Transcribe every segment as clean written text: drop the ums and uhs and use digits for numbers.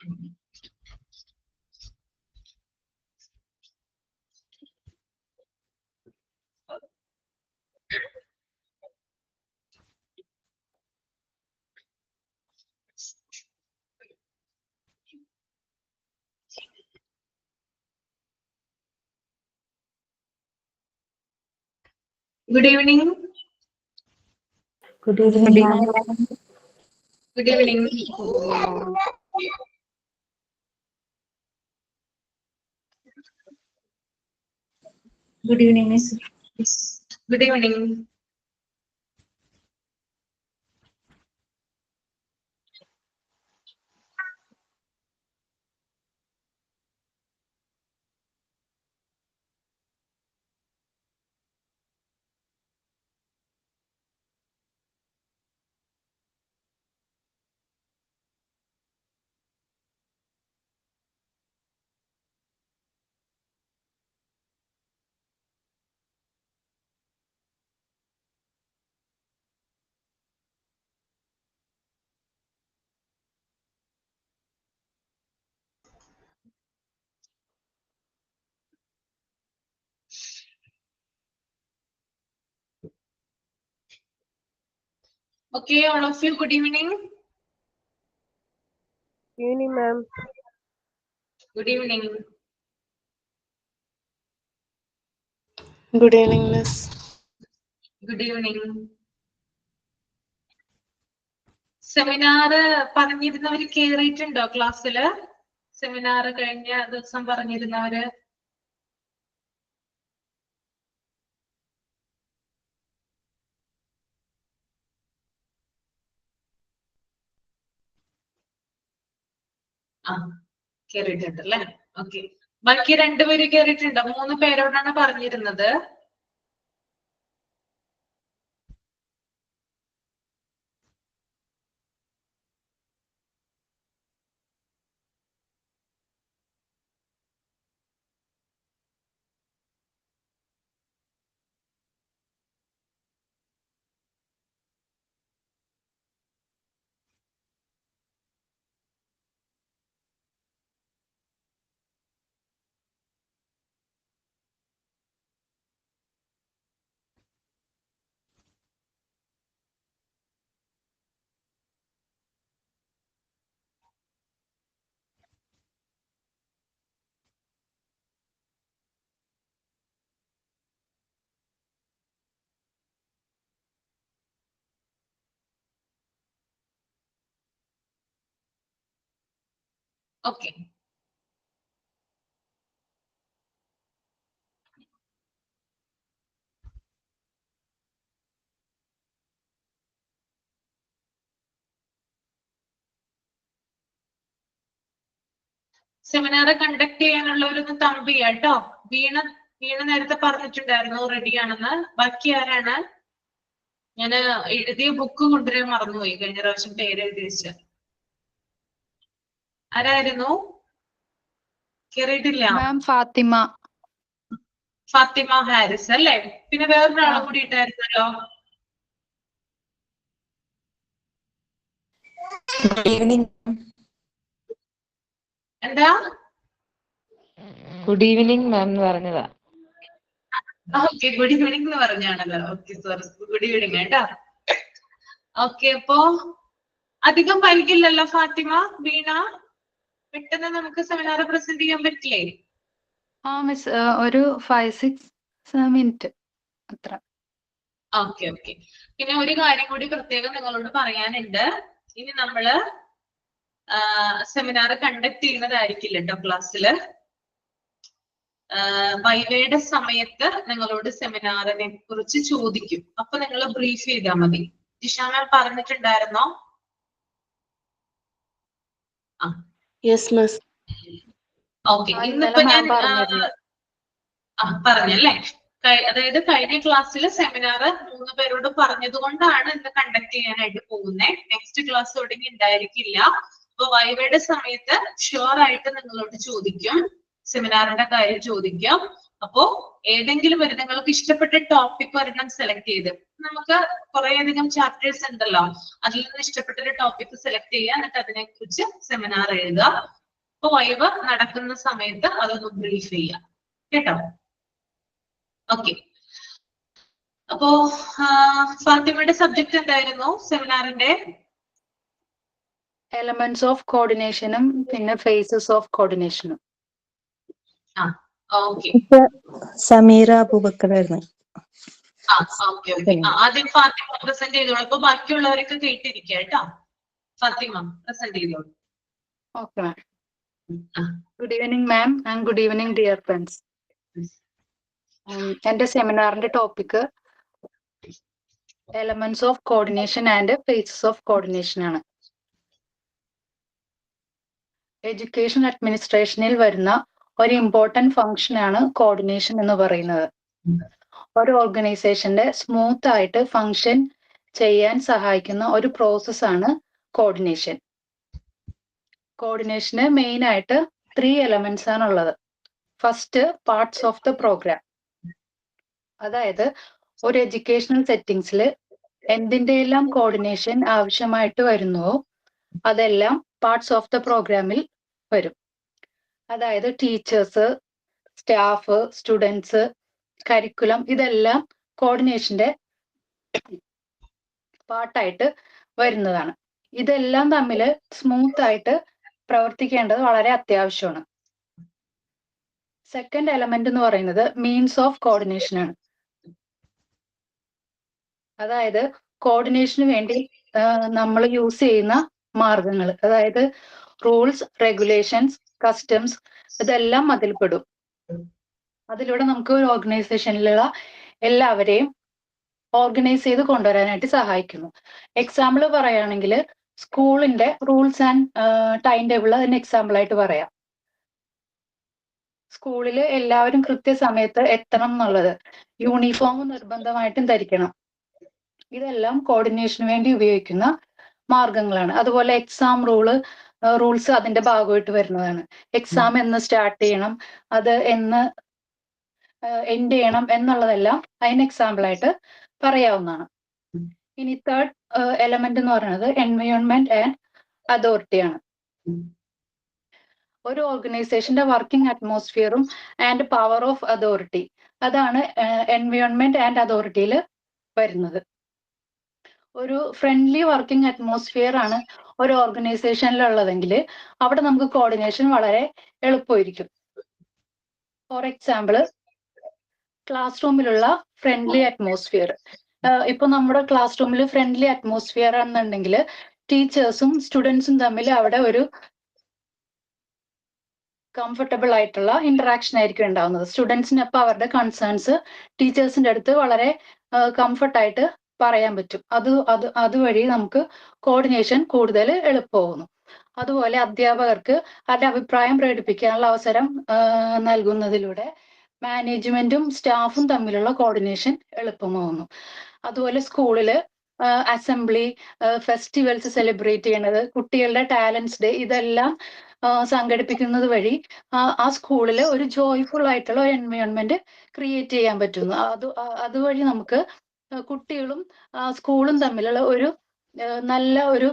Good evening. Good evening, ma'am. Good evening. Good evening, Miss. Good evening. Okay, all of you, good evening. Evening, ma'am. Good evening. Good evening, Miss. Good evening. Seminar പറഞ്ഞിരുന്നവര് കേറിയിട്ടുണ്ടോ ക്ലാസ്സില്? Seminar കഴിഞ്ഞ ദിവസം പറഞ്ഞിരുന്നവര്? ആ, കേറിയിട്ടുണ്ടല്ലേ? Okay. ബാക്കി രണ്ടുപേര് കേറിയിട്ടുണ്ടോ? 3 പേരോടാണ് പറഞ്ഞിരുന്നത്. Okay. Seminar conduct ചെയ്യാനുള്ളവരൊന്ന് thumb ചെയ്യാം കേട്ടോ. വീണ നേരത്തെ പറഞ്ഞിട്ടുണ്ടായിരുന്നു റെഡിയാണെന്ന്. ബാക്കി ആരാണ്? ഞാൻ എഴുതിയ ബുക്ക് കൊണ്ടുവരാൻ മറന്നുപോയി കഴിഞ്ഞ പ്രാവശ്യം പേര് എഴുതി വെച്ച്. ആരായിരുന്നു? കേറിയിട്ടില്ല. ഫാത്തിമ. ഫാത്തിമ ഹാരിസ് അല്ലേ? പിന്നെ വേറൊരാളും കൂടി ഇട്ടായിരുന്നല്ലോ. Good evening. എന്താ? Good evening, ma'am. പറഞ്ഞതാ. ഓക്കെ, ഗുഡ് ഈവനിങ് എന്ന് പറഞ്ഞാണല്ലോ. ഓക്കെ, സോറി, ഗുഡ് ഈവനിങ് കേട്ടോ. ഓക്കെ, അപ്പോ അധികം വൈകില്ലല്ലോ ഫാത്തിമ, വീണ? പെട്ടെന്ന് നമുക്ക് സെമിനാർ പ്രസന്റ് ചെയ്യാൻ പറ്റില്ലേ? ആ മിസ്, ഒരു 5-6 മിനിറ്റ് അത്ര. Okay okay. പിന്നെ ഒരു കാര്യം കൂടി പ്രത്യേകം നിങ്ങളോട് പറയാനുണ്ട്. ഇനി നമ്മള് സെമിനാർ കണ്ടക്ട് ചെയ്യുന്നതായിരിക്കില്ല കേട്ടോ ക്ലാസ്സില്. വൈവയുടെ സമയത്ത് നിങ്ങളോട് സെമിനാറിനെ കുറിച്ച് ചോദിക്കും. അപ്പൊ നിങ്ങൾ ബ്രീഫ് ചെയ്താൽ മതി. ജിഷ മാം പറഞ്ഞിട്ടുണ്ടായിരുന്നോ? Yes, miss. ഓക്കെ. ഇന്നിപ്പോ ഞാൻ പറഞ്ഞല്ലേ, അതായത് കഴിഞ്ഞ ക്ലാസ്സിൽ സെമിനാർ 3 പേരോട് പറഞ്ഞത് കൊണ്ടാണ് ഇന്ന് കണ്ടക്ട് ചെയ്യാനായിട്ട് പോകുന്നത്. നെക്സ്റ്റ് ക്ലാസ് തുടങ്ങി ഉണ്ടായിരിക്കില്ല. അപ്പൊ വൈവയുടെ സമയത്ത് ഷുവർ ആയിട്ട് നിങ്ങളോട് ചോദിക്കും, സെമിനാറിന്റെ കാര്യം ചോദിക്കാം. അപ്പോ ഏതെങ്കിലും ഒരു നിങ്ങൾക്ക് ഇഷ്ടപ്പെട്ട ടോപ്പിക് ഒരെണ്ണം സെലക്ട് ചെയ്ത്, നമുക്ക് കുറേയധികം ചാപ്റ്റേഴ്സ് ഉണ്ടല്ലോ, അതിൽ നിന്ന് ഇഷ്ടപ്പെട്ട ഒരു ടോപ്പിക് സെലക്ട് ചെയ്യുക, എന്നിട്ട് അതിനെ കുറിച്ച് സെമിനാർ എഴുതുക. അപ്പൊ വൈവ നടക്കുന്ന സമയത്ത് അതൊന്ന് ബ്രീഫ് ചെയ്യുക കേട്ടോ. ഓക്കെ, അപ്പോ ഫാത്തിമയുടെ സബ്ജക്ട് എന്തായിരുന്നു സെമിനാറിന്റെ? എലമെന്റ്സ് ഓഫ് കോർഡിനേഷനും പിന്നെ ഫേസസ് ഓഫ് കോർഡിനേഷനും. ഓക്കെ, സമീറ അബൂബക്കറായിരുന്നു. Okay okay. ആദ്യം ഫാത്തിമ പ്രസന്റ് ചെയ്തോളൂ. അപ്പൊ ബാക്കിയുള്ളവരൊക്കെ കേട്ടിരിക്കുക കേട്ടോ. ഫാത്തിമ പ്രസന്റ് ചെയ്തോളൂ. Okay ma'am. Good evening ma'am and good evening dear friends. എന്റെ സെമിനാറിന്റെ topic elements of coordination and phases of coordination ആണ്. എഡ്യൂക്കേഷൻ അഡ്മിനിസ്ട്രേഷനിൽ വരുന്ന ഒരു ഇമ്പോർട്ടന്റ് ഫംഗ്ഷൻ ആണ് കോർഡിനേഷൻ എന്ന് പറയുന്നത്. ഒരു ഓർഗനൈസേഷന്റെ സ്മൂത്ത് ആയിട്ട് ഫംഗ്ഷൻ ചെയ്യാൻ സഹായിക്കുന്ന ഒരു പ്രോസസ് ആണ് കോർഡിനേഷൻ. കോർഡിനേഷന് മെയിൻ ആയിട്ട് 3 എലമെന്റ്സ് ആണ് ഉള്ളത്. First, parts of the programme. അതായത് ഒരു എഡ്യൂക്കേഷണൽ സെറ്റിംഗ്സിൽ എന്തിന്റെയെല്ലാം കോർഡിനേഷൻ ആവശ്യമായിട്ട് വരുന്നുവോ അതെല്ലാം പാർട്സ് ഓഫ് ദ പ്രോഗ്രാമിൽ വരും. അതായത് ടീച്ചേഴ്സ്, സ്റ്റാഫ്, സ്റ്റുഡൻസ്, കരിക്കുലം, ഇതെല്ലാം കോർഡിനേഷന്റെ പാർട്ടായിട്ട് വരുന്നതാണ്. ഇതെല്ലാം തമ്മിൽ സ്മൂത്ത് ആയിട്ട് പ്രവർത്തിക്കേണ്ടത് വളരെ അത്യാവശ്യമാണ്. സെക്കൻഡ് എലമെന്റ് എന്ന് പറയുന്നത് മീൻസ് ഓഫ് കോർഡിനേഷൻ ആണ്. അതായത് കോർഡിനേഷന് വേണ്ടി നമ്മൾ യൂസ് ചെയ്യുന്ന മാർഗങ്ങൾ, അതായത് റൂൾസ്, റെഗുലേഷൻസ്, കസ്റ്റംസ്, ഇതെല്ലാം അതിൽപ്പെടും. അതിലൂടെ നമുക്ക് ഒരു ഓർഗനൈസേഷനിലുള്ള എല്ലാവരെയും ഓർഗനൈസ് ചെയ്ത് കൊണ്ടുവരാനായിട്ട് സഹായിക്കുന്നു. എക്സാമ്പിൾ പറയുകയാണെങ്കിൽ സ്കൂളിന്റെ റൂൾസ് ആൻഡ് ടൈം ടേബിൾ അതിന് എക്സാമ്പിൾ ആയിട്ട് പറയാം. സ്കൂളിൽ എല്ലാവരും കൃത്യസമയത്ത് എത്തണം എന്നുള്ളത്, യൂണിഫോം നിർബന്ധമായിട്ടും ധരിക്കണം, ഇതെല്ലാം കോർഡിനേഷന് വേണ്ടി ഉപയോഗിക്കുന്ന മാർഗങ്ങളാണ്. അതുപോലെ എക്സാം റൂൾസ് അതിന്റെ ഭാഗമായിട്ട് വരുന്നതാണ്. എക്സാം എന്ന് സ്റ്റാർട്ട് ചെയ്യണം, അത് എന്ന് എൻഡ് ചെയ്യണം എന്നുള്ളതെല്ലാം അതിന് എക്സാമ്പിൾ ആയിട്ട് പറയാവുന്നതാണ്. ഇനി തേർഡ് എലമെന്റ് എന്ന് പറയുന്നത് എൻവയോൺമെന്റ് ആൻഡ് അതോറിറ്റി ആണ്. ഒരു ഓർഗനൈസേഷന്റെ വർക്കിംഗ് അറ്റ്മോസ്ഫിയറും ആൻഡ് പവർ ഓഫ് അതോറിറ്റി, അതാണ് എൻവയോൺമെന്റ് ആൻഡ് അതോറിറ്റിയിൽ വരുന്നത്. ഒരു ഫ്രണ്ട്ലി വർക്കിംഗ് അറ്റ്മോസ്ഫിയർ ആണ് ഒരു ഓർഗനൈസേഷനിൽ ഉള്ളതെങ്കിൽ അവിടെ നമുക്ക് കോർഡിനേഷൻ വളരെ എളുപ്പമായിരിക്കും. ഫോർ എക്സാമ്പിൾ, ക്ലാസ് റൂമിലുള്ള ഫ്രണ്ട്ലി അറ്റ്മോസ്ഫിയർ. ഇപ്പൊ നമ്മുടെ ക്ലാസ് റൂമിൽ ഫ്രണ്ട്ലി അറ്റ്മോസ്ഫിയർ ആണെന്നുണ്ടെങ്കിൽ ടീച്ചേഴ്സും സ്റ്റുഡൻസും തമ്മിൽ അവിടെ ഒരു കംഫർട്ടബിൾ ആയിട്ടുള്ള ഇന്ററാക്ഷൻ ആയിരിക്കും ഉണ്ടാവുന്നത്. സ്റ്റുഡൻസിനൊപ്പം അവരുടെ കൺസേൺസ് ടീച്ചേഴ്സിന്റെ അടുത്ത് വളരെ കംഫർട്ടായിട്ട് പറയാൻ പറ്റും. അതുവഴി നമുക്ക് കോർഡിനേഷൻ കൂടുതൽ എളുപ്പമാകുന്നു. അതുപോലെ അധ്യാപകർക്ക് അവരുടെ അഭിപ്രായം പ്രകടിപ്പിക്കാനുള്ള അവസരം നൽകുന്നതിലൂടെ മാനേജ്മെന്റും സ്റ്റാഫും തമ്മിലുള്ള കോർഡിനേഷൻ എളുപ്പമാകുന്നു. അതുപോലെ സ്കൂളില് അസംബ്ലി, ഫെസ്റ്റിവൽസ് സെലിബ്രേറ്റ് ചെയ്യണത്, കുട്ടികളുടെ ടാലൻസ് ഡേ, ഇതെല്ലാം സംഘടിപ്പിക്കുന്നത് വഴി ആ സ്കൂളില് ഒരു ജോയ്ഫുൾ ആയിട്ടുള്ള ഒരു എൻവയോൺമെന്റ് ക്രിയേറ്റ് ചെയ്യാൻ പറ്റുന്നു. അതുവഴി നമുക്ക് കുട്ടികളും സ്കൂളും തമ്മിലുള്ള ഒരു നല്ല ഒരു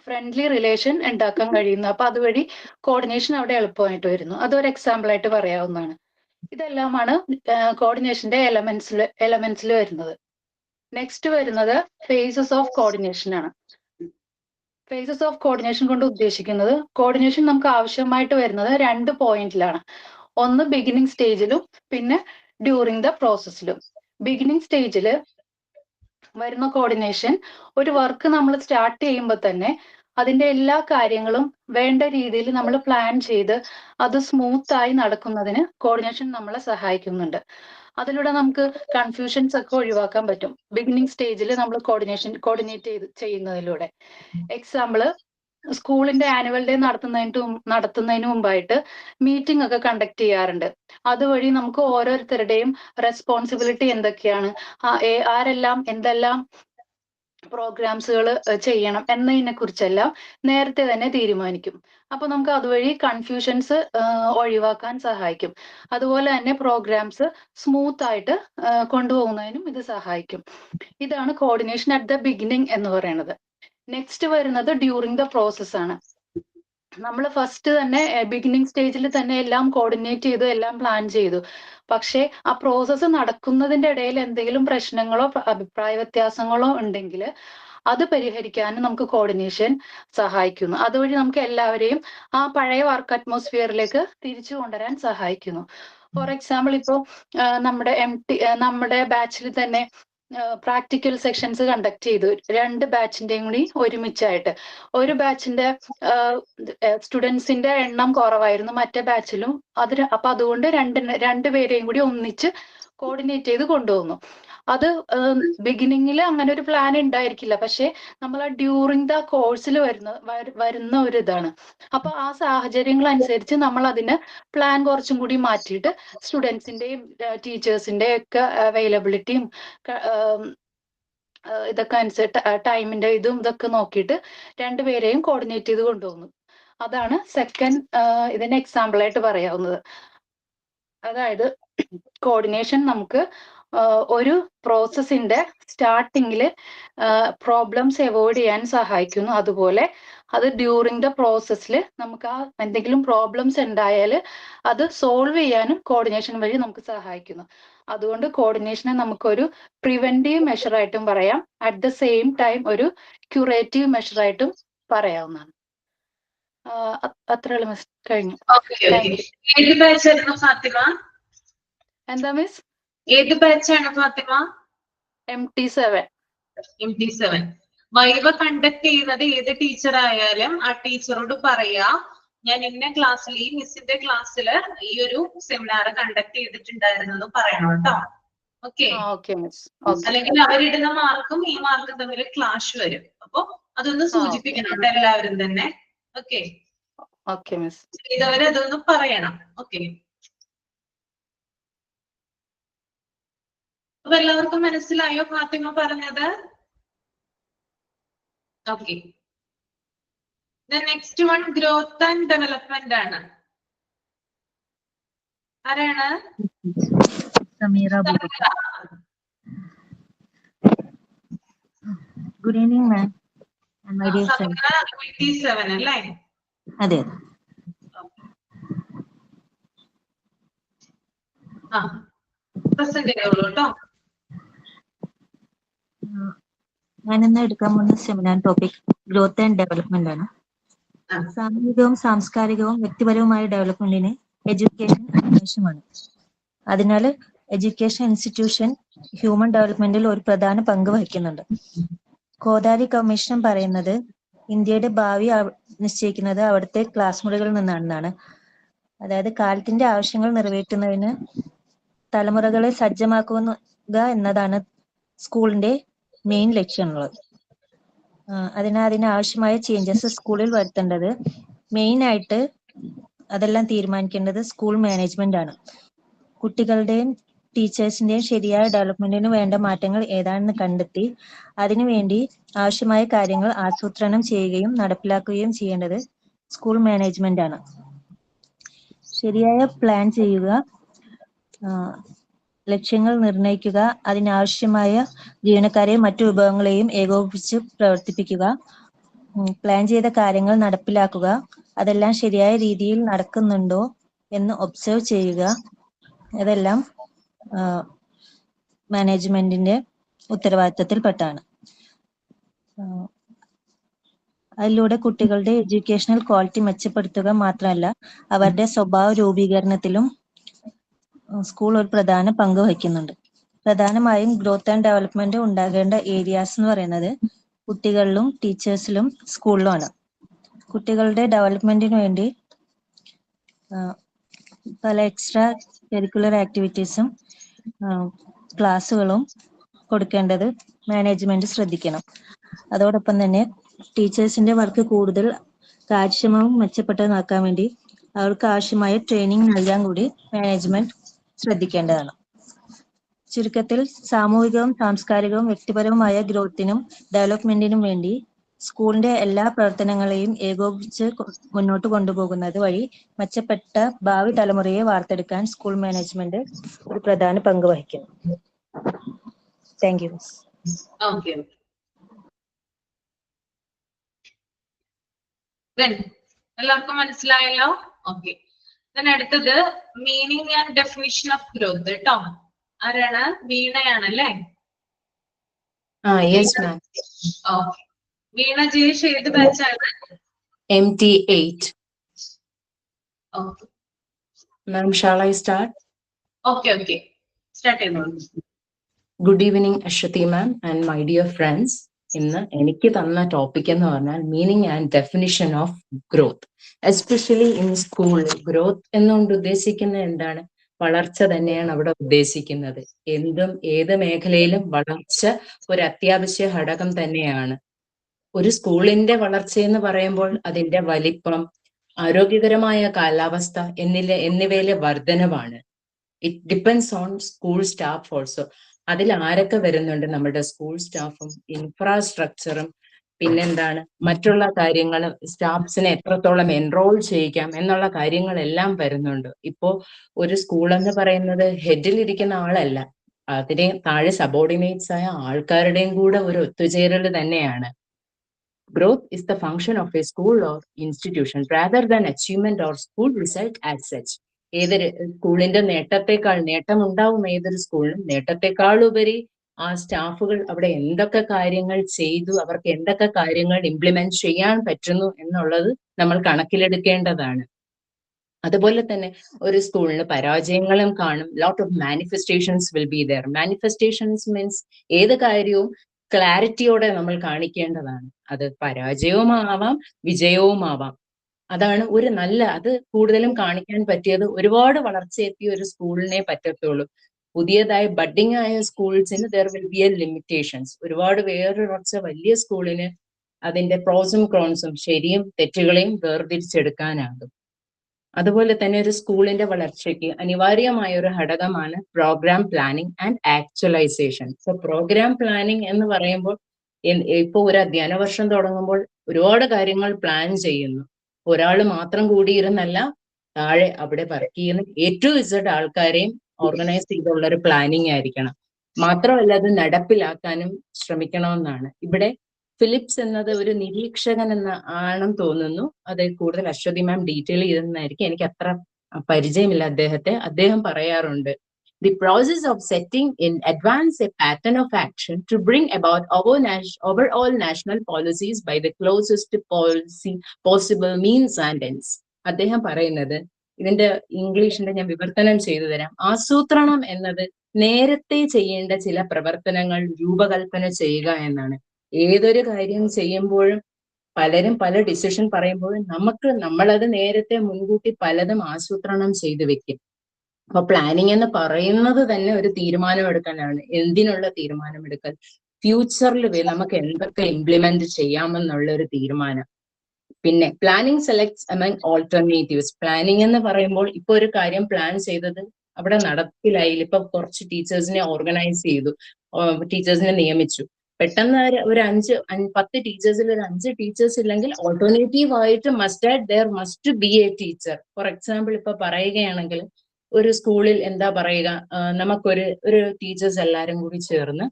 ഫ്രണ്ട്ലി റിലേഷൻ ഉണ്ടാക്കാൻ കഴിയുന്നു. അപ്പൊ അതുവഴി കോർഡിനേഷൻ അവിടെ എളുപ്പമായിട്ട് വരുന്നു. അതൊരു എക്സാമ്പിൾ ആയിട്ട് പറയാവുന്നതാണ്. ഇതെല്ലാമാണ് കോർഡിനേഷന്റെ എലമെന്റ്സിൽ വരുന്നത്. നെക്സ്റ്റ് വരുന്നത് ഫേസസ് ഓഫ് കോർഡിനേഷൻ ആണ്. ഫേസസ് ഓഫ് കോർഡിനേഷൻ കൊണ്ട് ഉദ്ദേശിക്കുന്നത് കോർഡിനേഷൻ നമുക്ക് ആവശ്യമായിട്ട് വരുന്നത് 2 പോയിന്റിലാണ്. ഒന്ന് ബിഗിനിങ് സ്റ്റേജിലും പിന്നെ ഡ്യൂറിങ് ദ പ്രോസസ്സിലും. ബിഗിനിങ് സ്റ്റേജിൽ വരുന്ന കോർഡിനേഷൻ ഒരു വർക്ക് നമ്മൾ സ്റ്റാർട്ട് ചെയ്യുമ്പോൾ തന്നെ അതിന്റെ എല്ലാ കാര്യങ്ങളും വേണ്ട രീതിയിൽ നമ്മൾ പ്ലാൻ ചെയ്ത് അത് സ്മൂത്ത് ആയി നടക്കുന്നതിന് കോർഡിനേഷൻ നമ്മളെ സഹായിക്കുന്നുണ്ട്. അതിലൂടെ നമുക്ക് കൺഫ്യൂഷൻസ് ഒക്കെ ഒഴിവാക്കാൻ പറ്റും ബിഗിനിങ് സ്റ്റേജിൽ നമ്മൾ കോർഡിനേറ്റ് ചെയ്യുന്നതിലൂടെ. എക്സാമ്പിള്, സ്കൂളിന്റെ ആനുവൽ ഡേ നടത്തുന്നതിന് മുമ്പായിട്ട് മീറ്റിംഗ് ഒക്കെ കണ്ടക്ട് ചെയ്യാറുണ്ട്. അതുവഴി നമുക്ക് ഓരോരുത്തരുടെയും റെസ്പോൺസിബിലിറ്റി എന്തൊക്കെയാണ്, ആരെല്ലാം എന്തെല്ലാം പ്രോഗ്രാംസുകൾ ചെയ്യണം എന്നതിനെ കുറിച്ചെല്ലാം നേരത്തെ തന്നെ തീരുമാനിക്കും. അപ്പൊ നമുക്ക് അതുവഴി കൺഫ്യൂഷൻസ് ഒഴിവാക്കാൻ സഹായിക്കും. അതുപോലെ തന്നെ പ്രോഗ്രാംസ് സ്മൂത്ത് ആയിട്ട് കൊണ്ടുപോകുന്നതിനും ഇത് സഹായിക്കും. ഇതാണ് കോർഡിനേഷൻ അറ്റ് ദ ബിഗിനിങ് എന്ന് പറയുന്നത്. നെക്സ്റ്റ് വരുന്നത് ഡ്യൂറിങ് ദ പ്രോസസ് ആണ്. നമ്മൾ ഫസ്റ്റ് തന്നെ ബിഗിനിങ് സ്റ്റേജിൽ തന്നെ എല്ലാം കോർഡിനേറ്റ് ചെയ്തു, എല്ലാം പ്ലാൻ ചെയ്തു. പക്ഷേ ആ പ്രോസസ്സ് നടക്കുന്നതിന്റെ ഇടയിൽ എന്തെങ്കിലും പ്രശ്നങ്ങളോ അഭിപ്രായ വ്യത്യാസങ്ങളോ ഉണ്ടെങ്കിൽ അത് പരിഹരിക്കാൻ നമുക്ക് കോർഡിനേഷൻ സഹായിക്കുന്നു. അതുവഴി നമുക്ക് എല്ലാവരെയും ആ പഴയ വർക്ക് അറ്റ്മോസ്ഫിയറിലേക്ക് തിരിച്ചു കൊണ്ടുവരാൻ സഹായിക്കുന്നു. ഫോർ എക്സാമ്പിൾ ഇപ്പോൾ നമ്മുടെ ബാച്ചിൽ തന്നെ പ്രാക്ടിക്കൽ സെക്ഷൻസ് കണ്ടക്ട് ചെയ്തു, 2 ബാച്ചിന്റെയും കൂടി ഒരുമിച്ചായിട്ട്. ഒരു ബാച്ചിന്റെ സ്റ്റുഡൻസിന്റെ എണ്ണം കുറവായിരുന്നു, മറ്റേ ബാച്ചിലും അപ്പൊ അതുകൊണ്ട് രണ്ടുപേരെയും കൂടി ഒന്നിച്ച് കോർഡിനേറ്റ് ചെയ്ത് കൊണ്ടുപോകുന്നു. അത് ബിഗിനിങ്ങിൽ അങ്ങനെ ഒരു പ്ലാൻ ഉണ്ടായിരിക്കില്ല, പക്ഷെ നമ്മൾ ആ ഡ്യൂറിങ് ദ കോഴ്സിൽ വരുന്ന ഒരു ഇതാണ്. അപ്പൊ ആ സാഹചര്യങ്ങൾ അനുസരിച്ച് നമ്മൾ അതിന് പ്ലാൻ കുറച്ചും കൂടി മാറ്റിയിട്ട് സ്റ്റുഡൻസിന്റെയും ടീച്ചേഴ്സിന്റെയും ഒക്കെ അവൈലബിലിറ്റിയും ഇതൊക്കെ അനുസരിച്ച് ടൈമിന്റെ ഇതൊക്കെ നോക്കിയിട്ട് രണ്ടുപേരെയും കോർഡിനേറ്റ് ചെയ്ത് കൊണ്ടുപോകുന്നു. അതാണ് സെക്കൻഡ് ഇതിന് എക്സാമ്പിൾ ആയിട്ട് പറയാവുന്നത്. അതായത് കോർഡിനേഷൻ നമുക്ക് ഒരു പ്രോസസ്സിന്റെ സ്റ്റാർട്ടിങ്ങിൽ പ്രോബ്ലംസ് അവോയ്ഡ് ചെയ്യാൻ സഹായിക്കുന്നു. അതുപോലെ അത് ഡ്യൂറിങ് ദ പ്രോസസ്സിൽ നമുക്ക് ആ എന്തെങ്കിലും പ്രോബ്ലംസ് ഉണ്ടായാൽ അത് സോൾവ് ചെയ്യാനും കോർഡിനേഷൻ വഴി നമുക്ക് സഹായിക്കുന്നു. അതുകൊണ്ട് കോർഡിനേഷനെ നമുക്കൊരു പ്രിവെന്റീവ് മെഷർ ആയിട്ടും പറയാം, അറ്റ് ദ സെയിം ടൈം ഒരു ക്യൂറേറ്റീവ് മെഷർ ആയിട്ടും പറയാവുന്നതാണ്. അത്രയുള്ള മിസ് കഴിഞ്ഞു. എന്താ മിസ്? ഏത് ബാച്ചാണ് Fathima? MT7. MT7. Viva conduct ചെയ്യുന്നത് ഏത് ടീച്ചർ ആയാലും ആ ടീച്ചറോട് പറയാ, ഞാൻ ഇന്ന ക്ലാസ്സിൽ ഈ മിസ്സിന്റെ ക്ലാസ്സിൽ ഈ ഒരു സെമിനാർ കണ്ടക്ട് ചെയ്തിട്ടുണ്ടായിരുന്നു പറയണം കേട്ടോ. ഓക്കെ, അല്ലെങ്കിൽ അവരിടുന്ന മാർക്കും ഈ മാർക്കും തമ്മിൽ ക്ലാഷ് വരും. അപ്പൊ അതൊന്ന് സൂചിപ്പിക്കണം എല്ലാവരും തന്നെ. ഓക്കെ, ചെയ്തവരതൊന്ന് പറയണം. ഓക്കെ, അപ്പൊ എല്ലാവർക്കും മനസ്സിലായോ ഫാത്തിമ പറഞ്ഞത്? Okay, next one growth and development ആണ്. ആരാണ്? സമീറ. Good evening ma'am. അല്ലേ? അതെ. പ്രസന്റ് ചെയ്യുള്ളൂ കേട്ടോ. ഞാനിന്ന് എടുക്കാൻ പോകുന്ന seminar topic growth and development ആണ്. സാമൂഹികവും സാംസ്കാരികവും വ്യക്തിപരവുമായ ഡെവലപ്മെന്റിന് എഡ്യൂക്കേഷൻ ആവശ്യമാണ്. അതിനാൽ എഡ്യൂക്കേഷൻ ഇൻസ്റ്റിറ്റ്യൂഷൻ ഹ്യൂമൻ ഡെവലപ്മെന്റിൽ ഒരു പ്രധാന പങ്ക് വഹിക്കുന്നുണ്ട്. കോദാരി കമ്മീഷൻ പറയുന്നത് ഇന്ത്യയുടെ ഭാവി നിശ്ചയിക്കുന്നത് അവിടുത്തെ ക്ലാസ് മുറികളിൽ നിന്നാണെന്നാണ്. അതായത് കാലത്തിന്റെ ആവശ്യങ്ങൾ നിറവേറ്റുന്നതിന് തലമുറകളെ സജ്ജമാക്കുക എന്നതാണ് സ്കൂളിന്റെ മെയിൻ ലക്ഷ്യമുള്ളത്. അതിനാവശ്യമായ ചേഞ്ചസ് സ്കൂളിൽ വരുത്തേണ്ടത് മെയിൻ ആയിട്ട് അതെല്ലാം തീരുമാനിക്കേണ്ടത് സ്കൂൾ മാനേജ്മെന്റ് ആണ്. കുട്ടികളുടെയും ടീച്ചേഴ്സിന്റെയും ശരിയായ ഡെവലപ്മെന്റിന് വേണ്ട മാറ്റങ്ങൾ ഏതാണെന്ന് കണ്ടെത്തി അതിനുവേണ്ടി ആവശ്യമായ കാര്യങ്ങൾ ആസൂത്രണം ചെയ്യുകയും നടപ്പിലാക്കുകയും ചെയ്യേണ്ടത് സ്കൂൾ മാനേജ്മെന്റ് ആണ്. ശരിയായ പ്ലാൻ ചെയ്യുക, ലക്ഷ്യങ്ങൾ നിർണ്ണയിക്കുക, അതിനാവശ്യമായ ജീവനക്കാരെയും മറ്റു വിഭവങ്ങളെയും ഏകോപിപ്പിച്ച് പ്രവർത്തിപ്പിക്കുക, പ്ലാൻ ചെയ്ത കാര്യങ്ങൾ നടപ്പിലാക്കുക, അതെല്ലാം ശരിയായ രീതിയിൽ നടക്കുന്നുണ്ടോ എന്ന് ഒബ്സർവ് ചെയ്യുക, ഇതെല്ലാം മാനേജ്മെന്റിന്റെ ഉത്തരവാദിത്തത്തിൽപ്പെട്ടാണ്. അതിലൂടെ കുട്ടികളുടെ എഡ്യൂക്കേഷണൽ ക്വാളിറ്റി മെച്ചപ്പെടുത്തുക മാത്രമല്ല അവരുടെ സ്വഭാവ രൂപീകരണത്തിലും സ്കൂൾ ഒരു പ്രധാന പങ്ക് വഹിക്കുന്നുണ്ട്. പ്രധാനമായും ഗ്രോത്ത് ആൻഡ് ഡെവലപ്മെന്റ് ഉണ്ടാകേണ്ട ഏരിയാസ് എന്ന് പറയുന്നത് കുട്ടികളിലും ടീച്ചേഴ്സിലും സ്കൂളിലുമാണ്. കുട്ടികളുടെ ഡെവലപ്മെന്റിന് വേണ്ടി പല എക്സ്ട്രാ കരിക്കുലർ ആക്ടിവിറ്റീസും ക്ലാസ്സുകളും കൊടുക്കേണ്ടത് മാനേജ്മെന്റ് ശ്രദ്ധിക്കണം. അതോടൊപ്പം തന്നെ ടീച്ചേഴ്സിന്റെ വർക്ക് കൂടുതൽ കാര്യക്ഷമവും മെച്ചപ്പെട്ടതാക്കാൻ വേണ്ടി അവർക്ക് ആവശ്യമായ ട്രെയിനിങ് നൽകാൻ കൂടി മാനേജ്മെന്റ് ശ്രദ്ധിക്കേണ്ടതാണ്. ചുരുക്കത്തിൽ സാമൂഹികവും സാംസ്കാരികവും വ്യക്തിപരവുമായ ഗ്രോത്തിനും ഡെവലപ്മെന്റിനും വേണ്ടി സ്കൂളിന്റെ എല്ലാ പ്രവർത്തനങ്ങളെയും ഏകോപിപ്പിച്ച് മുന്നോട്ട് കൊണ്ടുപോകുന്നത് വഴി മെച്ചപ്പെട്ട ഭാവി തലമുറയെ വാർത്തെടുക്കാൻ സ്കൂൾ മാനേജ്മെന്റ് ഒരു പ്രധാന പങ്ക് വഹിക്കുന്നു. Thank you. ഓക്കെ. എല്ലാവർക്കും മനസ്സിലായല്ലോ? ഓക്കെ. അടുത്തത് meaning and definition of growth കേട്ടോ. ആരാണ്? വീണയാണല്ലേ? Yes, ma'am. ഓക്കെ. വീണ ജയേഷ് ഏത് ബാച്ചാണ്? MT8. Okay. Ma'am, shall I start? Okay okay, start ചെയ്തോളൂ. Good evening, Ashwati ma'am and my dear friends. ഇന്ന് എനിക്ക് തന്ന ടോപ്പിക് എന്ന് പറഞ്ഞാൽ meaning and definition of growth. Especially in school. Growth എന്നുകൊണ്ട് ഉദ്ദേശിക്കുന്നത് എന്താണ്? വളർച്ച തന്നെയാണ് അവിടെ ഉദ്ദേശിക്കുന്നത്. എന്തും ഏത് മേഖലയിലും വളർച്ച ഒരു അത്യാവശ്യ ഘടകം തന്നെയാണ്. ഒരു സ്കൂളിന്റെ വളർച്ച എന്ന് പറയുമ്പോൾ അതിന്റെ വലിപ്പം, ആരോഗ്യകരമായ കാലാവസ്ഥ എന്നിവയിലെ വർധനവാണ്. It depends on school staff also. അതിൽ ആരൊക്കെ വരുന്നുണ്ട്? നമ്മുടെ സ്കൂൾ സ്റ്റാഫും ഇൻഫ്രാസ്ട്രക്ചറും പിന്നെന്താണ് മറ്റുള്ള കാര്യങ്ങൾ, സ്റ്റാഫ്സിനെ എത്രത്തോളം എൻറോൾ ചെയ്യിക്കാം എന്നുള്ള കാര്യങ്ങളെല്ലാം വരുന്നുണ്ട്. ഇപ്പോ ഒരു സ്കൂൾ എന്ന് പറയുന്നത് ഹെഡിലിരിക്കുന്ന ആളല്ല, അതിനെ താഴെ സബോർഡിനേറ്റ്സ് ആയ ആൾക്കാരുടെയും കൂടെ ഒരു ഒത്തുചേരൽ തന്നെയാണ്. Growth is the function of a school or institution rather than achievement or school result as such. ഏതൊരു സ്കൂളിന്റെ നേട്ടം ഉണ്ടാവും ഏതൊരു സ്കൂളിനും. നേട്ടത്തെക്കാൾ ഉപരി ആ സ്റ്റാഫുകൾ അവിടെ എന്തൊക്കെ കാര്യങ്ങൾ ചെയ്തു, അവർക്ക് എന്തൊക്കെ കാര്യങ്ങൾ ഇംപ്ലിമെന്റ് ചെയ്യാൻ പറ്റുന്നു എന്നുള്ളത് നമ്മൾ കണക്കിലെടുക്കേണ്ടതാണ്. അതുപോലെ തന്നെ ഒരു സ്കൂളിന് പരാജയങ്ങളും കാണും. Lot of manifestations will be there. Manifestations means ഏത് കാര്യവും ക്ലാരിറ്റിയോടെ നമ്മൾ കാണിക്കേണ്ടതാണ്. അത് പരാജയവുമാവാം വിജയവുമാവാം. അതാണ് ഒരു നല്ല, അത് കൂടുതലും കാണിക്കാൻ പറ്റിയത് ഒരുപാട് വളർച്ചയെത്തിയ ഒരു സ്കൂളിനെ പറ്റത്തുള്ളൂ. പുതിയതായി ബഡ്ഡിംഗ് ആയ സ്കൂൾസിന് there will be a limitations. ഒരുപാട് വേറൊരൊച്ച വലിയ സ്കൂളിന് അതിന്റെ പ്രോസും ക്രോൺസും ശരിയും തെറ്റുകളെയും വേർതിരിച്ചെടുക്കാനാകും. അതുപോലെ തന്നെ ഒരു സ്കൂളിന്റെ വളർച്ചയ്ക്ക് അനിവാര്യമായ ഒരു ഘടകമാണ് programme planning and actualisation. So programme planning എന്ന് പറയുമ്പോൾ ഇപ്പൊ ഒരു അധ്യയന വർഷം തുടങ്ങുമ്പോൾ ഒരുപാട് കാര്യങ്ങൾ പ്ലാൻ ചെയ്യുന്നു. ഒരാൾ മാത്രം കൂടിയിരുന്നല്ല, താഴെ അവിടെ വർക്ക് ചെയ്യുന്ന ഏറ്റവും ഇസഡ് ആൾക്കാരെയും ഓർഗനൈസ് ചെയ്തുള്ള ഒരു പ്ലാനിങ് ആയിരിക്കണം. മാത്രമല്ല അത് നടപ്പിലാക്കാനും ശ്രമിക്കണമെന്നാണ്. ഇവിടെ ഫിലിപ്സ് എന്നത് ഒരു നിരീക്ഷകൻ ആണെന്ന് തോന്നുന്നു. അത് കൂടുതൽ അശ്വതി മാം ഡീറ്റെയിൽ ചെയ്തെന്നായിരിക്കും. എനിക്ക് അത്ര പരിചയമില്ല അദ്ദേഹത്തെ. അദ്ദേഹം പറയാറുണ്ട്, the process of setting in advance a pattern of action to bring about overall national policies by the closest possible means and ends. അദ്ദേഹം പറയുന്നത്, ഇതിന്റെ ഇംഗ്ലീഷിന്റെ ഞാൻ വിവർത്തനം ചെയ്തു തരാം. ആസൂത്രണം എന്നത് നേരത്തെ ചെയ്യേണ്ട ചില പ്രവർത്തനങ്ങൾ രൂപകൽപ്പന ചെയ്യുക എന്നാണ്. ഏതൊരു കാര്യം ചെയ്യുമ്പോഴും പലരും പല ഡിസിഷൻ പറയുമ്പോഴും നമ്മളത് നേരത്തെ മുൻകൂട്ടി പലതും ആസൂത്രണം ചെയ്തു വെക്കും. അപ്പൊ പ്ലാനിങ് എന്ന് പറയുന്നത് തന്നെ ഒരു തീരുമാനമെടുക്കാനാണ്. എന്തിനുള്ള തീരുമാനമെടുക്കൽ? ഫ്യൂച്ചറിൽ നമുക്ക് എന്തൊക്കെ ഇംപ്ലിമെന്റ് ചെയ്യാമെന്നുള്ള ഒരു തീരുമാനം. പിന്നെ planning selects among alternatives. Planning എന്ന് പറയുമ്പോൾ ഇപ്പൊ ഒരു കാര്യം പ്ലാൻ ചെയ്തത് അവിടെ നടപ്പിലായില്ല. ഇപ്പൊ കുറച്ച് ടീച്ചേഴ്സിനെ ഓർഗനൈസ് ചെയ്തു, ടീച്ചേഴ്സിനെ നിയമിച്ചു. പെട്ടെന്ന് ഒരു 10 ടീച്ചേഴ്സിൽ ഒരു 5 ടീച്ചേഴ്സ് ഇല്ലെങ്കിൽ ഓൾട്ടർനേറ്റീവ് ആയിട്ട് must be A teacher. For example ഇപ്പൊ പറയുകയാണെങ്കിൽ ഒരു സ്കൂളിൽ എന്താ പറയുക, നമുക്കൊരു ടീച്ചേഴ്സ് എല്ലാരും കൂടി ചേർന്ന്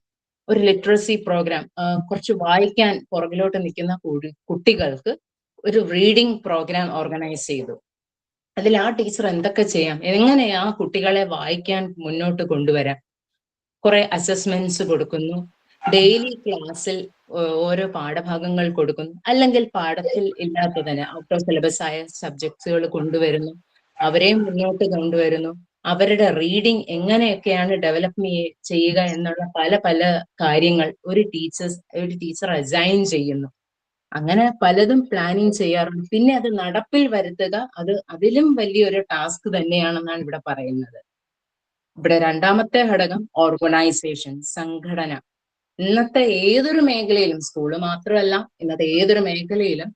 ഒരു ലിറ്ററസി പ്രോഗ്രാം, കുറച്ച് വായിക്കാൻ പുറകിലോട്ട് നിൽക്കുന്ന കുട്ടികൾക്ക് ഒരു റീഡിംഗ് പ്രോഗ്രാം ഓർഗനൈസ് ചെയ്തു. അതിൽ ആ ടീച്ചർ എന്തൊക്കെ ചെയ്യാം, എങ്ങനെ ആ കുട്ടികളെ വായിക്കാൻ മുന്നോട്ട് കൊണ്ടുവരാം? കുറെ അസസ്മെന്റ്സ് കൊടുക്കുന്നു, ഡെയിലി ക്ലാസ്സിൽ ഓരോ പാഠഭാഗങ്ങൾ കൊടുക്കുന്നു, അല്ലെങ്കിൽ പാഠത്തിൽ ഇല്ലാത്തതിന് ഔട്ട് ഓഫ് സിലബസ് ആയ സബ്ജക്ട്സുകൾ കൊണ്ടുവരുന്നു, അവരെയും മുന്നോട്ട് കൊണ്ടുവരുന്നു. അവരുടെ റീഡിങ് എങ്ങനെയൊക്കെയാണ് ഡെവലപ്പ് ചെയ്യുക എന്നുള്ള പല കാര്യങ്ങൾ ഒരു ടീച്ചർ അസൈൻ ചെയ്യുന്നു. അങ്ങനെ പലതും പ്ലാനിങ് ചെയ്യാറുണ്ട്. പിന്നെ അത് നടപ്പിൽ വരുത്തുക, അതിലും വലിയൊരു ടാസ്ക് തന്നെയാണെന്നാണ് ഇവിടെ പറയുന്നത്. ഇവിടെ രണ്ടാമത്തെ ഘടകം ഓർഗനൈസേഷൻ, സംഘടന. ഇന്നത്തെ ഏതൊരു മേഖലയിലും, സ്കൂള് മാത്രമല്ല, ഇന്നത്തെ ഏതൊരു മേഖലയിലും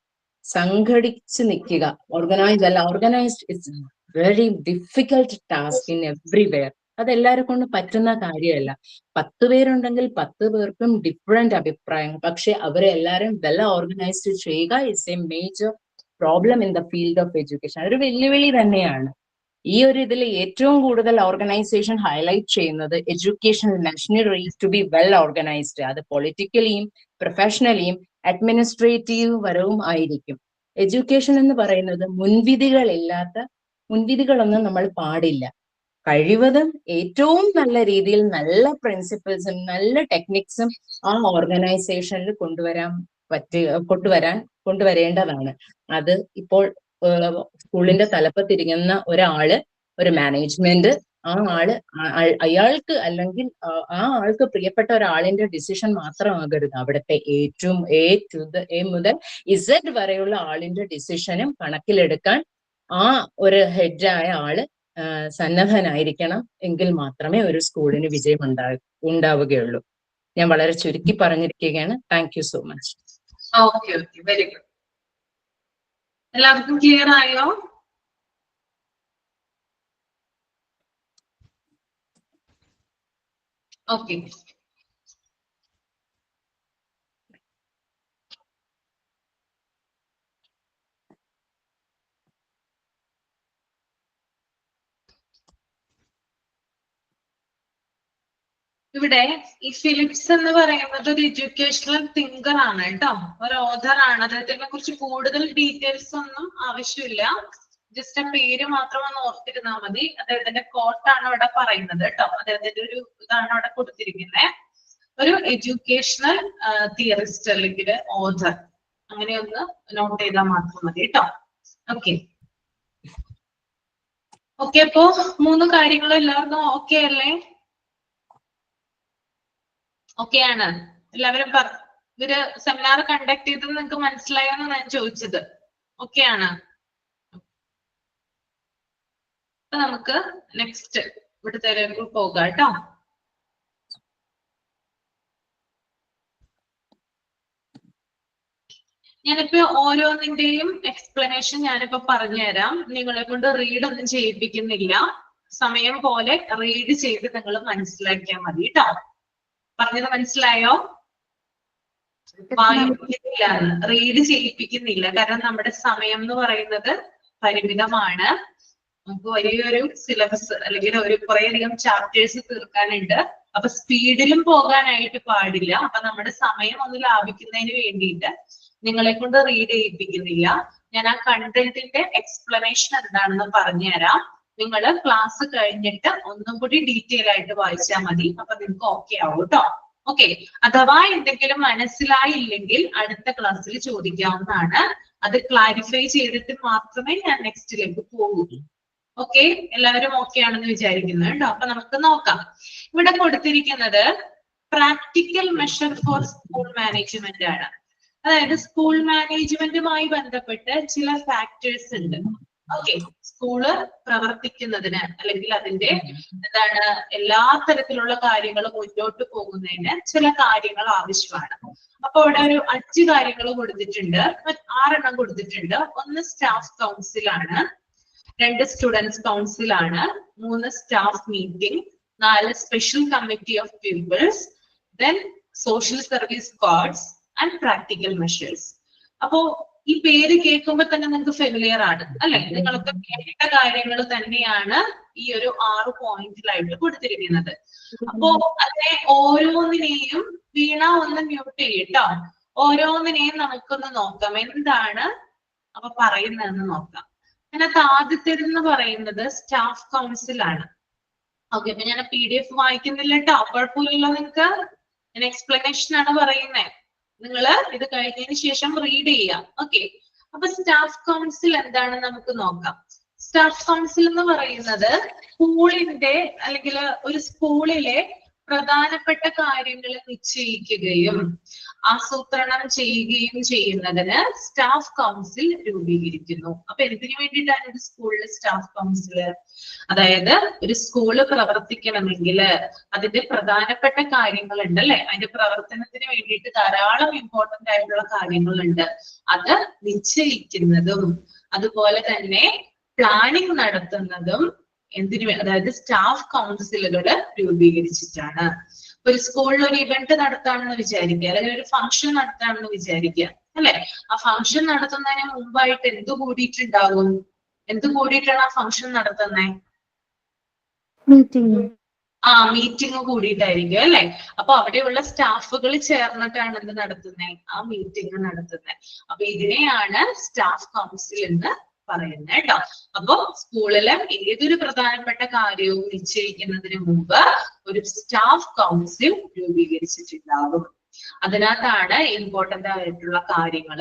സംഘടിച്ച് നിൽക്കുക, organised it's very difficult task in everywhere. അതെല്ലാവരെ കൊണ്ട് പറ്റുന്ന കാര്യമല്ല. 10 പേരുണ്ടെങ്കിൽ 10 പേർക്കും ഡിഫറെന്റ് അഭിപ്രായങ്ങൾ, പക്ഷെ അവരെല്ലാരും വെൽ ഓർഗനൈസ്ഡ് ചെയ്യുക is a major problem in the field of education. അതൊരു വെല്ലുവിളി തന്നെയാണ്. ഈ ഒരു ഇതിൽ ഏറ്റവും കൂടുതൽ ഓർഗനൈസേഷൻ ഹൈലൈറ്റ് ചെയ്യുന്നത് education machinery to be well organised. അത് പൊളിറ്റിക്കലിയും പ്രൊഫഷണലിയും അഡ്മിനിസ്ട്രേറ്റീവ് പരവും ആയിരിക്കും. എഡ്യൂക്കേഷൻ എന്ന് പറയുന്നത് മുൻവിധികളൊന്നും നമ്മൾ പാടില്ല. കഴിവതും ഏറ്റവും നല്ല രീതിയിൽ നല്ല പ്രിൻസിപ്പിൾസും നല്ല ടെക്നിക്സും ആ ഓർഗനൈസേഷനിൽ കൊണ്ടുവരേണ്ടതാണ്. അത് ഇപ്പോൾ സ്കൂളിന്റെ തലപ്പത്തിരിക്കുന്ന ഒരു മാനേജ്മെന്റ്, അയാൾക്ക് അല്ലെങ്കിൽ ആ ആൾക്ക് പ്രിയപ്പെട്ട ഒരാളിന്റെ ഡിസിഷൻ മാത്രമാകരുത്. അവിടുത്തെ ഏറ്റവും എ മുതൽ ഇസഡ് വരെയുള്ള ആളിന്റെ ഡിസിഷനും കണക്കിലെടുക്കാൻ ആ ഒരു ഹെഡായ ആള് സന്നദ്ധനായിരിക്കണം. എങ്കിൽ മാത്രമേ ഒരു സ്കൂളിന് വിജയം ഉണ്ടാവുകയുള്ളൂ. ഞാൻ വളരെ ചുരുക്കി പറഞ്ഞിരിക്കുകയാണ്. Thank you so much. Okay, very good. എല്ലാവർക്കും ക്ലിയർ ആയോ? ഓക്കെ. ഇവിടെ ഈ ഫിലിപ്സ് എന്ന് പറയുന്നത് ഒരു എഡ്യൂക്കേഷണൽ തിങ്കർ ആണ് കേട്ടോ, ഒരു ഓഥർ ആണ്. അദ്ദേഹത്തിനെ കുറിച്ച് കൂടുതൽ ഡീറ്റെയിൽസ് ഒന്നും ആവശ്യമില്ല, ജസ്റ്റ് ആ പേര് മാത്രം ഒന്ന് ഓർത്തിരുന്നാൽ മതി. അദ്ദേഹത്തിന്റെ കോട്ടാണ് ഇവിടെ പറയുന്നത് കേട്ടോ, അദ്ദേഹത്തിന്റെ ഒരു ഇതാണ് അവിടെ കൊടുത്തിരിക്കുന്നത്. ഒരു എഡ്യൂക്കേഷണൽ തിയറിസ്റ്റ് അല്ലെങ്കിൽ ഓഥർ, അങ്ങനെ ഒന്ന് നോട്ട് ചെയ്താൽ മാത്രം മതി കേട്ടോ. ഓക്കെ ഓക്കെ, അപ്പോ 3 കാര്യങ്ങളും എല്ലാവർക്കും ഓക്കെ അല്ലേ? ഓക്കെ ആണ് എല്ലാവരും? ഇവര് സെമിനാർ കണ്ടക്ട് ചെയ്തത് നിങ്ങൾക്ക് മനസ്സിലായോ എന്ന് ഞാൻ ചോദിച്ചത്. ഓക്കെ ആണ്? അപ്പൊ നമുക്ക് നെക്സ്റ്റ് ഇവിടുത്തെ പോകാം കേട്ടോ. ഞാനിപ്പോ ഓരോന്നിന്റെയും എക്സ്പ്ലനേഷൻ ഞാനിപ്പോ പറഞ്ഞുതരാം. നിങ്ങളെ കൊണ്ട് റീഡ് ഒന്നും ചെയ്യിപ്പിക്കുന്നില്ല, സമയം പോലെ റീഡ് ചെയ്ത് നിങ്ങൾ മനസ്സിലാക്കിയാൽ മതി കേട്ടോ. പറഞ്ഞത് മനസ്സിലായോ? റീഡ് ചെയ്യിപ്പിക്കുന്നില്ല, കാരണം നമ്മുടെ സമയം എന്ന് പറയുന്നത് പരിമിതമാണ്. നമുക്ക് വലിയൊരു സിലബസ് അല്ലെങ്കിൽ കുറേയധികം ചാപ്റ്റേഴ്സ് തീർക്കാനുണ്ട്. അപ്പൊ സ്പീഡിലും പോകാനായിട്ട് പാടില്ല. അപ്പൊ നമ്മുടെ സമയം ഒന്ന് ലാഭിക്കുന്നതിന് വേണ്ടിയിട്ട് നിങ്ങളെ കൊണ്ട് റീഡ് ചെയ്യിപ്പിക്കുന്നില്ല. ഞാൻ ആ കണ്ടന്റിന്റെ എക്സ്പ്ലനേഷൻ എന്താണെന്ന് പറഞ്ഞുതരാം. നിങ്ങൾ ക്ലാസ് കഴിഞ്ഞിട്ട് ഒന്നും കൂടി ഡീറ്റെയിൽ ആയിട്ട് വായിച്ചാൽ മതി. അപ്പൊ നിങ്ങൾക്ക് ഓക്കെ ആവും കേട്ടോ. ഓക്കെ, അഥവാ എന്തെങ്കിലും മനസ്സിലായില്ലെങ്കിൽ അടുത്ത ക്ലാസ്സിൽ ചോദിക്കാവുന്നതാണ്. അത് ക്ലാരിഫൈ ചെയ്തിട്ട് മാത്രമേ ഞാൻ നെക്സ്റ്റിലേക്ക് പോകൂ. ഓക്കെ, എല്ലാവരും ഓക്കെ ആണെന്ന് വിചാരിക്കുന്നു കേട്ടോ. അപ്പൊ നമുക്ക് നോക്കാം. ഇവിടെ കൊടുത്തിരിക്കുന്നത് practical measure for school management ആണ്. അതായത് സ്കൂൾ മാനേജ്മെന്റുമായി ബന്ധപ്പെട്ട് ചില ഫാക്ടേഴ്സ് ഉണ്ട്. ഓക്കെ, സ്കൂള് പ്രവർത്തിക്കുന്നതിന് അല്ലെങ്കിൽ അതിന്റെ എല്ലാ തരത്തിലുള്ള കാര്യങ്ങളും മുന്നോട്ട് പോകുന്നതിന് ചില കാര്യങ്ങൾ ആവശ്യമാണ്. അപ്പൊ ഇവിടെ ഒരു 5 കാര്യങ്ങൾ കൊടുത്തിട്ടുണ്ട്, 6 കൊടുത്തിട്ടുണ്ട്. 1 സ്റ്റാഫ് കൗൺസിലാണ്, 2 സ്റ്റുഡൻസ് കൗൺസിലാണ്, 3 staff meeting, 4 special committee of peoples, then social service squads and practical measures. അപ്പോ ഈ പേര് കേൾക്കുമ്പോൾ തന്നെ നിങ്ങൾക്ക് ഫെമിലിയർ ആണ് അല്ലെ? നിങ്ങൾക്ക് കേട്ട കാര്യങ്ങൾ തന്നെയാണ് ഈ ഒരു 6 പോയിന്റിലായിട്ട് കൊടുത്തിരിക്കുന്നത്. അപ്പോ അതിനെ ഓരോന്നിനെയും വീണ ഒന്ന് മ്യൂട്ട് ചെയ്യട്ടോ. ഓരോന്നിനെയും നമുക്കൊന്ന് നോക്കാം എന്താണ് അപ്പൊ പറയുന്നതെന്ന് നോക്കാം. അതിനകത്ത് ആദ്യത്തേതെന്ന് പറയുന്നത് സ്റ്റാഫ് കൗൺസിൽ ആണ്. ഓക്കെ, അപ്പൊ ഞാൻ PDF വായിക്കുന്നില്ല കേട്ടോ, കുഴപ്പമില്ലല്ലോ നിങ്ങൾക്ക്. ഞാൻ എക്സ്പ്ലനേഷൻ ആണ് പറയുന്നത്, നിങ്ങൾ ഇത് കഴിഞ്ഞതിന് ശേഷം റീഡ് ചെയ്യാം. ഓക്കെ, അപ്പൊ സ്റ്റാഫ് കൗൺസിൽ എന്താണെന്ന് നമുക്ക് നോക്കാം. സ്റ്റാഫ് കൗൺസിൽ എന്ന് പറയുന്നത് സ്കൂളിന്റെ അല്ലെങ്കിൽ ഒരു സ്കൂളിലെ പ്രധാനപ്പെട്ട കാര്യങ്ങൾ നിശ്ചയിക്കുകയും ആസൂത്രണം ചെയ്യുകയും ചെയ്യുന്നതിന് സ്റ്റാഫ് കൗൺസിൽ രൂപീകരിക്കുന്നു. അപ്പൊ എന്തിനു വേണ്ടിയിട്ടാണ് ഒരു സ്കൂളിൽ സ്റ്റാഫ് കൗൺസിൽ? അതായത് ഒരു സ്കൂള് പ്രവർത്തിക്കണമെങ്കിൽ അതിന്റെ പ്രധാനപ്പെട്ട കാര്യങ്ങളുണ്ട് അല്ലെ, അതിന്റെ പ്രവർത്തനത്തിന് വേണ്ടിയിട്ട് ധാരാളം ഇമ്പോർട്ടന്റ് ആയിട്ടുള്ള കാര്യങ്ങളുണ്ട്. അത് നിശ്ചയിക്കുന്നതും അതുപോലെ തന്നെ പ്ലാനിങ് നടത്തുന്നതും അതായത് സ്റ്റാഫ് കൗൺസിലുകൾ രൂപീകരിച്ചിട്ടാണ്. ഒരു സ്കൂളിൽ ഒരു ഇവന്റ് നടത്താണെന്ന് വിചാരിക്കുക, അല്ലെങ്കിൽ ഒരു ഫംഗ്ഷൻ നടത്താണെന്ന് വിചാരിക്കുക, അല്ലെ? ആ ഫംഗ്ഷൻ നടത്തുന്നതിന് മുമ്പായിട്ട് എന്ത് കൂടിയിട്ടുണ്ടാകും? എന്ത് കൂടിയിട്ടാണ് ആ ഫംഗ്ഷൻ നടത്തുന്നത്? മീറ്റിംഗ് കൂടിയിട്ടായിരിക്കും, അല്ലെ? അപ്പൊ അവിടെയുള്ള സ്റ്റാഫുകൾ ചേർന്നിട്ടാണ് എന്ത് നടത്തുന്നത്? ആ മീറ്റിംഗ് നടത്തുന്നത്. അപ്പൊ ഇതിനെയാണ് സ്റ്റാഫ് കൗൺസിൽ എന്ന് പറയുന്നത് കേട്ടോ. അപ്പൊ സ്കൂളിലെ ഏതൊരു പ്രധാനപ്പെട്ട കാര്യവും നിശ്ചയിക്കുന്നതിന് മുമ്പ് ഒരു സ്റ്റാഫ് കൗൺസിൽ രൂപീകരിച്ചിട്ടുണ്ടാകും. അതിനകത്താണ് ഇമ്പോർട്ടന്റ് ആയിട്ടുള്ള കാര്യങ്ങൾ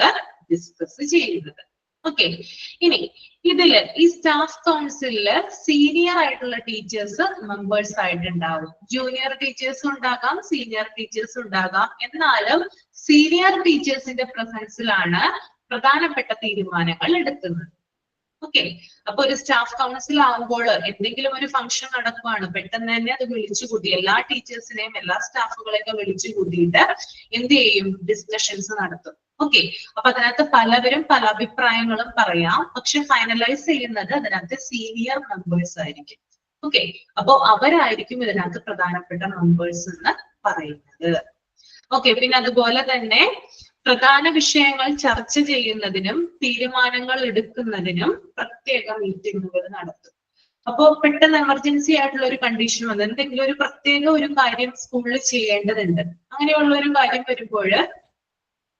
ഡിസ്കസ് ചെയ്യുന്നത്. ഓക്കെ, ഇനി ഇതില് ഈ സ്റ്റാഫ് കൗൺസിലില് സീനിയർ ആയിട്ടുള്ള ടീച്ചേഴ്സ് മെമ്പേഴ്സ് ആയിട്ടുണ്ടാവും. ജൂനിയർ ടീച്ചേഴ്സ് ഉണ്ടാകാം, സീനിയർ ടീച്ചേഴ്സ് ഉണ്ടാകാം. എന്നാലും സീനിയർ ടീച്ചേഴ്സിന്റെ പ്രസൻസിലാണ് പ്രധാനപ്പെട്ട തീരുമാനങ്ങൾ എടുക്കുന്നത്. ഓക്കെ, അപ്പൊ ഒരു സ്റ്റാഫ് കൗൺസിൽ ആകുമ്പോൾ എന്തെങ്കിലും ഒരു ഫംഗ്ഷൻ നടക്കുവാണ്, പെട്ടെന്ന് തന്നെ അത് വിളിച്ചുകൂട്ടി എല്ലാ ടീച്ചേഴ്സിനെയും എല്ലാ സ്റ്റാഫുകളെയൊക്കെ വിളിച്ചു കൂട്ടിയിട്ട് എന്ത് ചെയ്യും? ഡിസ്കഷൻസ് നടത്തും. ഓക്കെ, അപ്പൊ അതിനകത്ത് പലവരും പല അഭിപ്രായങ്ങളും പറയാം, പക്ഷെ ഫൈനലൈസ് ചെയ്യുന്നത് അതിനകത്ത് സീനിയർ മെമ്പേഴ്സ് ആയിരിക്കും. ഓക്കെ, അപ്പൊ അവരായിരിക്കും ഇതിനകത്ത് പ്രധാനപ്പെട്ട മെമ്പേഴ്സ് എന്ന് പറയുന്നത്. ഓക്കെ, പിന്നെ അതുപോലെ തന്നെ പ്രധാന വിഷയങ്ങൾ ചർച്ച ചെയ്യുന്നതിനും തീരുമാനങ്ങൾ എടുക്കുന്നതിനും പ്രത്യേക മീറ്റിങ്ങുകൾ നടത്തും. അപ്പോ പെട്ടെന്ന് എമർജൻസി ആയിട്ടുള്ള ഒരു കണ്ടീഷൻ വന്ന് എന്തെങ്കിലും ഒരു പ്രത്യേക ഒരു കാര്യം സ്കൂളിൽ ചെയ്യേണ്ടതുണ്ട്, അങ്ങനെയുള്ള ഒരു കാര്യം വരുമ്പോൾ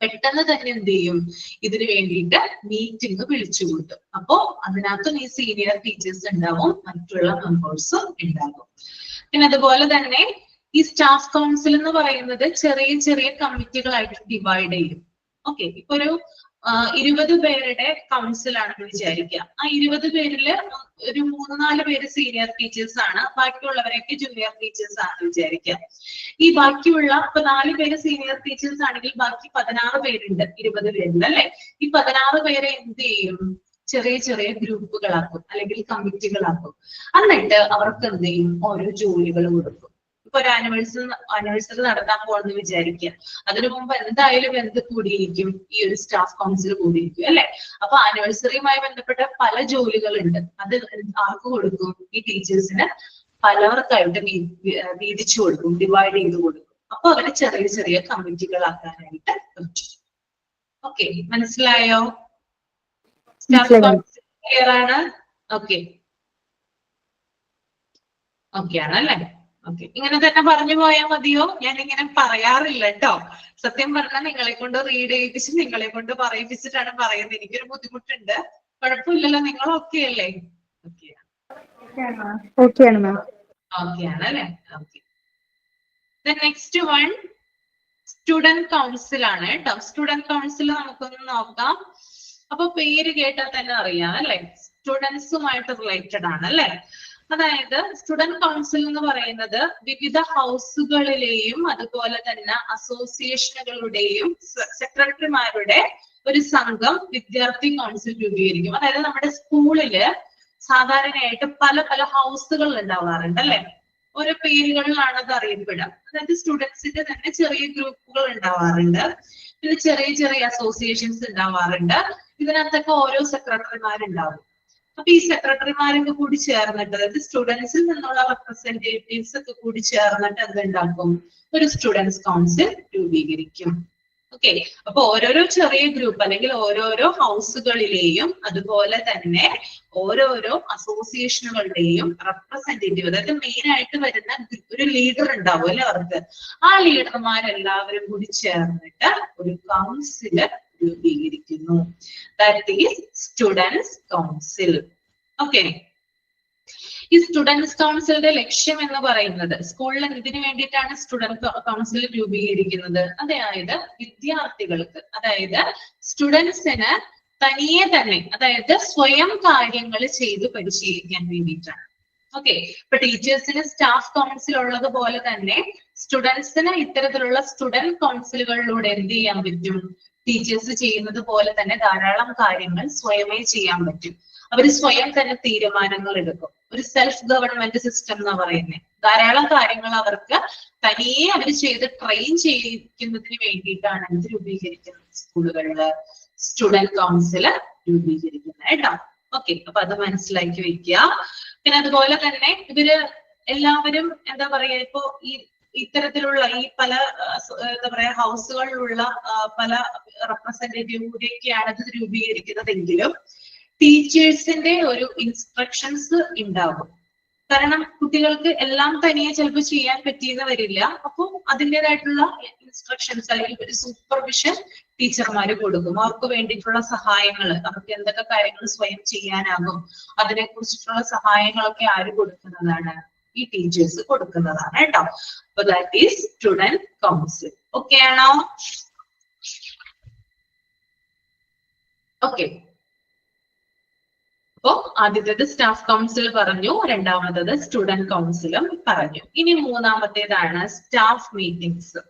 പെട്ടെന്ന് തന്നെ എന്ത് ചെയ്യും? ഇതിനു വേണ്ടിയിട്ട് മീറ്റിംഗ് വിളിച്ചുകൂട്ടും. അപ്പോ അതിനകത്തും ഈ സീനിയർ ടീച്ചേഴ്സ് ഉണ്ടാവും, മറ്റുള്ള മെമ്പേഴ്സും ഉണ്ടാകും. പിന്നെ അതുപോലെ തന്നെ ഈ സ്റ്റാഫ് കൗൺസിൽ എന്ന് പറയുന്നത് ചെറിയ ചെറിയ കമ്മിറ്റികളായിട്ട് ഡിവൈഡ് ചെയ്യും. ഓക്കെ, ഇപ്പൊ ഒരു 20 പേരുടെ കൗൺസിൽ ആണെന്ന് വിചാരിക്കുക. ആ 20 പേരില് ഒരു 3-4 പേര് സീനിയർ ടീച്ചേഴ്സ് ആണ്, ബാക്കിയുള്ളവരൊക്കെ ജൂനിയർ ടീച്ചേഴ്സ് ആണെന്ന് വിചാരിക്കുക. ഈ ബാക്കിയുള്ള ഇപ്പൊ 4 പേര് സീനിയർ ടീച്ചേഴ്സ് ആണെങ്കിൽ ബാക്കി 16 പേരുണ്ട് 20 പേരിൽ, അല്ലെ? ഈ 16 പേരെ എന്ത് ചെയ്യും? ചെറിയ ചെറിയ ഗ്രൂപ്പുകളാക്കും അല്ലെങ്കിൽ കമ്മിറ്റികളാക്കും. എന്നിട്ട് അവർക്ക് എന്ത് ചെയ്യും? ഓരോ ജോലികൾ കൊടുക്കും. ഇപ്പൊ ഒരു ആനിവേഴ്സറി നടത്താൻ പോകുന്നു വിചാരിക്കുക. അതിനു മുമ്പ് എന്തായാലും എന്ത് കൂടിയിരിക്കും? ഈ ഒരു സ്റ്റാഫ് കൗൺസിൽ കൂടിയിരിക്കും, അല്ലെ? അപ്പൊ ആനിവേഴ്സറിയുമായി ബന്ധപ്പെട്ട പല ജോലികളുണ്ട്. അത് ആർക്ക് കൊടുക്കും? ഈ ടീച്ചേഴ്സിന് പലവർക്കായിട്ട് വീതിച്ചു കൊടുക്കും, ഡിവൈഡ് ചെയ്ത് കൊടുക്കും. അപ്പൊ അവരെ ചെറിയ ചെറിയ കമ്മിറ്റികളാക്കാനായിട്ട് പറ്റും. ഓക്കെ, മനസ്സിലായോ? സ്റ്റാഫ് കൗൺസിൽ ക്ലിയർ ആണ്? ഓക്കെ, ഓക്കെ ആണല്ലേ? ഓക്കെ, ഇങ്ങനെ തന്നെ പറഞ്ഞു പോയാൽ മതിയോ? ഞാൻ ഇങ്ങനെ പറയാറില്ല കേട്ടോ. സത്യം പറഞ്ഞാൽ നിങ്ങളെ കൊണ്ട് റീഡ് ചെയ്യിപ്പിച്ച് നിങ്ങളെ കൊണ്ട് പറയിപ്പിച്ചിട്ടാണ് പറയുന്നത്. എനിക്കൊരു ബുദ്ധിമുട്ടുണ്ട്. കുഴപ്പമില്ലല്ലോ, നിങ്ങൾ ഓക്കെ അല്ലേ? ഓക്കെ ആണല്ലേ? Okay. Next one student council ആണ് കേട്ടോ. സ്റ്റുഡന്റ് കൗൺസിൽ നമുക്കൊന്ന് നോക്കാം. അപ്പൊ പേര് കേട്ടാൽ തന്നെ അറിയാം, അല്ലെ? സ്റ്റുഡൻസുമായിട്ട് റിലേറ്റഡ് ആണ്, അല്ലെ? അതായത് സ്റ്റുഡന്റ് കൗൺസിൽ എന്ന് പറയുന്നത് വിവിധ ഹൗസുകളിലെയും അതുപോലെ തന്നെ അസോസിയേഷനുകളുടെയും സെക്രട്ടറിമാരുടെ ഒരു സംഘം വിദ്യാർത്ഥി കൗൺസിൽ രൂപീകരിക്കും. അതായത് നമ്മുടെ സ്കൂളില് സാധാരണയായിട്ട് പല പല ഹൗസുകൾ ഉണ്ടാവാറുണ്ട്, അല്ലെ? ഓരോ പേരുകളിലാണ് അത് അറിയപ്പെടുക. അതായത് സ്റ്റുഡൻസിന്റെ തന്നെ ചെറിയ ഗ്രൂപ്പുകൾ ഉണ്ടാവാറുണ്ട്, പിന്നെ ചെറിയ ചെറിയ അസോസിയേഷൻസ് ഉണ്ടാവാറുണ്ട്. ഇതിനകത്തൊക്കെ ഓരോ സെക്രട്ടറിമാരുണ്ടാവും. അപ്പൊ ഈ സെക്രട്ടറിമാരൊക്കെ കൂടി ചേർന്നിട്ട്, അതായത് സ്റ്റുഡൻസിൽ നിന്നുള്ള റെപ്രസെന്റേറ്റീവ്സ് ഒക്കെ കൂടി ചേർന്നിട്ട് എന്തുണ്ടാക്കും? ഒരു സ്റ്റുഡൻസ് കൗൺസിൽ രൂപീകരിക്കും. ഓക്കെ, അപ്പൊ ഓരോരോ ചെറിയ ഗ്രൂപ്പ് അല്ലെങ്കിൽ ഓരോരോ ഹൗസുകളിലെയും അതുപോലെ തന്നെ ഓരോരോ അസോസിയേഷനുകളുടെയും റെപ്രസെന്റേറ്റീവ്, അതായത് മെയിൻ ആയിട്ട് വരുന്ന ഒരു ലീഡർ ഉണ്ടാവും, അല്ലെ? അവർക്ക് ആ ലീഡർമാരെല്ലാവരും കൂടി ചേർന്നിട്ട് ഒരു കൗൺസിൽ രൂപീകരിക്കുന്നു. That is students council. Okay, ഈ സ്റ്റുഡൻസ് കൗൺസിലിന്റെ ലക്ഷ്യം എന്ന് പറയുന്നത് സ്കൂളിൽ ഇതിനു വേണ്ടിയിട്ടാണ് സ്റ്റുഡന്റ് കൗൺസിൽ രൂപീകരിക്കുന്നത്. അതായത് വിദ്യാർത്ഥികൾക്ക്, അതായത് സ്റ്റുഡൻസിന് തനിയെ തന്നെ, അതായത് സ്വയം കാര്യങ്ങൾ ചെയ്ത് പരിശീലിക്കാൻ വേണ്ടിയിട്ടാണ്. ഓക്കെ, ഇപ്പൊ ടീച്ചേഴ്സിന് സ്റ്റാഫ് കൗൺസിൽ ഉള്ളതുപോലെ തന്നെ സ്റ്റുഡൻസിന് ഇത്തരത്തിലുള്ള സ്റ്റുഡന്റ് കൗൺസിലുകളിലൂടെ എന്ത് ചെയ്യാൻ പറ്റും? ടീച്ചേഴ്സ് ചെയ്യുന്നത് പോലെ തന്നെ ധാരാളം കാര്യങ്ങൾ സ്വയമേ ചെയ്യാൻ പറ്റും. അവർ സ്വയം തന്നെ തീരുമാനങ്ങൾ എടുക്കും. ഒരു സെൽഫ് ഗവൺമെന്റ് സിസ്റ്റം എന്ന് പറയുന്നത്. ധാരാളം കാര്യങ്ങൾ അവർക്ക് തനിയെ അവർ ചെയ്ത് ട്രെയിൻ ചെയ്യിക്കുന്നതിന് വേണ്ടിയിട്ടാണ് ഇത് രൂപീകരിക്കുന്നത്. സ്കൂളുകളില് സ്റ്റുഡന്റ് കൗൺസിൽ രൂപീകരിക്കുന്നത് കേട്ടോ. ഓക്കെ, അപ്പൊ അത് മനസ്സിലാക്കി വെക്കുക. പിന്നെ അതുപോലെ തന്നെ ഇവര് എല്ലാവരും എന്താ പറയാ, ഇപ്പോ ഈ ഇത്തരത്തിലുള്ള ഈ പല എന്താ പറയാ ഹൗസുകളിലുള്ള പല റെപ്രസെന്റേറ്റീവിന്റെയൊക്കെയാണ് ഇത് രൂപീകരിക്കുന്നതെങ്കിലും ടീച്ചേഴ്സിന്റെ ഒരു ഇൻസ്ട്രക്ഷൻസ് ഉണ്ടാകും. കാരണം കുട്ടികൾക്ക് എല്ലാം തനിയെ ചിലപ്പോൾ ചെയ്യാൻ പറ്റിയെന്ന് വരില്ല. അപ്പോൾ അതിൻ്റെതായിട്ടുള്ള ഇൻസ്ട്രക്ഷൻസ് അല്ലെങ്കിൽ ഒരു സൂപ്പർവിഷൻ ടീച്ചർമാർ കൊടുക്കും. അവർക്ക് വേണ്ടിയിട്ടുള്ള സഹായങ്ങൾ, അവർക്ക് എന്തൊക്കെ കാര്യങ്ങൾ സ്വയം ചെയ്യാനാകും അതിനെ കുറിച്ചിട്ടുള്ള സഹായങ്ങളൊക്കെ ആര് കൊടുക്കുന്നതാണ്? ഈ ടീച്ചേഴ്സ് കൊടുക്കുന്നതാണ് കേട്ടോ. അപ്പൊ that is student council. Okay ആണോ? ഓക്കെ. അപ്പോ ആദ്യത്തേത് സ്റ്റാഫ് കൗൺസിൽ പറഞ്ഞു, രണ്ടാമത്തത് സ്റ്റുഡന്റ് കൗൺസിലും പറഞ്ഞു. ഇനി മൂന്നാമത്തേതാണ് staff meetings.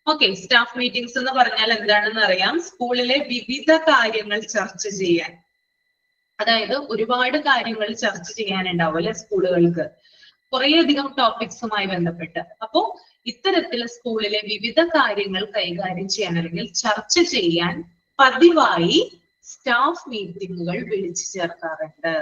Okay, staff meetings എന്ന് പറഞ്ഞാൽ എന്താണെന്ന് അറിയാം. സ്കൂളിലെ വിവിധ കാര്യങ്ങൾ ചർച്ച ചെയ്യാൻ, അതായത് ഒരുപാട് കാര്യങ്ങൾ ചർച്ച ചെയ്യാനുണ്ടാവും അല്ലെ സ്കൂളുകൾക്ക്, കുറേയധികം ടോപ്പിക്സുമായി ബന്ധപ്പെട്ട്. അപ്പോ ഇത്തരത്തിൽ സ്കൂളിലെ വിവിധ കാര്യങ്ങൾ കൈകാര്യം ചെയ്യാൻ അല്ലെങ്കിൽ ചർച്ച ചെയ്യാൻ പതിവായി സ്റ്റാഫ് മീറ്റിങ്ങുകൾ വിളിച്ചു ചേർക്കാറുണ്ട്.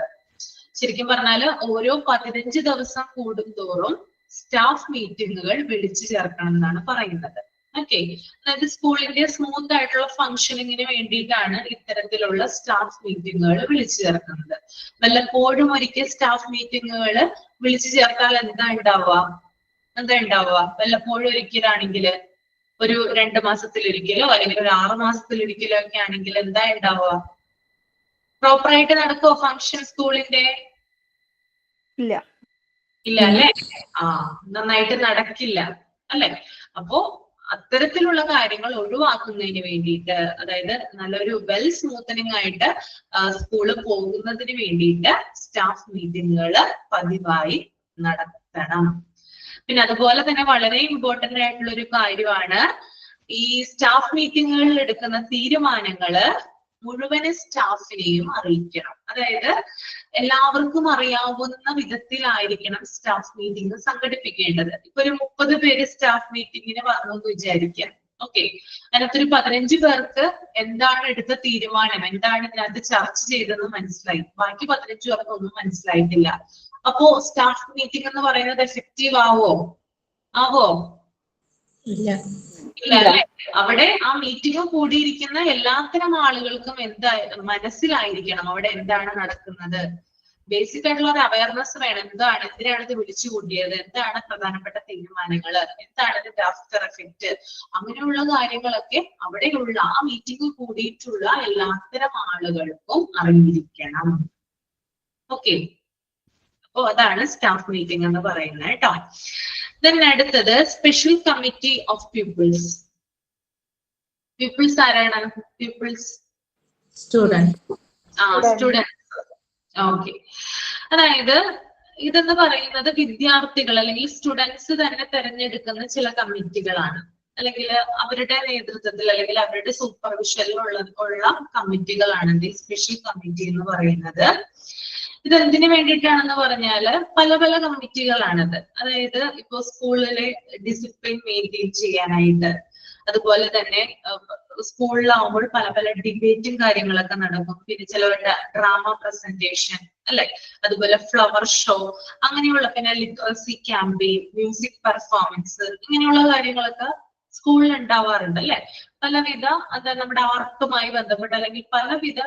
ശരിക്കും പറഞ്ഞാല് ഓരോ 15 ദിവസം കൂടുന്തോറും സ്റ്റാഫ് മീറ്റിങ്ങുകൾ വിളിച്ചു ചേർക്കണം എന്നാണ് പറയുന്നത്. ഓക്കെ, അതായത് സ്കൂളിന്റെ സ്മൂത്ത് ആയിട്ടുള്ള ഫംഗ്ഷനിങ്ങിന് വേണ്ടിയിട്ടാണ് ഇത്തരത്തിലുള്ള സ്റ്റാഫ് മീറ്റിങ്ങുകൾ വിളിച്ചു ചേർക്കുന്നത്. വല്ലപ്പോഴും ഒരിക്കൽ സ്റ്റാഫ് മീറ്റിങ്ങുകൾ വിളിച്ചു ചേർത്താൽ എന്താ ഉണ്ടാവുക? വല്ലപ്പോഴും ഒരിക്കലാണെങ്കിൽ ഒരു 2 മാസത്തിലൊരിക്കലോ അല്ലെങ്കിൽ ഒരു 6 മാസത്തിലൊരിക്കലോ ഒക്കെ ആണെങ്കിൽ എന്താ ഉണ്ടാവുക? പ്രോപ്പറായിട്ട് നടക്കുമോ ഫംഗ്ഷൻ സ്കൂളിന്റെ? ഇല്ല അല്ലെ? നന്നായിട്ട് നടക്കില്ല അല്ലെ? അപ്പോ അത്തരത്തിലുള്ള കാര്യങ്ങൾ ഒഴിവാക്കുന്നതിന് വേണ്ടിയിട്ട്, അതായത് നല്ലൊരു വെൽ സ്മൂത്തനിങ് ആയിട്ട് സ്കൂളിൽ പോകുന്നതിന് വേണ്ടിയിട്ട് സ്റ്റാഫ് മീറ്റിങ്ങുകൾ പതിവായി നടത്തണം. പിന്നെ അതുപോലെ തന്നെ വളരെ ഇമ്പോർട്ടന്റ് ആയിട്ടുള്ള ഒരു കാര്യമാണ് ഈ സ്റ്റാഫ് മീറ്റിങ്ങുകളിൽ എടുക്കുന്ന തീരുമാനങ്ങള് മുഴുവൻ സ്റ്റാഫിനെയും അറിയിക്കണം. അതായത് എല്ലാവർക്കും അറിയാവുന്ന വിധത്തിലായിരിക്കണം സ്റ്റാഫ് മീറ്റിംഗ് സംഘടിപ്പിക്കേണ്ടത്. ഇപ്പൊ ഒരു 30 പേര് സ്റ്റാഫ് മീറ്റിങ്ങിന് വന്നു എന്ന് വിചാരിക്കാം. ഓക്കെ, അതിനകത്തൊരു 15 പേർക്ക് എന്താണ് എടുത്ത തീരുമാനം, എന്താണ് ഇതിനകത്ത് ചർച്ച ചെയ്തതെന്ന് മനസ്സിലായി, ബാക്കി 15 പേർക്കൊന്നും മനസ്സിലായിട്ടില്ല. അപ്പോ സ്റ്റാഫ് മീറ്റിംഗ് എന്ന് പറയുന്നത് എഫക്റ്റീവ് ആവോ? ഇല്ല അല്ലെ? അവിടെ ആ മീറ്റിംഗ് കൂടിയിരിക്കുന്ന എല്ലാത്തരം ആളുകൾക്കും മനസ്സിലായിരിക്കണം അവിടെ എന്താണ് നടക്കുന്നത്. ബേസിക് ആയിട്ടുള്ള ഒരു അവയർനെസ് വേണം. എന്തിനാണ് ഇത് വിളിച്ചു കൂട്ടിയത്, എന്താണ് പ്രധാനപ്പെട്ട തീരുമാനങ്ങൾ, എന്താണ് ഇതിന്റെ ആഫ്റ്റർ എഫക്റ്റ്, അങ്ങനെയുള്ള കാര്യങ്ങളൊക്കെ അവിടെയുള്ള ആ മീറ്റിംഗ് കൂടിയിട്ടുള്ള എല്ലാത്തരം ആളുകൾക്കും അറിഞ്ഞിരിക്കണം. ഓക്കെ, അപ്പോ അതാണ് സ്റ്റാഫ് മീറ്റിംഗ് എന്ന് പറയുന്നത് കേട്ടോ. അടുത്തത് special committee of peoples. Peoples ആരാണ്? Peoples students. ഓക്കെ, അതായത് ഇതെന്ന് പറയുന്നത് വിദ്യാർത്ഥികൾ അല്ലെങ്കിൽ സ്റ്റുഡൻസ് തന്നെ തെരഞ്ഞെടുക്കുന്ന ചില കമ്മിറ്റികളാണ്, അല്ലെങ്കിൽ അവരുടെ നേതൃത്വത്തിൽ അല്ലെങ്കിൽ അവരുടെ സൂപ്പർവിഷനിലുള്ള കമ്മിറ്റികളാണ് ഈ സ്പെഷ്യൽ കമ്മിറ്റി എന്ന് പറയുന്നത്. ഇതെന്തിനു വേണ്ടിയിട്ടാണെന്ന് പറഞ്ഞാല് പല പല കമ്മിറ്റികളാണത്. അതായത് ഇപ്പോ സ്കൂളിലെ ഡിസിപ്ലിൻ മെയിൻറ്റെയിൻ ചെയ്യാനായിട്ട്, അതുപോലെ തന്നെ സ്കൂളിലാവുമ്പോൾ പല പല ഡിബേറ്റും കാര്യങ്ങളൊക്കെ നടക്കും. പിന്നെ ചിലവരുടെ ഡ്രാമ പ്രസന്റേഷൻ അല്ലെ, അതുപോലെ ഫ്ലവർ ഷോ, അങ്ങനെയുള്ള പിന്നെ ലിറ്ററസി ക്യാമ്പയിൻ, മ്യൂസിക് പെർഫോമൻസ്, ഇങ്ങനെയുള്ള കാര്യങ്ങളൊക്കെ സ്കൂളിൽ ഉണ്ടാവാറുണ്ട് അല്ലെ. പലവിധ നമ്മുടെ ആർട്ടുമായി ബന്ധപ്പെട്ട് അല്ലെങ്കിൽ പലവിധ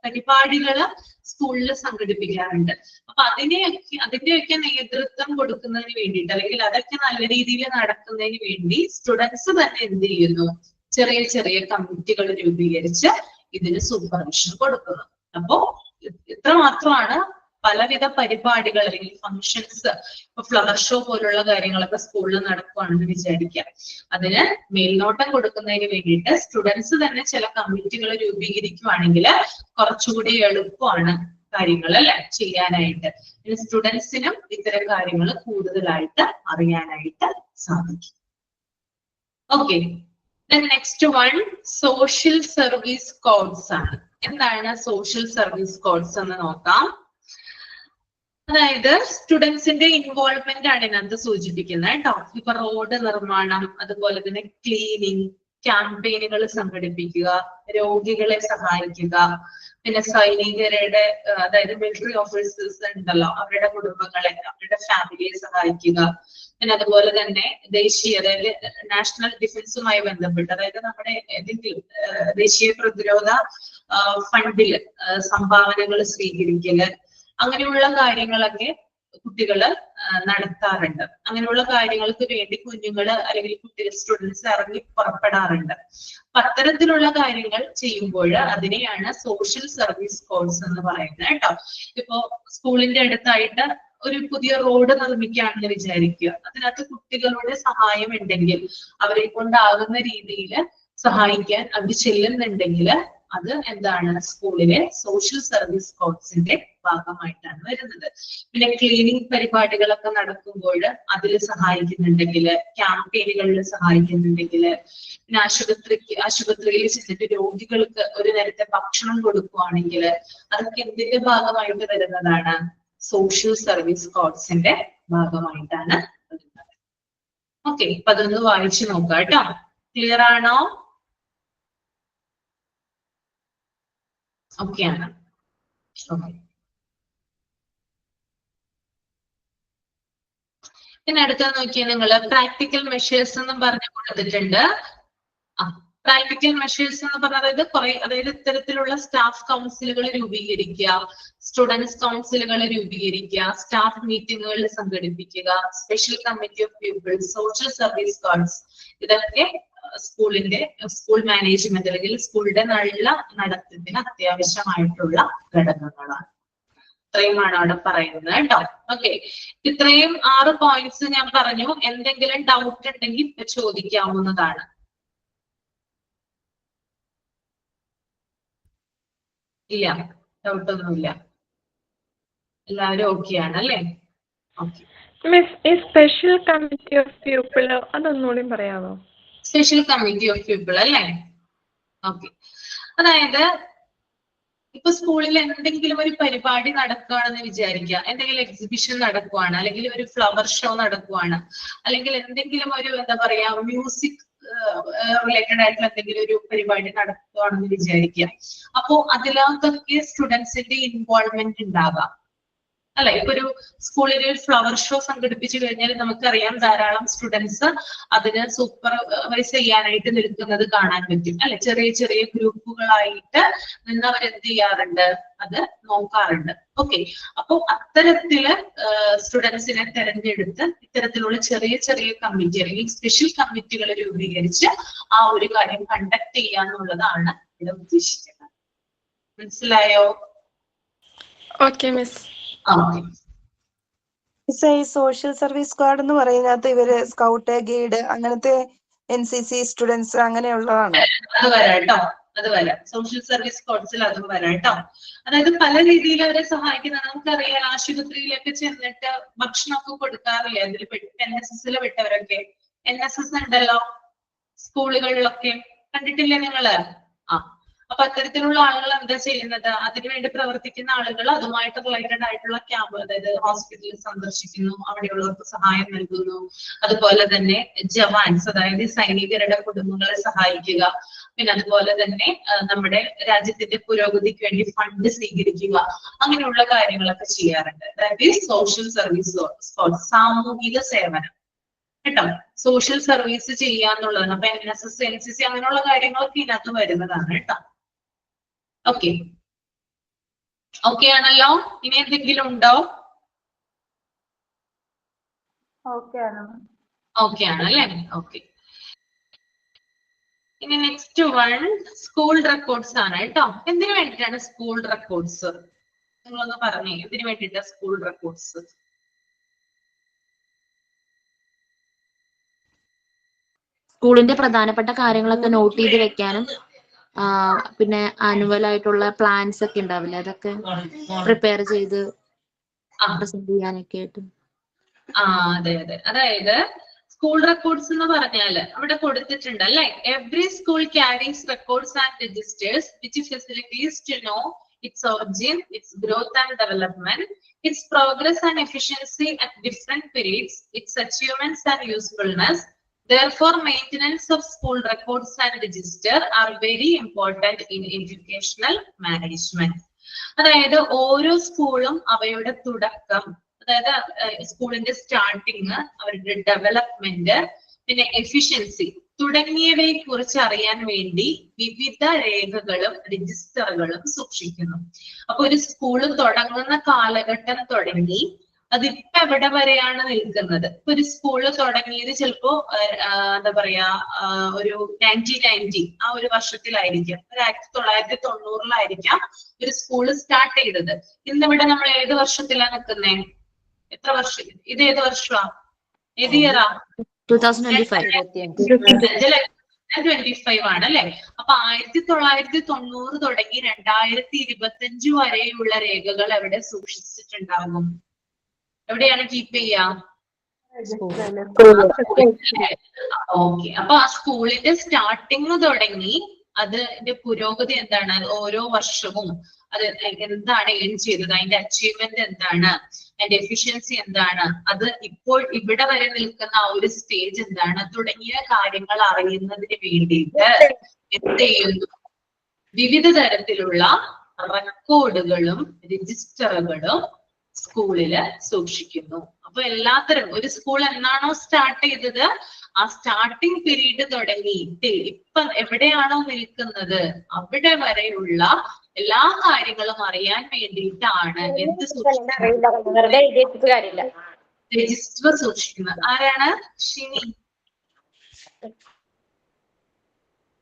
പരിപാടികള് സ്കൂളിൽ സംഘടിപ്പിക്കാറുണ്ട്. അപ്പൊ അതിന്റെയൊക്കെ നേതൃത്വം കൊടുക്കുന്നതിന് വേണ്ടിയിട്ട് അല്ലെങ്കിൽ അതൊക്കെ നല്ല രീതിയിൽ നടക്കുന്നതിന് വേണ്ടി സ്റ്റുഡൻസ് തന്നെ എന്ത് ചെയ്യുന്നു? ചെറിയ ചെറിയ കമ്മിറ്റികൾ രൂപീകരിച്ച് ഇതിന് സൂപ്പർവിഷൻ കൊടുക്കുന്നു. അപ്പോ ഇത്രമാത്രമാണ് പലവിധ പരിപാടികൾ അല്ലെങ്കിൽ ഫങ്ഷൻസ്. ഇപ്പൊ ഫ്ലവർ ഷോ പോലുള്ള കാര്യങ്ങളൊക്കെ സ്കൂളിൽ നടക്കുകയാണെന്ന് വിചാരിക്കാം. അതിന് മേൽനോട്ടം കൊടുക്കുന്നതിന് വേണ്ടിയിട്ട് സ്റ്റുഡൻസ് തന്നെ ചില കമ്മിറ്റികൾ രൂപീകരിക്കുവാണെങ്കിൽ കുറച്ചുകൂടി എളുപ്പമാണ് കാര്യങ്ങൾ അല്ലെ ചെയ്യാനായിട്ട്. പിന്നെ സ്റ്റുഡൻസിനും ഇത്തരം കാര്യങ്ങൾ കൂടുതലായിട്ട് അറിയാനായിട്ട് സാധിക്കും. Okay, next one social service codes ആണ്. എന്താണ് സോഷ്യൽ സർവീസ് കോഡ്സ് എന്ന് നോക്കാം. അതായത് സ്റ്റുഡൻസിന്റെ ഇൻവോൾവ്മെന്റ് ആണ് ഇതിനകത്ത് സൂചിപ്പിക്കുന്നത് കേട്ടോ. ഇപ്പൊ റോഡ് നിർമ്മാണം, അതുപോലെ തന്നെ ക്ലീനിങ്, ക്യാമ്പയിനുകൾ സംഘടിപ്പിക്കുക, രോഗികളെ സഹായിക്കുക, പിന്നെ സൈനികരുടെ അതായത് മിലിറ്ററി ഓഫീസേഴ്സ് ഉണ്ടല്ലോ അവരുടെ കുടുംബങ്ങളെ, അവരുടെ ഫാമിലിയെ സഹായിക്കുക. പിന്നെ അതുപോലെ തന്നെ ദേശീയ അതായത് നാഷണൽ ഡിഫൻസുമായി ബന്ധപ്പെട്ട് അതായത് നമ്മുടെ ഏതെങ്കിലും ദേശീയ പ്രതിരോധ ഫണ്ടില് സംഭാവനകൾ സ്വീകരിക്കല്, അങ്ങനെയുള്ള കാര്യങ്ങളൊക്കെ കുട്ടികള് നടത്താറുണ്ട്. അങ്ങനെയുള്ള കാര്യങ്ങൾക്ക് വേണ്ടി കുഞ്ഞുങ്ങള് അല്ലെങ്കിൽ കുട്ടികൾ സ്റ്റുഡൻസ് ഇറങ്ങി പുറപ്പെടാറുണ്ട്. അപ്പൊ അത്തരത്തിലുള്ള കാര്യങ്ങൾ ചെയ്യുമ്പോൾ അതിനെയാണ് സോഷ്യൽ സർവീസ് കോഴ്സ് എന്ന് പറയുന്നത് കേട്ടോ. ഇപ്പോ സ്കൂളിന്റെ അടുത്തായിട്ട് ഒരു പുതിയ റോഡ് നിർമ്മിക്കുകയാണെന്ന് വിചാരിക്കുക. അതിനകത്ത് കുട്ടികളുടെ സഹായം ഉണ്ടെങ്കിൽ, അവരെ കൊണ്ടാകുന്ന രീതിയിൽ സഹായിക്കാൻ അവർ ചെല്ലുന്നുണ്ടെങ്കിൽ അത് എന്താണ് സ്കൂളിലെ സോഷ്യൽ സർവീസ് കോഴ്സിന്റെ ഭാഗമായിട്ടാണ് വരുന്നത്. പിന്നെ ക്ലീനിങ് പരിപാടികളൊക്കെ നടക്കുമ്പോൾ അതിൽ സഹായിക്കുന്നുണ്ടെങ്കിൽ, ക്യാമ്പയിനുകളിൽ സഹായിക്കുന്നുണ്ടെങ്കിൽ, പിന്നെ ആശുപത്രിയിൽ ചെന്നിട്ട് രോഗികൾക്ക് ഒരു നേരത്തെ ഭക്ഷണം കൊടുക്കുകയാണെങ്കിൽ അതൊക്കെ എന്തിന്റെ ഭാഗമായിട്ട് വരുന്നതാണ്? സോഷ്യൽ സർവീസ് കോഴ്സിന്റെ ഭാഗമായിട്ടാണ് വരുന്നത്. ഓക്കെ, അപ്പൊ അതൊന്ന് വായിച്ചു നോക്കാം കേട്ടോ. ക്ലിയർ ആണോ? ഓക്കെ ആണ്. ഓക്കെ, പിന്നെ അടുത്തത് നോക്കിയാൽ നിങ്ങള് പ്രാക്ടിക്കൽ മെഷേഴ്സ് എന്നും പറഞ്ഞു കൊടുത്തിട്ടുണ്ട്. പ്രാക്ടിക്കൽ മെഷേഴ്സ് എന്ന് പറഞ്ഞാൽ അതായത് ഇത്തരത്തിലുള്ള സ്റ്റാഫ് കൗൺസിലുകൾ രൂപീകരിക്കുക, സ്റ്റുഡൻസ് കൗൺസിലുകൾ രൂപീകരിക്കുക, സ്റ്റാഫ് മീറ്റിങ്ങുകൾ സംഘടിപ്പിക്കുക, special committee of peoples, social service course, ഇതൊക്കെ സ്കൂൾ മാനേജ്മെന്റ് അല്ലെങ്കിൽ സ്കൂളിന്റെ നല്ല നടത്തിപ്പിന് അത്യാവശ്യമായിട്ടുള്ള ഘടകങ്ങളാണ്. ഇത്രയുമാണ് അവിടെ പറയുന്നത് കേട്ടോ. ഓക്കെ, ഇത്രയും 6 പോയിന്റ്സ് ഞാൻ പറഞ്ഞു. എന്തെങ്കിലും ഡൗട്ട് ഉണ്ടെങ്കിൽ ചോദിക്കാവുന്നതാണ്. ഇല്ല, ഡൗട്ടൊന്നുമില്ല, എല്ലാവരും ഓക്കെ ആണ് അല്ലേ? ഓക്കെ. മിസ്, ഈ സ്പെഷ്യൽ കമ്മിറ്റി ഓഫ് പീപ്പിൾ അതൊന്നുകൂടി പറയാമോ? സ്പെഷ്യൽ കമ്മിറ്റി ഓഫ് പീപ്പിൾ അല്ലേ? ഓക്കെ, അതായത് ഇപ്പൊ സ്കൂളിൽ എന്തെങ്കിലും ഒരു പരിപാടി നടക്കുകയാണെന്ന് വിചാരിക്കുക, എന്തെങ്കിലും എക്സിബിഷൻ നടക്കുവാണ്, അല്ലെങ്കിൽ ഒരു ഫ്ലവർ ഷോ നടക്കുവാണ്, അല്ലെങ്കിൽ എന്തെങ്കിലും ഒരു എന്താ പറയാ മ്യൂസിക് റിലേറ്റഡ് ആയിട്ടുള്ള എന്തെങ്കിലും ഒരു പരിപാടി നടത്തുകയാണെന്ന് വിചാരിക്കുക. അപ്പോ അതിലൊക്കെ സ്റ്റുഡൻസിന്റെ ഇൻവോൾവ്മെന്റ് ഉണ്ടാകാം അല്ലെ? ഇപ്പൊ ഒരു സ്കൂളിൽ ഒരു ഫ്ലവർ ഷോ സംഘടിപ്പിച്ചു കഴിഞ്ഞാൽ നമുക്കറിയാം ധാരാളം സ്റ്റുഡൻസ് അതിന് സൂപ്പർവൈസ് ചെയ്യാനായിട്ട് നിൽക്കുന്നത് കാണാൻ പറ്റും അല്ലെ? ചെറിയ ചെറിയ ഗ്രൂപ്പുകളായിട്ട് നിന്ന് അവരെന്ത് ചെയ്യാറുണ്ട്? അത് നോക്കാറുണ്ട്. ഓക്കെ, അപ്പൊ അത്തരത്തില് സ്റ്റുഡൻസിനെ തെരഞ്ഞെടുത്ത് ഇത്തരത്തിലുള്ള ചെറിയ ചെറിയ കമ്മിറ്റി അല്ലെങ്കിൽ സ്പെഷ്യൽ കമ്മിറ്റികൾ രൂപീകരിച്ച് ആ ഒരു കാര്യം കണ്ടക്ട് ചെയ്യാന്നുള്ളതാണ് ഇവിടെ ഉദ്ദേശിക്കുന്നത്. മനസ്സിലായോ? Okay miss. ഈ സോഷ്യൽ സർവീസ് സ്ക്വാഡ് എന്ന് പറയുന്നത് ഇവര് സ്കൗട്ട്, ഗൈഡ്, അങ്ങനത്തെ NCC സ്റ്റുഡൻസ് അങ്ങനെയുള്ളതാണ്. അത് വരാം കേട്ടോ, അത് വരാം. സോഷ്യൽ സർവീസ് കോഴ്സിൽ അതും വരാം കേട്ടോ. അതായത് പല രീതിയിൽ അവരെ സഹായിക്കുന്ന, നമുക്കറിയാം ആശുപത്രിയിലൊക്കെ ചെന്നിട്ട് ഭക്ഷണമൊക്കെ കൊടുക്കാറില്ലേ? അതിൽ NSS വിട്ടവരൊക്കെ, NSS ഉണ്ടല്ലോ സ്കൂളുകളിലൊക്കെ, കണ്ടിട്ടില്ലേ നിങ്ങള്? അപ്പൊ അത്തരത്തിലുള്ള ആളുകൾ എന്താ ചെയ്യുന്നത്? അതിനുവേണ്ടി പ്രവർത്തിക്കുന്ന ആളുകൾ അതുമായിട്ട് റിലേറ്റഡ് ആയിട്ടുള്ള ക്യാമ്പ്, അതായത് ഹോസ്പിറ്റലിൽ സന്ദർശിക്കുന്നു, അവിടെയുള്ളവർക്ക് സഹായം നൽകുന്നു. അതുപോലെ തന്നെ ജവാൻസ്, അതായത് സൈനികരുടെ കുടുംബങ്ങളെ സഹായിക്കുക. പിന്നെ അതുപോലെ തന്നെ നമ്മുടെ രാജ്യത്തിന്റെ പുരോഗതിക്ക് വേണ്ടി ഫണ്ട് സ്വീകരിക്കുക, അങ്ങനെയുള്ള കാര്യങ്ങളൊക്കെ ചെയ്യാറുണ്ട്. That is social service squad, സാമൂഹിക സേവനം കേട്ടോ. സോഷ്യൽ സർവീസ് ചെയ്യാന്നുള്ളതാണ്. അപ്പൊ NSS, NCC അങ്ങനെയുള്ള കാര്യങ്ങളൊക്കെ ഇതിനകത്ത് വരുന്നതാണ് കേട്ടോ. ഓക്കെ, ഓക്കെ ആണല്ലോ? ഇനി എന്തെങ്കിലും ഉണ്ടോ? ഓക്കെ ആണല്ലേ? ഓക്കെ, ഇനി നെക്സ്റ്റ് വൺ സ്കൂൾ റെക്കോർഡ്സ് ആണ് കേട്ടോ. എന്തിനു വേണ്ടിയിട്ടാണ് സ്കൂൾ റെക്കോർഡ്സ്? നിങ്ങളൊന്ന് പറഞ്ഞേ, എന്തിനു വേണ്ടിയിട്ടാണ് സ്കൂൾ റെക്കോർഡ്സ്? സ്കൂളിന്റെ പ്രധാനപ്പെട്ട കാര്യങ്ങളൊക്കെ നോട്ട് ചെയ്ത് വെക്കാനും പിന്നെ ആനുവൽ ആയിട്ടുള്ള പ്ലാൻസ് ഒക്കെ ഉണ്ടാവില്ലേ, അതൊക്കെ പ്രിപ്പയർ ചെയ്ത് പ്രസന്റ് ചെയ്യാനൊക്കെ ആയിട്ട്. അതെ അതെ, അതായത് സ്കൂൾ റെക്കോർഡ്സ് എന്ന് പറഞ്ഞാല് അവിടെ കൊടുത്തിട്ടുണ്ട് അല്ലെ? Every school carries records and registers which facilities to know its origin, its growth and development, its progress and efficiency at different periods, its achievements and usefulness, Therefore, maintenance of school records and register are very important in educational management. അതായത് ഓരോ സ്കൂളും അവയുടെ തുടക്കം, അതായത് സ്കൂളിന്റെ starting, അവരുടെ development, പിന്നെ efficiency തുടങ്ങിയവയെ കുറിച്ച് അറിയാൻ വേണ്ടി വിവിധ രേഖകളും രജിസ്റ്ററുകളും സൂക്ഷിക്കുന്നു. അപ്പൊ ഒരു സ്കൂള് തുടങ്ങുന്ന കാലഘട്ടം തുടങ്ങി അതിപ്പോ എവിടെ വരെയാണ് നിൽക്കുന്നത്. ഇപ്പൊ ഒരു സ്കൂള് തുടങ്ങിയത് ചിലപ്പോ എന്താ പറയാ ഒരു 1990 ആ ഒരു വർഷത്തിലായിരിക്കാം, ഒരു 1990-ലായിരിക്കാം ഒരു സ്കൂള് സ്റ്റാർട്ട് ചെയ്തത്. ഇന്നിവിടെ നമ്മൾ ഏത് വർഷത്തിലാണ് നിൽക്കുന്നേ? എത്ര വർഷം? ഇത് ഏത് വർഷമാ? ഏത് ഇയറാ? 2025 ആണ് അല്ലെ? അപ്പൊ 1990 തുടങ്ങി 2025 വരെയുള്ള രേഖകൾ എവിടെ സൂക്ഷിച്ചിട്ടുണ്ടാകും? എവിടെയാണ് കീപ്പ് ചെയ്യാ? ഓക്കെ. അപ്പൊ ആ സ്കൂളിന്റെ സ്റ്റാർട്ടിങ് തുടങ്ങി അതിന്റെ പുരോഗതി എന്താണ്, ഓരോ വർഷവും അത് എന്താണ് ഏൺ ചെയ്തത്, അതിന്റെ അച്ചീവ്മെന്റ് എന്താണ്, അതിന്റെ എഫിഷ്യൻസി എന്താണ്, അത് ഇപ്പോൾ ഇവിടെ വരെ നിൽക്കുന്ന ആ ഒരു സ്റ്റേജ് എന്താണ്, തുടങ്ങിയ കാര്യങ്ങൾ അറിയുന്നതിന് വേണ്ടിയിട്ട് എന്ത് ചെയ്യുന്നു? വിവിധ തരത്തിലുള്ള റെക്കോർഡുകളും രജിസ്റ്ററുകളും സ്കൂളില് സൂക്ഷിക്കുന്നു. അപ്പൊ എല്ലാത്തരം ഒരു സ്കൂൾ എന്നാണോ സ്റ്റാർട്ട് ചെയ്തത് ആ സ്റ്റാർട്ടിങ് പീരീഡ് തുടങ്ങിയിട്ട് ഇപ്പൊ എവിടെയാണോ നിൽക്കുന്നത് അവിടെ വരെയുള്ള എല്ലാ കാര്യങ്ങളും അറിയാൻ വേണ്ടിയിട്ടാണ് എന്ത് സൂക്ഷിക്കുന്നത്? രജിസ്റ്റർ സൂക്ഷിക്കുന്നത്. ആരാണ്? ഷിനി.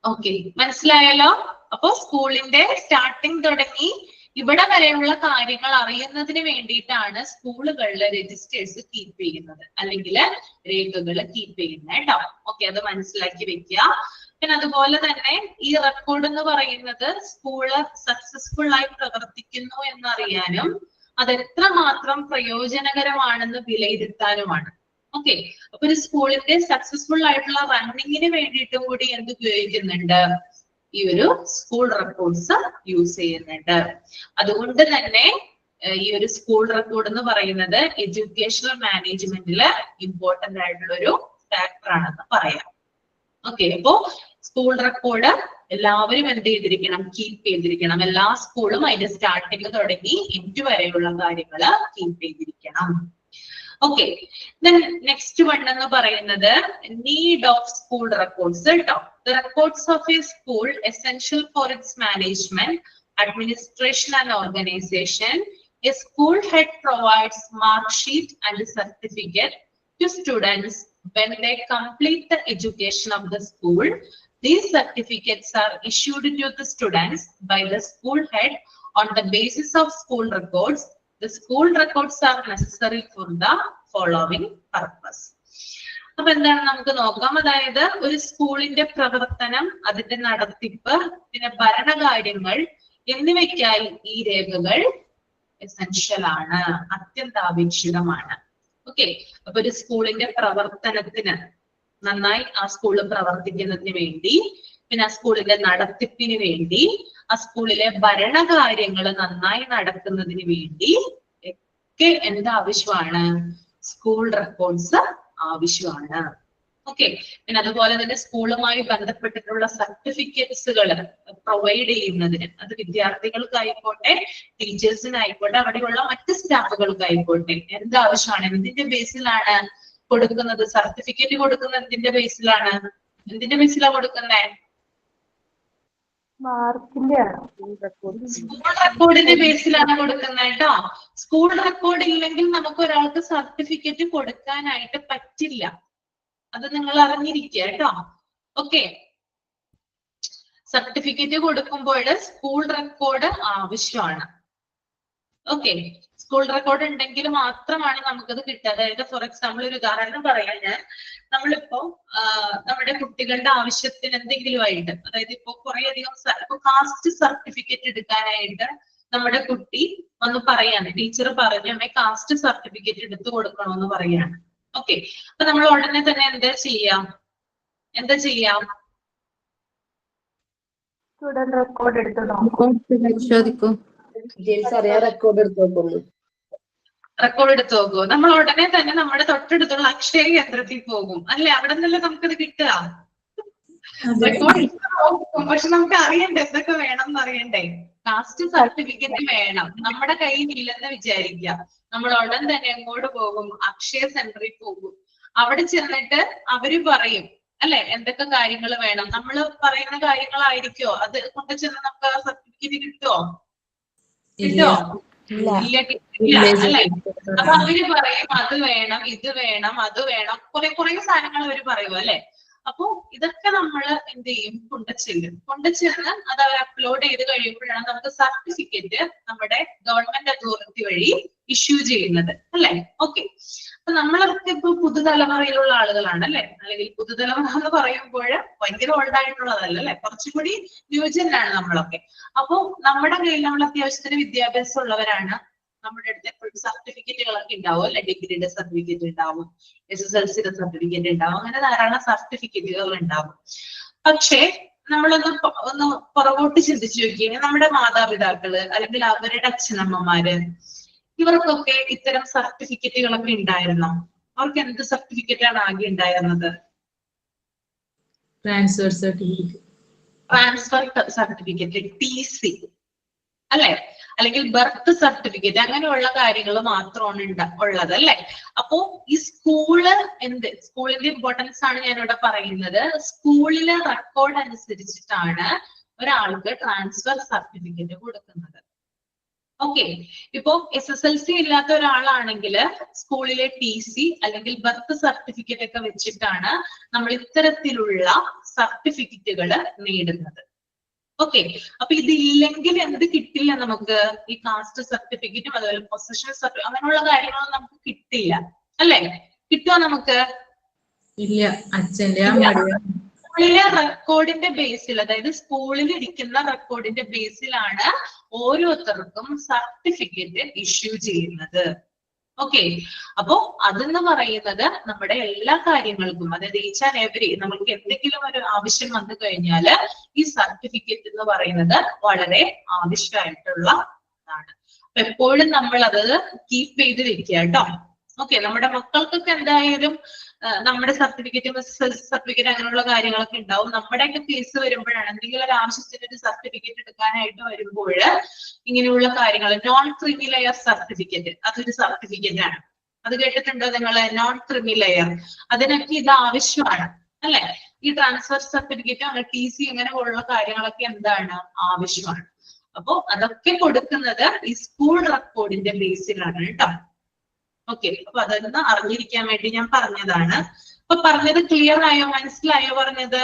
ഓക്കെ, മനസ്സിലായല്ലോ. അപ്പൊ സ്കൂളിന്റെ സ്റ്റാർട്ടിങ് തുടങ്ങി ഇവിടെ വരെയുള്ള കാര്യങ്ങൾ അറിയുന്നതിന് വേണ്ടിയിട്ടാണ് സ്കൂളുകളിലെ രജിസ്റ്റേഴ്സ് കീപ്പ് ചെയ്യുന്നത്, അല്ലെങ്കിൽ രേഖകൾ കീപ്പ് ചെയ്യുന്നത് കേട്ടോ. ഓക്കെ, അത് മനസ്സിലാക്കി വെക്കുക. പിന്നെ അതുപോലെ തന്നെ ഈ റെക്കോർഡ് എന്ന് പറയുന്നത് സ്കൂള് സക്സസ്ഫുൾ ആയി പ്രവർത്തിക്കുന്നു എന്നറിയാനും അത് എത്രമാത്രം പ്രയോജനകരമാണെന്ന് വിലയിരുത്താനുമാണ്. ഓക്കെ, അപ്പൊ ഒരു സ്കൂളിന്റെ സക്സസ്ഫുൾ ആയിട്ടുള്ള റണ്ണിങ്ങിന് വേണ്ടിയിട്ടും കൂടി എന്ത് ഉപയോഗിക്കുന്നുണ്ട്? ഈ ഒരു സ്കൂൾ റെക്കോർഡ്സ് യൂസ് ചെയ്യുന്നുണ്ട്. അതുകൊണ്ട് തന്നെ ഈ ഒരു സ്കൂൾ റെക്കോർഡ് എന്ന് പറയുന്നത് എഡ്യൂക്കേഷണൽ മാനേജ്മെന്റില് ഇമ്പോർട്ടന്റ് ആയിട്ടുള്ള ഒരു ഫാക്ടർ ആണെന്ന് പറയാം. ഓക്കെ, അപ്പോ സ്കൂൾ റെക്കോർഡ് എല്ലാവരും എന്ത് ചെയ്തിരിക്കണം? കീപ്പ് ചെയ്തിരിക്കണം. എല്ലാ സ്കൂളും അതിന്റെ സ്റ്റാർട്ടിങ് തുടങ്ങി എൻഡ് വരെയുള്ള കാര്യങ്ങൾ കീപ്പ് ചെയ്തിരിക്കണം. ഓക്കെ, നെക്സ്റ്റ് വൺ എന്ന് പറയുന്നത് നീഡ് ഓഫ് സ്കൂൾ റെക്കോർഡ്സ് കേട്ടോ. The records of a school essential for its management, administration and organization. A school head provides mark sheet and certificate to students when they complete the education of the school. These certificates are issued to the students by the school head on the basis of school records. The school records are necessary for the following purpose. അപ്പൊ എന്താണ് നമുക്ക് നോക്കാം. അതായത് ഒരു സ്കൂളിന്റെ പ്രവർത്തനം, അതിന്റെ നടത്തിപ്പ്, പിന്നെ ഭരണകാര്യങ്ങൾ എന്നിവയ്ക്കായി ഈ രേഖകൾ എസെൻഷ്യൽ ആണ്, അത്യന്താപേക്ഷിതമാണ്. ഓക്കെ, അപ്പൊ ഒരു സ്കൂളിന്റെ പ്രവർത്തനത്തിന് നന്നായി ആ സ്കൂള് പ്രവർത്തിക്കുന്നതിന് വേണ്ടി, പിന്നെ ആ സ്കൂളിന്റെ നടത്തിപ്പിന് വേണ്ടി, ആ സ്കൂളിലെ ഭരണകാര്യങ്ങൾ നന്നായി നടക്കുന്നതിന് വേണ്ടി ഒക്കെ എന്താവശ്യമാണ്? സ്കൂൾ റെക്കോർഡ്സ് ആവശ്യമാണ്. ഓക്കെ, പിന്നെ അതുപോലെ തന്നെ സ്കൂളുമായി ബന്ധപ്പെട്ടിട്ടുള്ള സർട്ടിഫിക്കറ്റ്സുകൾ പ്രൊവൈഡ് ചെയ്യുന്നതിന്, അത് വിദ്യാർത്ഥികൾക്കായിക്കോട്ടെ ടീച്ചേഴ്സിനായിക്കോട്ടെ അവിടെയുള്ള മറ്റ് സ്റ്റാഫുകൾക്കായിക്കോട്ടെ എന്താവശ്യമാണ്? എന്തിന്റെ ബേസിലാണ് കൊടുക്കുന്നത്? സർട്ടിഫിക്കറ്റ് കൊടുക്കുന്നത് എന്തിന്റെ ബേസിലാണ്? എന്തിന്റെ ബേസിലാണ് കൊടുക്കുന്നത്? സ്കൂൾ റെക്കോർഡിന്റെ ബേസിലാണ് കൊടുക്കുന്നത് കേട്ടോ. സ്കൂൾ റെക്കോർഡ് ഇല്ലെങ്കിൽ നമുക്ക് ഒരാൾക്ക് സർട്ടിഫിക്കറ്റ് കൊടുക്കാനായിട്ട് പറ്റില്ല. അത് നിങ്ങൾ അറിഞ്ഞിരിക്കുക കേട്ടോ. ഓക്കെ, സർട്ടിഫിക്കറ്റ് കൊടുക്കുമ്പോൾ സ്കൂൾ റെക്കോർഡ് ആവശ്യമാണ്. ഓക്കെ, സ്കൂൾ റെക്കോർഡ് ഉണ്ടെങ്കിൽ മാത്രമാണ് നമുക്കത് കിട്ടുക. അതായത് ഫോർ എക്സാമ്പിൾ ഒരു ഉദാഹരണം പറയാൻ ഞാൻ, നമ്മളിപ്പോ നമ്മുടെ കുട്ടികളുടെ ആവശ്യത്തിന് എന്തെങ്കിലും ആയിട്ട്, അതായത് ഇപ്പൊ കുറെ അധികം ഇപ്പൊ കാസ്റ്റ് സർട്ടിഫിക്കറ്റ് എടുക്കാനായിട്ട് നമ്മുടെ കുട്ടി വന്ന് പറയാണ്, ടീച്ചർ പറഞ്ഞു അമ്മ കാസ്റ്റ് സർട്ടിഫിക്കറ്റ് എടുത്തു കൊടുക്കണമെന്ന് പറയാണ്. ഓക്കെ, അപ്പൊ നമ്മൾ ഉടനെ തന്നെ എന്താ ചെയ്യാം? സ്റ്റുഡന്റ് റെക്കോർഡ് എടുത്ത് പരിശോധിക്കും. റെക്കോർഡ് എടുത്ത് നോക്കുമോ? നമ്മൾ ഉടനെ തന്നെ നമ്മുടെ തൊട്ടടുത്തുള്ള അക്ഷയ കേന്ദ്രത്തിൽ പോകും അല്ലെ? അവിടെ നിന്നല്ലേ നമുക്കത് കിട്ടുക. റെക്കോർഡ് നോക്കും, പക്ഷെ നമുക്ക് അറിയണ്ടേ എന്തൊക്കെ വേണം എന്ന് അറിയണ്ടേ? കാസ്റ്റ് സർട്ടിഫിക്കറ്റ് വേണം, നമ്മുടെ കയ്യിൽ ഇല്ലെന്ന് വിചാരിക്കുക. നമ്മൾ ഉടൻ തന്നെ എങ്ങോട്ട് പോകും? അക്ഷയ സെന്ററിൽ പോകും. അവിടെ ചെന്നിട്ട് അവര് പറയും അല്ലെ എന്തൊക്കെ കാര്യങ്ങൾ വേണം. നമ്മൾ പറയുന്ന കാര്യങ്ങളായിരിക്കോ അത് കൊണ്ട് ചെന്ന് നമുക്ക് ആ സർട്ടിഫിക്കറ്റ് കിട്ടുമോ? കിട്ടുമോ? ഇല്ല, കിട്ടില്ല അല്ലെ? അപ്പൊ അവര് പറയും അത് വേണം, ഇത് വേണം, അത് വേണം, കുറെ സാധനങ്ങൾ അവര് പറയും അല്ലെ? അപ്പൊ ഇതൊക്കെ നമ്മൾ എന്ത് ചെയ്യും? കൊണ്ടുചെന്ന് അത് അവർ അപ്ലോഡ് ചെയ്ത് കഴിയുമ്പോഴാണ് നമുക്ക് സർട്ടിഫിക്കറ്റ് നമ്മുടെ ഗവൺമെന്റ് അതോറിറ്റി വഴി ഇഷ്യൂ ചെയ്യുന്നത് അല്ലെ? ഓക്കെ. അപ്പൊ നമ്മളൊക്കെ ഇപ്പൊ പുതുതലമുറയിലുള്ള ആളുകളാണ് അല്ലെ? അല്ലെങ്കിൽ പുതുതലമുറ എന്ന് പറയുമ്പോൾ ഭയങ്കര ഓൾഡ് ആയിട്ടുള്ളതല്ല അല്ലെ? കുറച്ചുകൂടി ന്യൂജനാണ് നമ്മളൊക്കെ. അപ്പൊ നമ്മുടെ കയ്യിൽ നമ്മൾ അത്യാവശ്യത്തിന് വിദ്യാഭ്യാസം ഉള്ളവരാണ്. നമ്മുടെ അടുത്ത് എപ്പോഴും സർട്ടിഫിക്കറ്റുകളൊക്കെ ഉണ്ടാവും അല്ലെ? ഡിഗ്രിയുടെ സർട്ടിഫിക്കറ്റ് ഉണ്ടാവും, SSLCയുടെ സർട്ടിഫിക്കറ്റ് ഉണ്ടാവും, അങ്ങനെ ധാരാളം സർട്ടിഫിക്കറ്റുകൾ ഉണ്ടാവും. പക്ഷേ ഒന്ന് പുറകോട്ട് ചിന്തിച്ചു നോക്കിയാൽ നമ്മുടെ മാതാപിതാക്കള് അല്ലെങ്കിൽ അവരുടെ അച്ഛനമ്മമാര് ഇവർക്കൊക്കെ ഇത്തരം സർട്ടിഫിക്കറ്റുകളൊക്കെ ഉണ്ടായിരുന്നോ? അവർക്ക് എന്ത് സർട്ടിഫിക്കറ്റ് ആണ് ആകെ ഉണ്ടായിരുന്നത്? ട്രാൻസ്ഫർ സർട്ടിഫിക്കറ്റ്, TC അല്ലെ? അല്ലെങ്കിൽ ബർത്ത് സർട്ടിഫിക്കറ്റ്, അങ്ങനെയുള്ള കാര്യങ്ങൾ മാത്രമാണ് ഉള്ളത് അല്ലെ? അപ്പോ ഈ സ്കൂളിന്റെ ഇമ്പോർട്ടൻസ് ആണ് ഞാനിവിടെ പറയുന്നത്. സ്കൂളിലെ റെക്കോർഡ് അനുസരിച്ചിട്ടാണ് ഒരാൾക്ക് ട്രാൻസ്ഫർ സർട്ടിഫിക്കറ്റ് കൊടുക്കുന്നത്. ഓക്കെ. ഇപ്പൊ SSLC ഇല്ലാത്ത ഒരാളാണെങ്കിൽ സ്കൂളിലെ TC അല്ലെങ്കിൽ ബർത്ത് സർട്ടിഫിക്കറ്റ് ഒക്കെ വെച്ചിട്ടാണ് നമ്മൾ ഇത്തരത്തിലുള്ള സർട്ടിഫിക്കറ്റുകൾ നേടുന്നത്. ഓക്കെ. അപ്പൊ ഇതില്ലെങ്കിൽ എന്ത് കിട്ടില്ല നമുക്ക്? ഈ കാസ്റ്റ് സർട്ടിഫിക്കറ്റും അതുപോലെ പൊസിഷൻ സർട്ടിഫിക്കറ്റ് അങ്ങനെയുള്ള കാര്യങ്ങളൊന്നും നമുക്ക് കിട്ടില്ല അല്ലെ? കിട്ടുമോ നമുക്ക്? ഇല്ല. അച്ഛന്റെ സ്കൂളിലെ റെക്കോർഡിന്റെ ബേസിൽ, അതായത് സ്കൂളിൽ ഇരിക്കുന്ന റെക്കോർഡിന്റെ ബേസിലാണ് ഓരോരുത്തർക്കും സർട്ടിഫിക്കറ്റ് ഇഷ്യൂ ചെയ്യുന്നത്. ഓക്കെ. അപ്പോ അതെന്ന് പറയുന്നത് നമ്മുടെ എല്ലാ കാര്യങ്ങൾക്കും, അതായത് ഈച്ച് ആൻഡ് എവരി നമുക്ക് എന്തെങ്കിലും ഒരു ആവശ്യം വന്നു കഴിഞ്ഞാല് ഈ സർട്ടിഫിക്കറ്റ് എന്ന് പറയുന്നത് വളരെ ആവശ്യമായിട്ടുള്ളതാണ്. അപ്പൊ എപ്പോഴും നമ്മൾ അത് കീപ്പ് ചെയ്ത് വെക്കുക കേട്ടോ. ഓക്കെ. നമ്മുടെ മക്കൾക്കൊക്കെ എന്തായാലും നമ്മുടെ സർട്ടിഫിക്കറ്റും സർട്ടിഫിക്കറ്റ് അങ്ങനെയുള്ള കാര്യങ്ങളൊക്കെ ഉണ്ടാവും. നമ്മുടെയൊക്കെ കേസ് വരുമ്പോഴാണ് എന്തെങ്കിലും ഒരു ആവശ്യത്തിന് ഒരു സർട്ടിഫിക്കറ്റ് എടുക്കാനായിട്ട് വരുമ്പോൾ ഇങ്ങനെയുള്ള കാര്യങ്ങൾ, നോൺ ക്രീമി ലെയർ സർട്ടിഫിക്കറ്റ്, അതൊരു സർട്ടിഫിക്കറ്റ് ആണ്. അത് കേട്ടിട്ടുണ്ടോ നിങ്ങള്? നോൺ ക്രീമി ലെയർ, അതിനൊക്കെ ഇത് ആവശ്യമാണ് അല്ലെ? ഈ ട്രാൻസ്ഫർ സർട്ടിഫിക്കറ്റ് അങ്ങനെ TC അങ്ങനെയുള്ള കാര്യങ്ങളൊക്കെ എന്താണ്? ആവശ്യമാണ്. അപ്പൊ അതൊക്കെ കൊടുക്കുന്നത് ഈ സ്കൂൾ റെക്കോർഡിന്റെ ബേസിലാണ് കേട്ടോ. ഓക്കെ. അപ്പൊ അതൊന്ന് അറിഞ്ഞിരിക്കാൻ വേണ്ടി ഞാൻ പറഞ്ഞതാണ്. അപ്പൊ പറഞ്ഞത് ക്ലിയർ ആയോ? മനസ്സിലായോ പറഞ്ഞത്?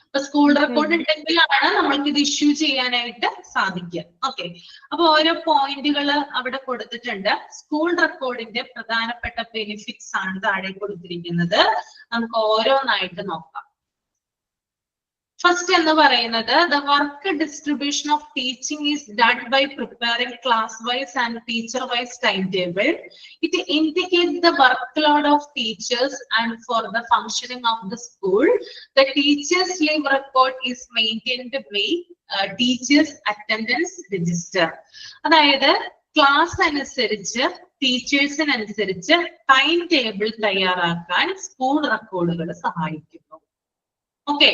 അപ്പൊ സ്കൂൾ റെക്കോർഡ് ഉണ്ടെങ്കിലാണ് നമ്മൾക്ക് ഇത് ഇഷ്യൂ ചെയ്യാനായിട്ട് സാധിക്കുക. ഓക്കെ. അപ്പൊ ഓരോ പോയിന്റുകൾ അവിടെ കൊടുത്തിട്ടുണ്ട്. സ്കൂൾ റെക്കോർഡിന്റെ പ്രധാനപ്പെട്ട ബെനിഫിറ്റ്സ് ആണ് താഴെ കൊടുത്തിരിക്കുന്നത്. നമുക്ക് ഓരോന്നായിട്ട് നോക്കാം. ഫസ്റ്റ് എന്ന് പറയുന്നത് the work distribution of teaching is done by preparing class wise and teacher wise timetable. It indicates the workload of teachers and for the functioning of the school. The teachers leave record is maintained by teachers attendance register. അതായത് class അനുസരിച്ച് ടീച്ചേഴ്സിനനുസരിച്ച് time table തയ്യാറാക്കാൻ school റെക്കോർഡുകൾ സഹായിക്കുന്നു. Okay.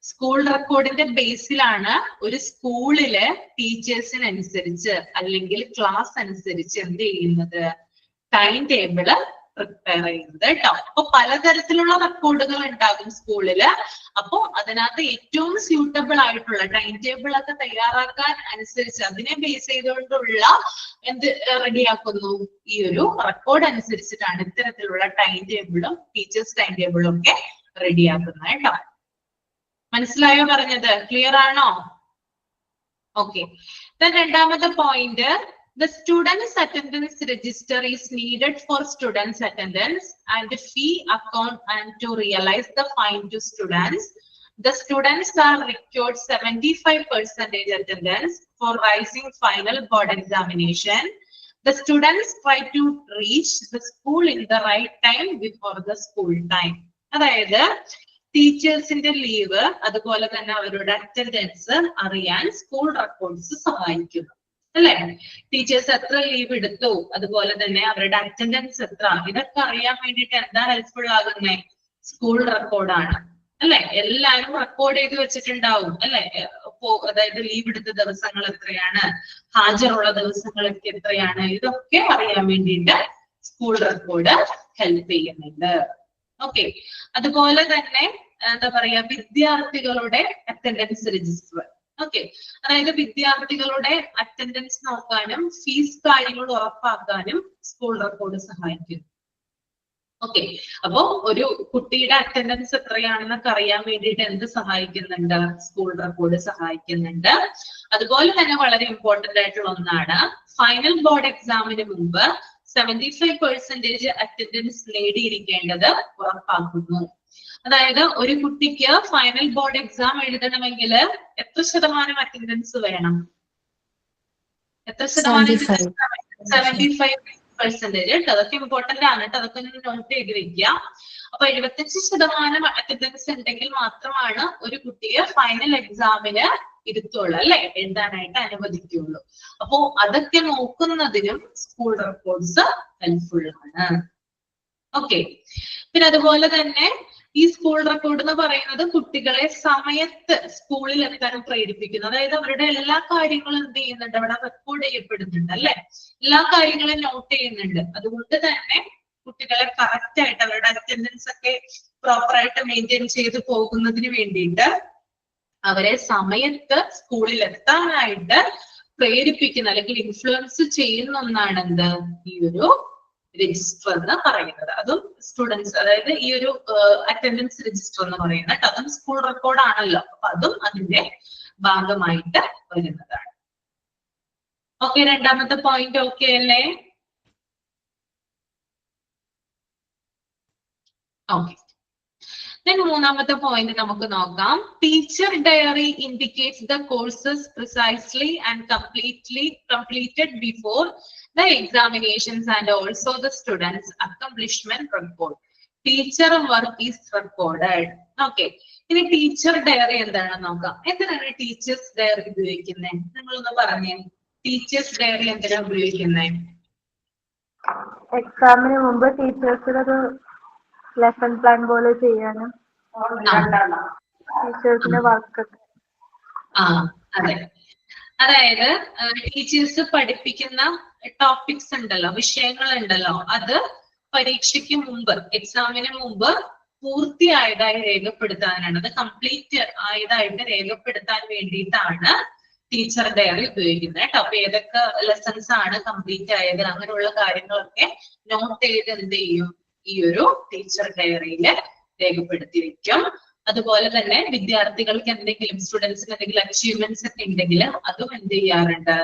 School റെക്കോർഡിന്റെ ബേസിലാണ് ഒരു സ്കൂളില് ടീച്ചേഴ്സിനനുസരിച്ച് അല്ലെങ്കിൽ class അനുസരിച്ച് എന്ത് ചെയ്യുന്നത്? ടൈം ടേബിള് പ്രിപ്പയർ ചെയ്യുന്നത് കേട്ടോ. അപ്പൊ പലതരത്തിലുള്ള റെക്കോർഡുകൾ ഉണ്ടാകും സ്കൂളില്. അപ്പൊ അതിനകത്ത് ഏറ്റവും സ്യൂട്ടബിൾ ആയിട്ടുള്ള ടൈം ടേബിൾ ഒക്കെ തയ്യാറാക്കാൻ അനുസരിച്ച് അതിനെ ബേസ് ചെയ്തുകൊണ്ടുള്ള എന്ത് റെഡിയാക്കുന്നു? ഈ ഒരു റെക്കോർഡ് അനുസരിച്ചിട്ടാണ് ഇത്തരത്തിലുള്ള ടൈം ടേബിളും ടീച്ചേഴ്സ് ടൈം ടേബിളും ഒക്കെ റെഡിയാക്കുന്നത് കേട്ടോ. മനസ്സിലായോ പറഞ്ഞത്? ക്ലിയർ ആണോ? ഓക്കെ. രണ്ടാമത്തെ point, the students attendance register is needed for students attendance and fee account and to realize the fine to students. The students are required 75% attendance for rising final board examination. The students try to reach the school in the right time before the school time. അതായത് ടീച്ചേഴ്സിന്റെ leave അതുപോലെ തന്നെ അവരുടെ attendance അറിയാൻ school records സഹായിക്കുന്നു. അല്ലെ? Teachers എത്ര leave എടുത്തു, അതുപോലെ തന്നെ അവരുടെ അറ്റൻഡൻസ് എത്ര, ഇതൊക്കെ അറിയാൻ വേണ്ടിയിട്ട് എന്താ ഹെൽപ്ഫുൾ ആകുന്നേ? സ്കൂൾ റെക്കോർഡാണ് അല്ലെ? എല്ലാവരും റെക്കോർഡ് ചെയ്ത് വെച്ചിട്ടുണ്ടാവും അല്ലെ? അതായത് ലീവ് എടുത്ത ദിവസങ്ങൾ എത്രയാണ്, ഹാജരുള്ള ദിവസങ്ങളൊക്കെ എത്രയാണ്, ഇതൊക്കെ അറിയാൻ വേണ്ടിയിട്ട് സ്കൂൾ റെക്കോർഡ് ഹെൽപ്പ് ചെയ്യുന്നുണ്ട്. ഓക്കെ, അതുപോലെ തന്നെ എന്താ പറയാ, വിദ്യാർത്ഥികളുടെ അറ്റൻഡൻസ് രജിസ്റ്റർ. ഓക്കെ, അതായത് വിദ്യാർത്ഥികളുടെ അറ്റൻഡൻസ് നോക്കാനും ഫീസ് കാര്യങ്ങൾ ഉറപ്പാക്കാനും സ്കൂൾ റെക്കോർഡ് സഹായിക്കും. ഓക്കെ, അപ്പോ ഒരു കുട്ടിയുടെ അറ്റൻഡൻസ് എത്രയാണെന്നൊക്കെ അറിയാൻ വേണ്ടിയിട്ട് എന്ത് സഹായിക്കുന്നുണ്ട്? സ്കൂൾ റെക്കോർഡ് സഹായിക്കുന്നുണ്ട്. അതുപോലെ തന്നെ വളരെ ഇമ്പോർട്ടന്റ് ആയിട്ടുള്ള ഒന്നാണ്, ഫൈനൽ ബോർഡ് എക്സാമിന് മുമ്പ് 75% അറ്റൻഡൻസ് നേടിയിരിക്കേണ്ടത് ഉറപ്പാക്കുന്നു. അതായത് ഒരു കുട്ടിക്ക് ഫൈനൽ ബോർഡ് എക്സാം എഴുതണമെങ്കിൽ എത്ര ശതമാനം അറ്റൻഡൻസ് വേണം? എത്ര ശതമാനം? 75%. അതൊക്കെ ഇമ്പോർട്ടന്റ് ആണ് കേട്ടോ, അതൊക്കെ ഒന്ന് നോട്ട് ചെയ്ത് വെക്കുക. അപ്പൊ 75% അറ്റൻഡൻസ് ഉണ്ടെങ്കിൽ മാത്രമാണ് ഒരു കുട്ടിയെ ഫൈനൽ എക്സാമിന് ഇരുത്തുള്ളൂ അല്ലെ, എഴുതാനായിട്ട് അനുവദിക്കുള്ളൂ. അപ്പോ അതൊക്കെ നോക്കുന്നതിനും സ്കൂൾ റെക്കോർഡ്സ് ഹെൽപ്ഫുൾ ആണ്. ഓക്കെ, പിന്നെ അതുപോലെ തന്നെ ഈ സ്കൂൾ റെക്കോർഡ് എന്ന് പറയുന്നത് കുട്ടികളെ സമയത്ത് സ്കൂളിൽ എത്താൻ പ്രേരിപ്പിക്കുന്നു. അതായത് അവരുടെ എല്ലാ കാര്യങ്ങളും എന്ത് ചെയ്യുന്നുണ്ട്? അവിടെ റെക്കോർഡ് ചെയ്യപ്പെടുന്നുണ്ട് അല്ലെ? എല്ലാ കാര്യങ്ങളും നോട്ട് ചെയ്യുന്നുണ്ട്. അതുകൊണ്ട് തന്നെ കുട്ടികളെ കറക്റ്റ് ആയിട്ട് അവരുടെ അറ്റൻഡൻസ് ഒക്കെ പ്രോപ്പർ ആയിട്ട് മെയിൻറ്റെയിൻ ചെയ്ത് പോകുന്നതിന് വേണ്ടിയിട്ട് അവരെ സമയത്ത് സ്കൂളിൽ എത്താനായിട്ട് പ്രേരിപ്പിക്കുന്ന അല്ലെങ്കിൽ ഇൻഫ്ലുവൻസ് ചെയ്യുന്ന ഒന്നാണ് എന്ത്? ഈ ഒരു രജിസ്റ്റർ എന്ന് പറയുന്നത്. അതും സ്റ്റുഡൻസ്, അതായത് ഈ ഒരു അറ്റൻഡൻസ് രജിസ്റ്റർ എന്ന് പറയുന്നത് അതും സ്കൂൾ റെക്കോർഡ് ആണല്ലോ, അപ്പൊ അതും അതിന്റെ ഭാഗമായിട്ട് വരുന്നതാണ്. ഓക്കെ, രണ്ടാമത്തെ പോയിന്റ് ഓക്കെ അല്ലേ? ഓക്കെ, മൂന്നാമത്തെ പോയിന്റ് നമുക്ക് നോക്കാം. Teacher diary indicates the courses precisely and completed before the examinations and also the students' accomplishment record. Teacher work is recorded. Okay, ഇനി ടീച്ചർ ഡയറി എന്താണെന്ന് നോക്കാം. എന്തിനാണ് ടീച്ചേഴ്സ് ഡയറി ഉപയോഗിക്കുന്നത്? നിങ്ങളൊന്ന് പറഞ്ഞേ, ടീച്ചേഴ്സ് ഡയറി എന്തിനാണ് ഉപയോഗിക്കുന്നത്? എക്സാമിന് മുമ്പ് ടീച്ചേഴ്സിനൊരു ലെസൺ പ്ലാൻ പോലെ ചെയ്യാനും ടീച്ചേഴ്സിന്റെ വർക്ക്. അതെ, അതായത് ടീച്ചേഴ്സ് പഠിപ്പിക്കുന്ന ടോപ്പിക്സ് ഉണ്ടല്ലോ, വിഷയങ്ങൾ ഉണ്ടല്ലോ, അത് പരീക്ഷയ്ക്ക് മുമ്പ്, എക്സാമിന് മുമ്പ് പൂർത്തിയായതായി രേഖപ്പെടുത്താനാണ്, അത് കംപ്ലീറ്റ് ആയതായിട്ട് രേഖപ്പെടുത്താൻ വേണ്ടിയിട്ടാണ് ടീച്ചർ ഡയറി ഉപയോഗിക്കുന്നത് കേട്ടോ. അപ്പൊ ഏതൊക്കെ ലെസൺസ് ആണ് കംപ്ലീറ്റ് ആയത്, അങ്ങനെയുള്ള കാര്യങ്ങളൊക്കെ നോട്ട് ചെയ്ത് എന്ത് ചെയ്യും? ഈ ഒരു ടീച്ചർ ഡയറിയിൽ രേഖപ്പെടുത്തി വെക്കും. അതുപോലെ തന്നെ വിദ്യാർത്ഥികൾക്ക് എന്തെങ്കിലും, സ്റ്റുഡൻസിന് എന്തെങ്കിലും അച്ചീവ്മെന്റ്സ് ഒക്കെ ഉണ്ടെങ്കിൽ അതും എന്ത് ചെയ്യാറുണ്ട്?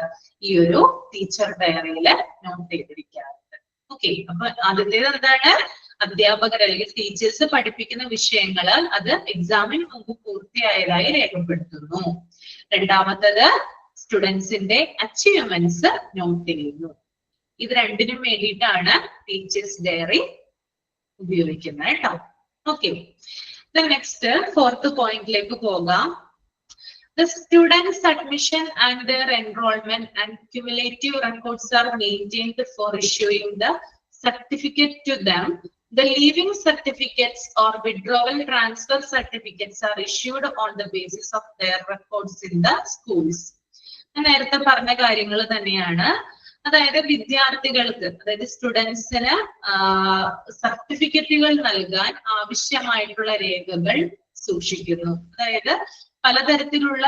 ഈ ഒരു ടീച്ചർ ഡയറിയിൽ നോട്ട് ചെയ്തിരിക്കാറുണ്ട്. ഓക്കെ, അപ്പൊ ആദ്യത്തേത് എന്താണ്? അധ്യാപകർ അല്ലെങ്കിൽ ടീച്ചേഴ്സ് പഠിപ്പിക്കുന്ന വിഷയങ്ങൾ അത് എക്സാമിന് മുമ്പ് പൂർത്തിയായതായി രേഖപ്പെടുത്തുന്നു. രണ്ടാമത്തത് സ്റ്റുഡൻസിന്റെ അച്ചീവ്മെന്റ്സ് നോട്ട് ചെയ്യുന്നു. ഇത് രണ്ടിനും വേണ്ടിയിട്ടാണ് ടീച്ചേഴ്സ് ഡയറി ഉപയോഗിക്കുന്നത് കേട്ടോ. ഓക്കെ, നെക്സ്റ്റ് ഫോർത്ത് പോയിന്റിലേക്ക് പോകാം. The students' admission and their enrollment and cumulative records are maintained for issuing the certificate to them. The leaving certificates or withdrawal transfer certificates are issued on the basis of their records in the schools. നേരത്തെ പറഞ്ഞ കാര്യങ്ങൾ തന്നെയാണ്. അതായത് വിദ്യാർത്ഥികൾക്ക്, അതായത് സ്റ്റുഡൻസിന് സർട്ടിഫിക്കറ്റുകൾ നൽകാൻ ആവശ്യമായിട്ടുള്ള രേഖകൾ സൂക്ഷിക്കുന്നു. അതായത് പലതരത്തിലുള്ള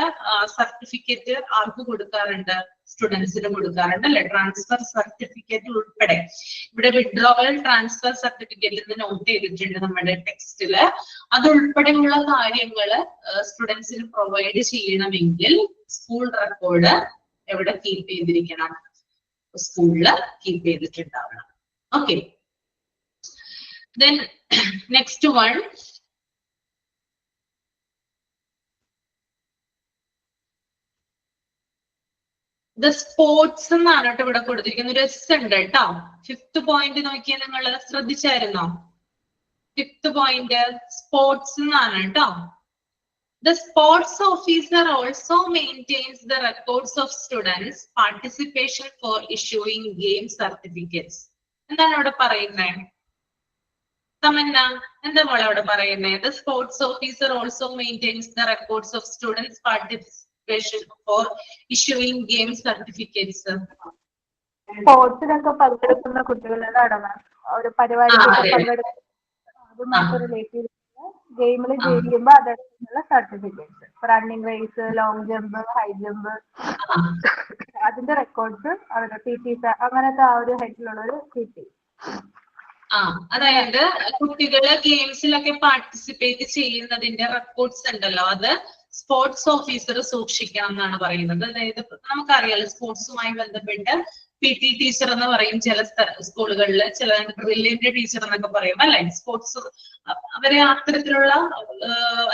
സർട്ടിഫിക്കറ്റ് ആർക്ക് കൊടുക്കാറുണ്ട്? സ്റ്റുഡൻസിന് കൊടുക്കാറുണ്ട് അല്ലെ? ട്രാൻസ്ഫർ സർട്ടിഫിക്കറ്റ് ഉൾപ്പെടെ. ഇവിടെ വിഡ്രോവൽ ട്രാൻസ്ഫർ സർട്ടിഫിക്കറ്റ് എന്ന് നോട്ട് ചെയ്തിട്ടുണ്ട് നമ്മുടെ ടെക്സ്റ്റില്. അതുൾപ്പെടെയുള്ള കാര്യങ്ങൾ സ്റ്റുഡൻസിന് പ്രൊവൈഡ് ചെയ്യണമെങ്കിൽ സ്കൂൾ റെക്കോർഡ് എവിടെ കീപ്പ് ചെയ്തിരിക്കണം? സ്കൂളില് കീപ്പ് ചെയ്തിട്ടുണ്ടാവണം. Okay, then next one, the sports എന്നാണ് കേട്ടോ ഇവിടെ കൊടുത്തിരിക്കുന്ന. ഒരു എസ് ഉണ്ട് കേട്ടോ. ഫിഫ്ത് പോയിന്റ് നോക്കിയാൽ നിങ്ങൾ ശ്രദ്ധിച്ചായിരുന്നോ? ഫിഫ്ത് പോയിന്റ് സ്പോർട്സ് എന്നാണ് കേട്ടോ. The sports officer also maintains the records of students' participation for issuing game certificates. എന്താണ് അവിടെ പറയുന്നത്? തമന്ന, എന്താ മോളെ അവിടെ പറയുന്നത്? The sports officer also maintains the records of students' participation for issuing game certificates. സ്പോർട്സിലൊക്കെ പങ്കെടുക്കുന്ന കുട്ടികളാണ് ഒരു പരിപാടിക്കൊക്കെ പങ്കെടുക്കുന്ന അതുമായിട്ട് റിലേറ്റ് ചെയ്ത് ഗെയിമിൽ ജയിക്കുമ്പോൾ അതനുസരിച്ചുള്ള certificates, running race, long jump, high jump, അതിന്റെ റെക്കോർഡ്സ് അവരുടെ PT അങ്ങനത്തെ ആ ഒരു ഹെഡിലുള്ളൊരു കിട്ടി. അതായത് കുട്ടികള് ഗെയിംസിലൊക്കെ പാർട്ടിസിപ്പേറ്റ് ചെയ്യുന്നതിന്റെ റെക്കോർഡ്സ് ഉണ്ടല്ലോ, അത് സ്പോർട്സ് ഓഫീസർ സൂക്ഷിക്കണം എന്നാണ് പറയുന്നത്. അതായത് നമുക്കറിയാലോ സ്പോർട്സുമായി ബന്ധപ്പെട്ട് PT ടീച്ചർ എന്ന് പറയും ചില സ്കൂളുകളിൽ, ചില ബ്രില്യന്റ് ടീച്ചർ എന്നൊക്കെ പറയും അല്ലെ. സ്പോർട്സ് അവരെ അത്തരത്തിലുള്ള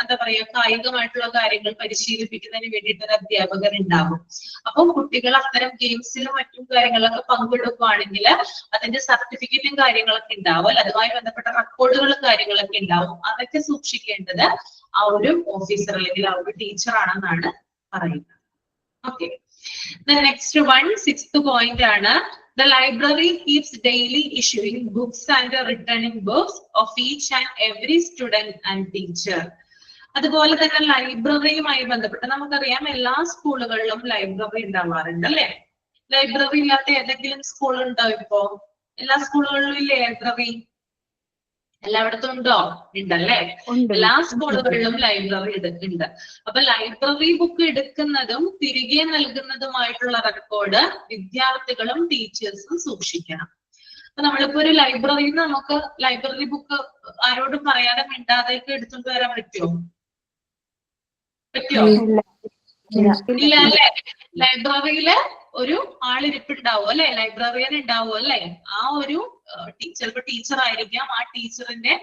എന്താ പറയാ കായികമായിട്ടുള്ള കാര്യങ്ങൾ പരിശീലിപ്പിക്കുന്നതിന് വേണ്ടിയിട്ട് ഒരു അധ്യാപകർ ഉണ്ടാകും. അപ്പം കുട്ടികൾ അത്തരം ഗെയിംസിലും മറ്റും കാര്യങ്ങളൊക്കെ പങ്കെടുക്കുകയാണെങ്കിൽ അതിന്റെ സർട്ടിഫിക്കറ്റും കാര്യങ്ങളൊക്കെ ഉണ്ടാവും, അതുമായി ബന്ധപ്പെട്ട റെക്കോർഡുകളും കാര്യങ്ങളൊക്കെ ഉണ്ടാവും. അതൊക്കെ സൂക്ഷിക്കേണ്ടത് ആ ഒരു ഓഫീസർ അല്ലെങ്കിൽ ആ ഒരു ടീച്ചർ ആണെന്നാണ് പറയുന്നത്. Okay, the next one, 6th point ആണ് the library keeps daily issuing books and returning books of each and every student and teacher. അതുപോലെ തന്നെ ലൈബ്രറിയുമായി ബന്ധപ്പെട്ട് നമുക്കറിയാം എല്ലാ സ്കൂളുകളിലും ലൈബ്രറി ഉണ്ടാവാറുണ്ട് അല്ലെ. ലൈബ്രറി ഇല്ലാത്ത ഏതെങ്കിലും സ്കൂൾ ഉണ്ടോ? ഇപ്പോ എല്ലാ സ്കൂളുകളിലും ഇല്ലേ ലൈബ്രറി? എല്ലായിടത്തും ഉണ്ടോ? ഉണ്ടല്ലേ. എല്ലാ സ്കൂളുകളിലും ലൈബ്രറി ഉണ്ട്. അപ്പൊ ലൈബ്രറി ബുക്ക് എടുക്കുന്നതും തിരികെ നൽകുന്നതുമായിട്ടുള്ള റെക്കോർഡ് വിദ്യാർത്ഥികളും ടീച്ചേഴ്സും സൂക്ഷിക്കണം. അപ്പൊ നമ്മളിപ്പോ ഒരു ലൈബ്രറിയിൽ നിന്ന് നമുക്ക് ലൈബ്രറി ബുക്ക് ആരോടും പറയാതെ മിണ്ടാതെയൊക്കെ എടുത്തുകൊണ്ട് വരാൻ പറ്റുമോ? ഇല്ല അല്ലെ. ലൈബ്രറിയില് ഒരു ആളിരിപ്പുണ്ടാവും അല്ലെ, ലൈബ്രറിയൻ ഉണ്ടാവും അല്ലെ. ആ ഒരു ചിലപ്പോ ടീച്ചർ ആയിരിക്കാം, ആ ടീച്ചറിന്റെ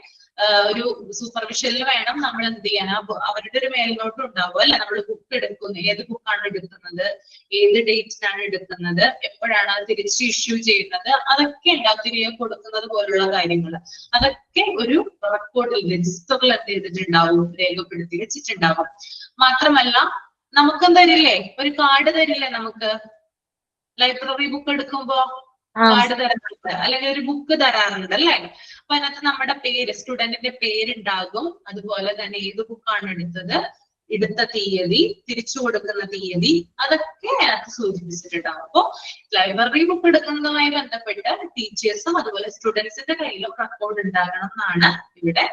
ഒരു സൂപ്പർവിഷനിൽ വേണം നമ്മൾ എന്ത് ചെയ്യാൻ, അവരുടെ ഒരു മേൽനോട്ടം ഉണ്ടാവും അല്ലെ. നമ്മൾ ബുക്ക് എടുക്കുന്നു, ഏത് ബുക്കാണ് എടുക്കുന്നത്, ഏത് ഡേറ്റിനാണ് എടുക്കുന്നത്, എപ്പോഴാണ് അത് തിരിച്ച് ഇഷ്യൂ ചെയ്യുന്നത്, അതൊക്കെ ഉണ്ടാവും. തിരികെ കൊടുക്കുന്നത് പോലുള്ള കാര്യങ്ങൾ അതൊക്കെ ഒരു റെക്കോർഡിൽ രജിസ്റ്ററിൽ എന്ത് ചെയ്തിട്ടുണ്ടാവും, രേഖപ്പെടുത്തി വെച്ചിട്ടുണ്ടാവും. മാത്രമല്ല നമുക്കും തരില്ലേ, ഒരു കാർഡ് തരില്ലേ നമുക്ക് ലൈബ്രറി ബുക്ക് എടുക്കുമ്പോ? കാർഡ് തരാറുണ്ട് അല്ലെങ്കിൽ ഒരു ബുക്ക് തരാറുണ്ട് അല്ലെ. അപ്പൊ അതിനകത്ത് നമ്മുടെ പേര്, സ്റ്റുഡന്റിന്റെ പേരുണ്ടാകും, അതുപോലെ തന്നെ ഏത് ബുക്കാണ് എടുത്തത്, എടുത്ത തീയതി, തിരിച്ചു കൊടുക്കുന്ന തീയതി, അതൊക്കെ അതിനകത്ത് സൂചിപ്പിച്ചിട്ടുണ്ടാവും. അപ്പൊ ലൈബ്രറി ബുക്ക് എടുക്കുന്നതുമായി ബന്ധപ്പെട്ട് ടീച്ചേഴ്സും അതുപോലെ സ്റ്റുഡൻസിന്റെ കയ്യിലും റെക്കോർഡ് ഉണ്ടാകണം എന്നാണ് ഇവിടെ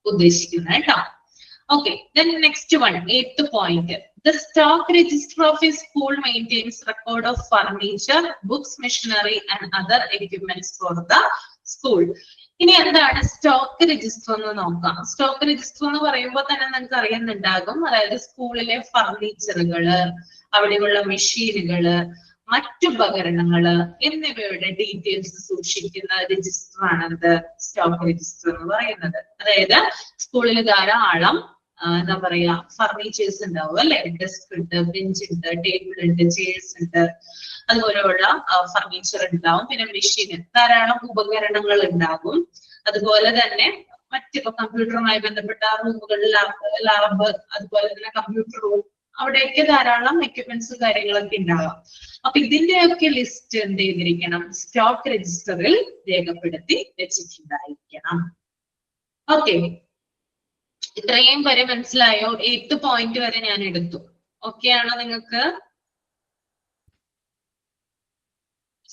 ഉദ്ദേശിക്കുന്നത് കേട്ടോ. Okay, then next one, 8th point. The stock register of a school maintains record of furniture, books, machinery and other equipments for the school. ഇനി എന്താണ് സ്റ്റോക്ക് രജിസ്റ്റർ എന്ന് നോക്കാം. സ്റ്റോക്ക് രജിസ്റ്റർ എന്ന് പറയുമ്പോൾ തന്നെ നിങ്ങൾക്ക് അറിയുന്നുണ്ടാകും, അതായത് സ്കൂളിലെ ഫർണിച്ചറുകള്, അവിടെയുള്ള മെഷീനുകള്, മറ്റുപകരണങ്ങള് എന്നിവയുടെ ഡീറ്റെയിൽസ് സൂക്ഷിക്കുന്ന രജിസ്റ്റർ ആണത് സ്റ്റോക്ക് രജിസ്റ്റർ എന്ന് പറയുന്നത്. അതായത് സ്കൂളിൽ ധാരാളം എന്താ പറയാ ഫർണിച്ചേഴ്സ് ഉണ്ടാവും അല്ലെ. ഡെസ്ക് ഉണ്ട്, ബെഞ്ച് ഉണ്ട്, ടേബിൾ ഉണ്ട്, ചെയർസ് ഉണ്ട്, അതുപോലെയുള്ള ഫർണിച്ചർ ഉണ്ടാവും. പിന്നെ മെഷീൻ, ധാരാളം ഉപകരണങ്ങൾ ഉണ്ടാകും. അതുപോലെ തന്നെ മറ്റിപ്പോ കമ്പ്യൂട്ടറുമായി ബന്ധപ്പെട്ട റൂമുകളിൽ ലാബ്, അതുപോലെ തന്നെ കമ്പ്യൂട്ടർ റൂം, അവിടെയൊക്കെ ധാരാളം എക്യുപ്മെന്റ്സും കാര്യങ്ങളൊക്കെ ഉണ്ടാവാം. അപ്പൊ ഇതിന്റെയൊക്കെ ലിസ്റ്റ് എന്ത് ചെയ്തിരിക്കണം, സ്റ്റോക്ക് രജിസ്റ്ററിൽ രേഖപ്പെടുത്തി വെച്ചിട്ടുണ്ടായിരിക്കണം. ഓക്കെ, ഇത്രയും വരെ മനസ്സിലായോ? 8th പോയിന്റ് വരെ ഞാൻ എടുത്തു. ഓക്കെ ആണോ നിങ്ങൾക്ക്?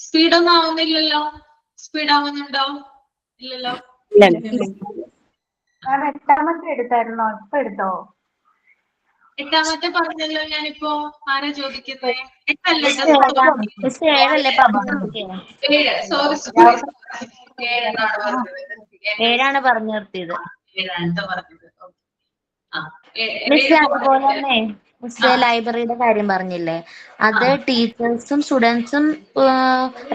സ്പീഡൊന്നും ആവുന്നില്ലല്ലോ? സ്പീഡ് ആവുന്നുണ്ടോ? ഇല്ലല്ലോ. 8ാമത്തെ എടുത്തായിരുന്നോ? ഇപ്പൊ എടുത്തോ? 8ാമത്തെ പറഞ്ഞല്ലോ ഞാനിപ്പോ. ആരാ ചോദിക്കുന്നത്? 8 ഏഴാണ് പറഞ്ഞു നിർത്തിയത്. 7 പറഞ്ഞത്. അതുപോലെ തന്നെ ലൈബ്രറിയുടെ കാര്യം പറഞ്ഞില്ലേ, അത് ടീച്ചേഴ്സും സ്റ്റുഡൻസും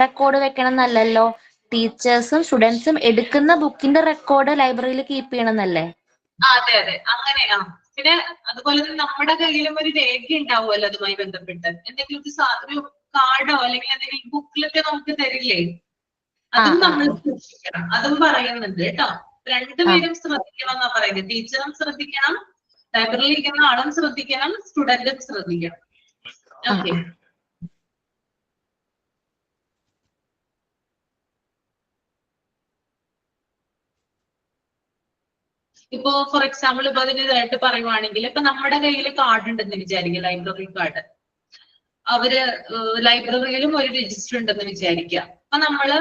റെക്കോർഡ് വെക്കണം എന്നല്ലല്ലോ. ടീച്ചേഴ്സും സ്റ്റുഡൻസും എടുക്കുന്ന ബുക്കിന്റെ റെക്കോർഡ് ലൈബ്രറിയിൽ കീപ്പ് ചെയ്യണം എന്നല്ലേ? അതെ അതെ, അങ്ങനെയാ. പിന്നെ അതുപോലെ തന്നെ നമ്മുടെ കയ്യിലും ഒരു രേഖ ഉണ്ടാവുമല്ലോ അതുമായി ബന്ധപ്പെട്ട്. എന്തെങ്കിലും ഒരു കാർഡോ അല്ലെങ്കിൽ എന്തെങ്കിലും ബുക്കിലൊക്കെ നമുക്ക് തരില്ലേ, അതും നമ്മൾ സൂക്ഷിക്കണം. അതും പറയുന്നുണ്ട് കേട്ടോ. രണ്ടുപേരും ശ്രദ്ധിക്കണം എന്നാ പറയുന്നത്. ടീച്ചറും ശ്രദ്ധിക്കണം, ലൈബ്രറിയിൽ ഇരിക്കുന്ന ആളും ശ്രദ്ധിക്കണം, സ്റ്റുഡന്റും ശ്രദ്ധിക്കണം. ഓക്കെ. ഇപ്പോ ഫോർ എക്സാമ്പിൾ ഇപ്പൊ അതിൻ്റെതായിട്ട് പറയുവാണെങ്കിൽ ഇപ്പൊ നമ്മുടെ കയ്യിൽ കാർഡ് ഉണ്ടെന്ന് വിചാരിക്കുക, ലൈബ്രറി കാർഡ്. അവര് ലൈബ്രറിയിലും ഒരു രജിസ്റ്റർ ഉണ്ടെന്ന് വിചാരിക്കുക. അപ്പൊ നമ്മള്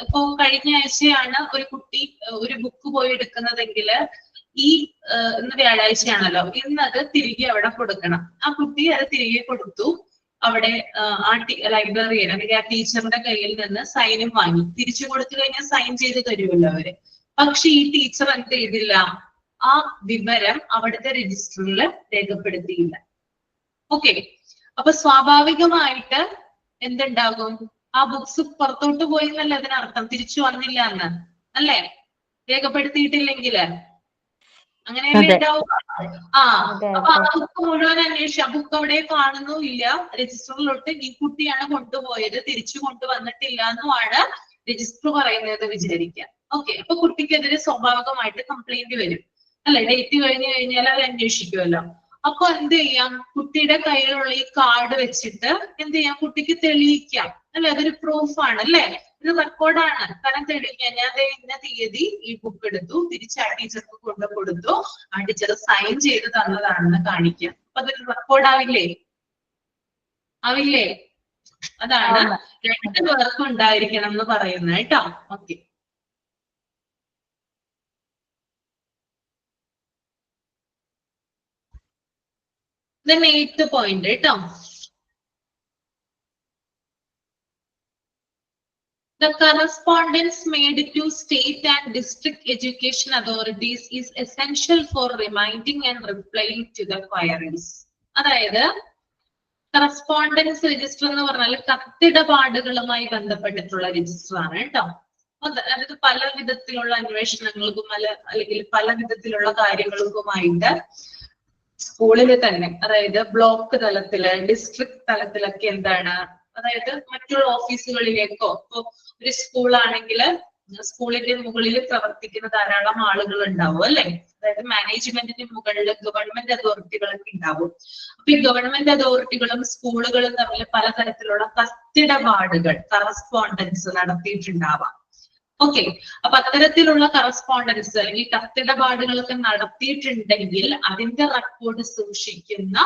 ഇപ്പോ കഴിഞ്ഞ ആഴ്ചയാണ് ഒരു കുട്ടി ഒരു ബുക്ക് പോയി എടുക്കുന്നതെങ്കിൽ ഇന്ന് വ്യാഴാഴ്ചയാണല്ലോ, ഇന്നത് തിരികെ അവിടെ കൊടുക്കണം. ആ കുട്ടി അത് തിരികെ കൊടുത്തു. അവിടെ ലൈബ്രറിയൻ അല്ലെങ്കിൽ ആ ടീച്ചറിന്റെ കയ്യിൽ നിന്ന് സൈനും വാങ്ങി. തിരിച്ചു കൊടുത്തു കഴിഞ്ഞാൽ സൈൻ ചെയ്ത് തരുമല്ലോ അവര്. പക്ഷെ ഈ ടീച്ചർ എന്ത് ചെയ്തില്ല, ആ വിവരം അവിടുത്തെ രജിസ്റ്ററിൽ രേഖപ്പെടുത്തിയില്ല. ഓക്കെ. അപ്പൊ സ്വാഭാവികമായിട്ട് എന്തുണ്ടാകും, ആ ബുക്സ് പുറത്തോട്ട് പോയി എന്നല്ല അതിനർത്ഥം, തിരിച്ചു വന്നില്ല എന്ന് അല്ലേ, രേഖപ്പെടുത്തിയിട്ടില്ലെങ്കില് അങ്ങനെയല്ലേ ഉണ്ടാവും. അപ്പൊ ആ ബുക്ക് മുഴുവൻ അന്വേഷിച്ചു, ആ ബുക്ക് അവിടെ കാണുന്നു ഇല്ല, രജിസ്റ്ററിലോട്ട് ഈ കുട്ടിയാണ് കൊണ്ടുപോയത്, തിരിച്ചു കൊണ്ടുവന്നിട്ടില്ല എന്നുമാണ് രജിസ്റ്റർ പറയുന്നത് വിചാരിക്കാം. ഓക്കെ. അപ്പൊ കുട്ടിക്കെതിരെ സ്വാഭാവികമായിട്ട് കംപ്ലൈന്റ് വരും അല്ലെ, ഡേറ്റ് കഴിഞ്ഞു കഴിഞ്ഞാൽ അവർ അന്വേഷിക്കുമല്ലോ. അപ്പൊ എന്ത് ചെയ്യാം, കുട്ടിയുടെ കയ്യിലുള്ള ഈ കാർഡ് വെച്ചിട്ട് എന്ത് ചെയ്യാം, കുട്ടിക്ക് തെളിയിക്കാം അല്ലെ, അതൊരു പ്രൂഫാണ് അല്ലെ, ഇത് റെക്കോർഡാണ്. കാരണം തെളിയിക്കാൻ ഞാൻ ഇന്ന തീയതി ഈ ബുക്ക് എടുത്തു, തിരിച്ച് ആ ടീച്ചർക്ക് കൊണ്ടു കൊടുത്തു, ആ ടീച്ചർ സൈൻ ചെയ്ത് തന്നതാണെന്ന് കാണിക്കാം. അപ്പൊ അതൊരു റെക്കോർഡ് ആവില്ലേ? ആവില്ലേ? അതാണ് 2 പേർക്കും ഉണ്ടായിരിക്കണം എന്ന് പറയുന്നത് കേട്ടോ. ഓക്കെ. Then 8th point കേട്ടോ. The correspondence made to state and district education authorities is essential for reminding and replying to the queries. അതായത് കറസ്പോണ്ടൻസ് രജിസ്റ്റർ എന്ന് പറഞ്ഞാൽ കത്തിടപാടുകളുമായി ബന്ധപ്പെട്ടിട്ടുള്ള രജിസ്റ്റർ ആണ് കേട്ടോ. അതായത് പല വിധത്തിലുള്ള അന്വേഷണങ്ങൾക്കും അല്ലെങ്കിൽ പല വിധത്തിലുള്ള കാര്യങ്ങൾക്കുമായിട്ട് സ്കൂളിൽ തന്നെ, അതായത് ബ്ലോക്ക് തലത്തില് ഡിസ്ട്രിക്ട് തലത്തിലൊക്കെ എന്താണ്, അതായത് മറ്റുള്ള ഓഫീസുകളിലേക്കോ, ഇപ്പൊ ഒരു സ്കൂളാണെങ്കിൽ സ്കൂളിന്റെ മുകളിൽ പ്രവർത്തിക്കുന്ന ധാരാളം ആളുകൾ ഉണ്ടാവും അല്ലെ, അതായത് മാനേജ്മെന്റിന് മുകളിൽ ഗവൺമെന്റ് അതോറിറ്റികളൊക്കെ ഉണ്ടാവും. അപ്പൊ ഈ ഗവൺമെന്റ് അതോറിറ്റികളും സ്കൂളുകളും തമ്മിൽ പലതരത്തിലുള്ള കത്തിടപാടുകൾ, കറസ്പോണ്ടൻസ് നടത്തിയിട്ടുണ്ടാവാം. ഓക്കെ. അപ്പൊ അത്തരത്തിലുള്ള കറസ്പോണ്ടൻസ് അല്ലെങ്കിൽ കത്തിടപാടുകളൊക്കെ നടത്തിയിട്ടുണ്ടെങ്കിൽ അതിന്റെ റെക്കോർഡ് സൂക്ഷിക്കുന്ന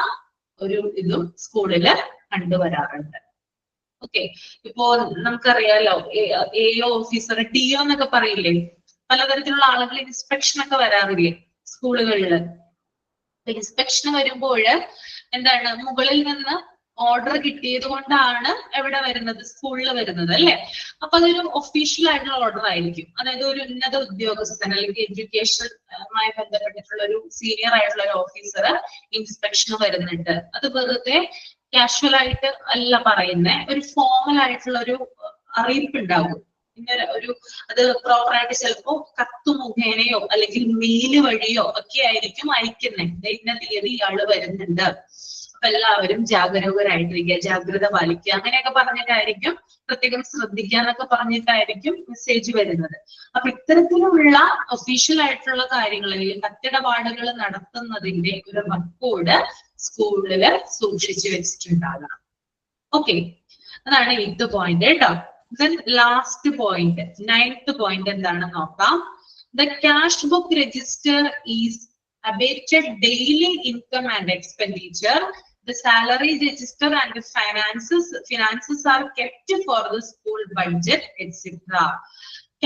ഒരു ഇതും സ്കൂളില് കണ്ടുവരാറുണ്ട്. ഓക്കെ. ഇപ്പോ നമുക്കറിയാലോ AO ഓഫീസർ, DO എന്നൊക്കെ പറയില്ലേ, പലതരത്തിലുള്ള ആളുകൾ ഇൻസ്പെക്ഷൻ ഒക്കെ വരാറില്ലേ സ്കൂളുകളില്. ഇൻസ്പെക്ഷൻ വരുമ്പോൾ എന്താണ്, മുകളിൽ നിന്ന് ഓർഡർ കിട്ടിയത് കൊണ്ടാണ് എവിടെ വരുന്നത്, സ്കൂളിൽ വരുന്നത് അല്ലെ. അപ്പൊ അതൊരു ഒഫീഷ്യൽ ആയിട്ടുള്ള ഓർഡർ ആയിരിക്കും. അതായത് ഒരു ഉന്നത ഉദ്യോഗസ്ഥൻ അല്ലെങ്കിൽ എഡ്യൂക്കേഷനുമായി ബന്ധപ്പെട്ടിട്ടുള്ള ഒരു സീനിയർ ആയിട്ടുള്ള ഒരു ഓഫീസർ ഇൻസ്പെക്ഷന് വരുന്നുണ്ട്. അത് വെറുതെ കാഷ്വൽ ആയിട്ട് അല്ല പറയുന്നത്, ഒരു ഫോമൽ ആയിട്ടുള്ള ഒരു അറിയിപ്പ് ഉണ്ടാകും. ഇങ്ങനെ അത് പ്രോപ്പറായിട്ട് ചിലപ്പോ കത്ത് മുഖേനയോ അല്ലെങ്കിൽ മെയില് വഴിയോ ഒക്കെ ആയിരിക്കും അയക്കുന്നത്. ഇന്ന തീയതി ഇയാള് വരുന്നുണ്ട്, അപ്പൊ എല്ലാവരും ജാഗരൂകരായിട്ടിരിക്കുക, ജാഗ്രത പാലിക്കുക, അങ്ങനെയൊക്കെ പറഞ്ഞിട്ടായിരിക്കും, പ്രത്യേകം ശ്രദ്ധിക്കാന്നൊക്കെ പറഞ്ഞിട്ടായിരിക്കും മെസ്സേജ് വരുന്നത്. അപ്പൊ ഇത്തരത്തിലുള്ള ഒഫീഷ്യൽ ആയിട്ടുള്ള കാര്യങ്ങളിൽ കത്തിടപാടുകൾ നടത്തുന്നതിന്റെ ഒരു റെക്കോർഡ് സ്കൂളില് സൂക്ഷിച്ചു വെച്ചിട്ടുണ്ടാകണം. ഓക്കെ. അതാണ് 8th പോയിന്റ് കേട്ടോ. Then last point, 9th point എന്താണെന്ന് നോക്കാം. The cash book register is abated daily income and expenditure. The salary register and the finances are kept for the school budget, etc.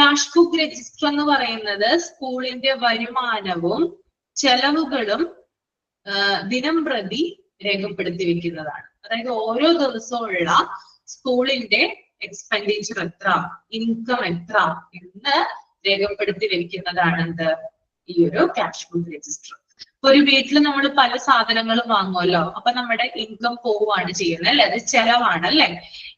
Cash book register എന്ന് പറയുന്നത് സ്കൂളിന്റെ വരുമാനവും ചെലവുകളും ദിനം പ്രതി രേഖപ്പെടുത്തി വെക്കുന്നതാണ്. അതായത് ഓരോ ദിവസമുള്ള സ്കൂളിന്റെ എക്സ്പെൻഡിച്ചർ എത്ര, ഇൻകം എത്ര എന്ന് രേഖപ്പെടുത്തി വെക്കുന്നതാണ് എന്ത്, ഈ ഒരു ക്യാഷ് ബുക്ക് രജിസ്റ്റർ. ഒരു വീട്ടിൽ നമ്മൾ പല സാധനങ്ങളും വാങ്ങുമല്ലോ, അപ്പൊ നമ്മുടെ ഇൻകം പോവുകയാണ് ചെയ്യുന്നത് അല്ലെ, അത് ചെലവാണ് അല്ലെ.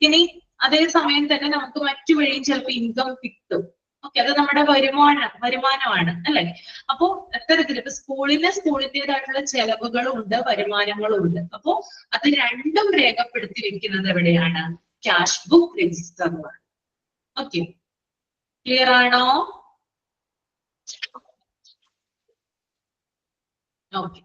ഇനി അതേ സമയം തന്നെ നമുക്ക് മറ്റു വഴിയും ചിലപ്പോൾ ഇൻകം കിട്ടും. ഓക്കെ. അത് നമ്മുടെ വരുമാനമാണ് അല്ലെ. അപ്പോ അത്തരത്തിൽ ഇപ്പൊ സ്കൂളിന്റേതായിട്ടുള്ള ചെലവുകളും ഉണ്ട്, വരുമാനങ്ങളും ഉണ്ട്. അപ്പോ അത് രണ്ടും രേഖപ്പെടുത്തി വെക്കുന്നത് എവിടെയാണ്, ക്യാഷ് ബുക്ക് രജിസ്റ്ററിലാണ്. ഓക്കെ. ക്ലിയർ ആണോ? ഓക്കെ.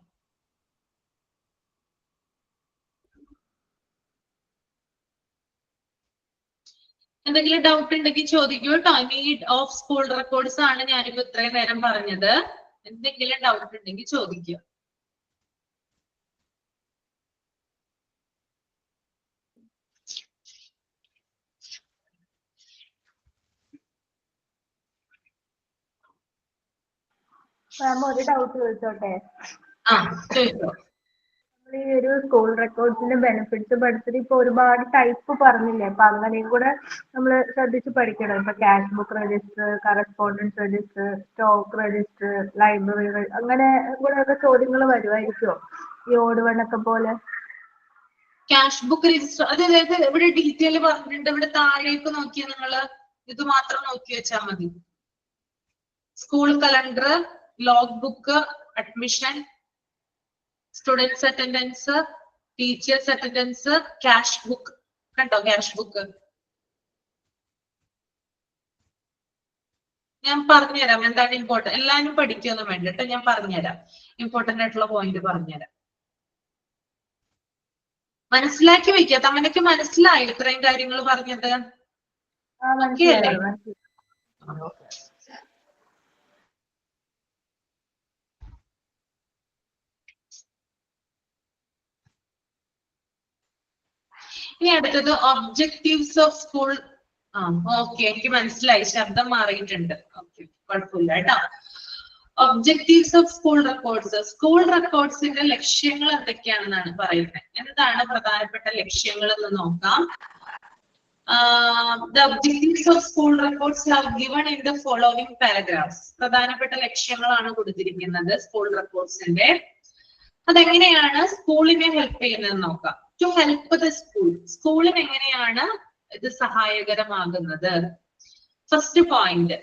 എന്തെങ്കിലും ഡൗട്ട് ഉണ്ടെങ്കിൽ ചോദിക്കൂ കേട്ടോ. നീഡ് ഓഫ് സ്കൂൾ റെക്കോർഡ്സ് ആണ് ഞാനിപ്പോ ഇത്രയും നേരം പറഞ്ഞത്. എന്തെങ്കിലും ഡൗട്ട് ഉണ്ടെങ്കിൽ ചോദിക്കൂ. മാം ഒരു ഡൗട്ട് ചോദിച്ചോട്ടെ? ആ ചോദിച്ചോ. ഈ ഒരു സ്കൂൾ റെക്കോർഡ്സിന്റെ ബെനിഫിറ്റ്സ് പഠിച്ചിട്ട് ഇപ്പൊ ഒരുപാട് ടൈപ്പ് പറഞ്ഞില്ലേ, അപ്പൊ അങ്ങനെയും കൂടെ നമ്മൾ ശ്രദ്ധിച്ച് പഠിക്കണം. ഇപ്പൊ cash book register, correspondence register, stock register, library, അങ്ങനെ കൂടെ ഒക്കെ ചോദ്യങ്ങൾ വരുമായിരിക്കുമോ ഈ ഓടുവണ്ണൊക്കെ പോലെ? ക്യാഷ് ബുക്ക് രജിസ്റ്റർ അതായത് ഇവിടെ ഡീറ്റെയിൽ പറഞ്ഞിട്ടുണ്ട്. ഇവിടെ താഴേക്ക് നോക്കിയാൽ നിങ്ങള് ഇത് മാത്രം നോക്കി വെച്ചാൽ മതി. School calendar, log book, admission, students attendance, teachers attendance, cash book. കണ്ടോ ക്യാഷ് ബുക്ക്? ഞാൻ പറഞ്ഞുതരാം എന്താണ് ഇമ്പോർട്ടന്റ്. എല്ലാവരും പഠിക്കൊന്നും വേണ്ട കേട്ടോ, ഞാൻ പറഞ്ഞുതരാം. ഇമ്പോർട്ടന്റ് ആയിട്ടുള്ള പോയിന്റ് പറഞ്ഞുതരാം. മനസ്സിലാക്കി വെക്കുക. തമ്മനക്ക് മനസ്സിലായി ഇത്രയും കാര്യങ്ങൾ പറഞ്ഞത്? ഓക്കെ അല്ലേ? ഇനി അടുത്തത് ഒബ്ജക്റ്റീവ്സ് ഓഫ് സ്കൂൾ. ഓക്കെ, എനിക്ക് മനസ്സിലായി, ശബ്ദം മാറിയിട്ടുണ്ട്. ഓക്കെ, കുഴപ്പമില്ല കേട്ടോ. Objectives of school records. School റെക്കോർഡ്സിന്റെ ലക്ഷ്യങ്ങൾ എന്തൊക്കെയാണെന്നാണ് പറയുന്നത്. എന്താണ് പ്രധാനപ്പെട്ട ലക്ഷ്യങ്ങൾ എന്ന് നോക്കാം. The objectives of school records are given in the following paragraphs. പ്രധാനപ്പെട്ട ലക്ഷ്യങ്ങളാണ് കൊടുത്തിരിക്കുന്നത് സ്കൂൾ റെക്കോർഡ്സിന്റെ. അതെങ്ങനെയാണ് സ്കൂളിനെ ഹെൽപ്പ് ചെയ്യുന്നത് നോക്കാം. To help the school. സ്കൂളിന് എങ്ങനെയാണ് ഇത് സഹായകരമാകുന്നത്? First point,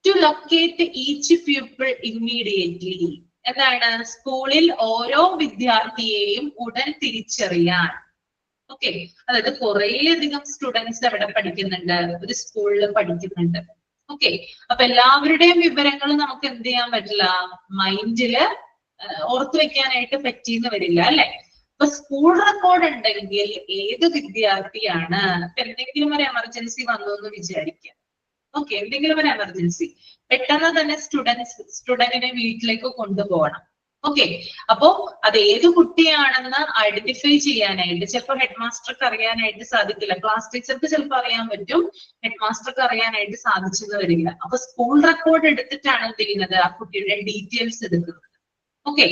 to locate each people immediately. എന്താണ്? സ്കൂളിൽ ഓരോ വിദ്യാർത്ഥിയെയും ഉടൻ തിരിച്ചറിയാൻ. ഓക്കെ, അതായത് കുറേയധികം സ്റ്റുഡൻസ് അവിടെ പഠിക്കുന്നുണ്ട്, ഒരു സ്കൂളിൽ പഠിക്കുന്നുണ്ട്. ഓക്കെ, അപ്പൊ എല്ലാവരുടെയും വിവരങ്ങൾ നമുക്ക് എന്ത് ചെയ്യാൻ പറ്റില്ല, മൈൻഡില് ഓർത്തു വെക്കാനായിട്ട് പറ്റിയെന്ന് വരില്ല അല്ലെ. അപ്പൊ സ്കൂൾ റെക്കോർഡ് ഉണ്ടെങ്കിൽ ഏത് വിദ്യാർത്ഥിയാണ്, ഇപ്പൊ എന്തെങ്കിലും ഒരു എമർജൻസി വന്നു എന്ന് വിചാരിക്കുക. ഓക്കെ, എന്തെങ്കിലും ഒരു എമർജൻസി, പെട്ടെന്ന് തന്നെ സ്റ്റുഡന്റിനെ വീട്ടിലേക്ക് കൊണ്ടുപോകണം. ഓക്കെ, അപ്പോ അത് ഏത് കുട്ടിയാണെന്ന് ഐഡന്റിഫൈ ചെയ്യാനായിട്ട് ചിലപ്പോൾ ഹെഡ് മാസ്റ്റർക്ക് അറിയാനായിട്ട് സാധിക്കില്ല. ക്ലാസ് ടീച്ചർക്ക് ചിലപ്പോൾ അറിയാൻ പറ്റും, ഹെഡ് മാസ്റ്റർക്ക് അറിയാനായിട്ട് സാധിച്ചെന്ന് വരില്ല. അപ്പൊ സ്കൂൾ റെക്കോർഡ് എടുത്തിട്ടാണ് എന്ത് ചെയ്യുന്നത്, ആ കുട്ടിയുടെ ഡീറ്റെയിൽസ് എടുക്കുന്നത്. ഓക്കെ,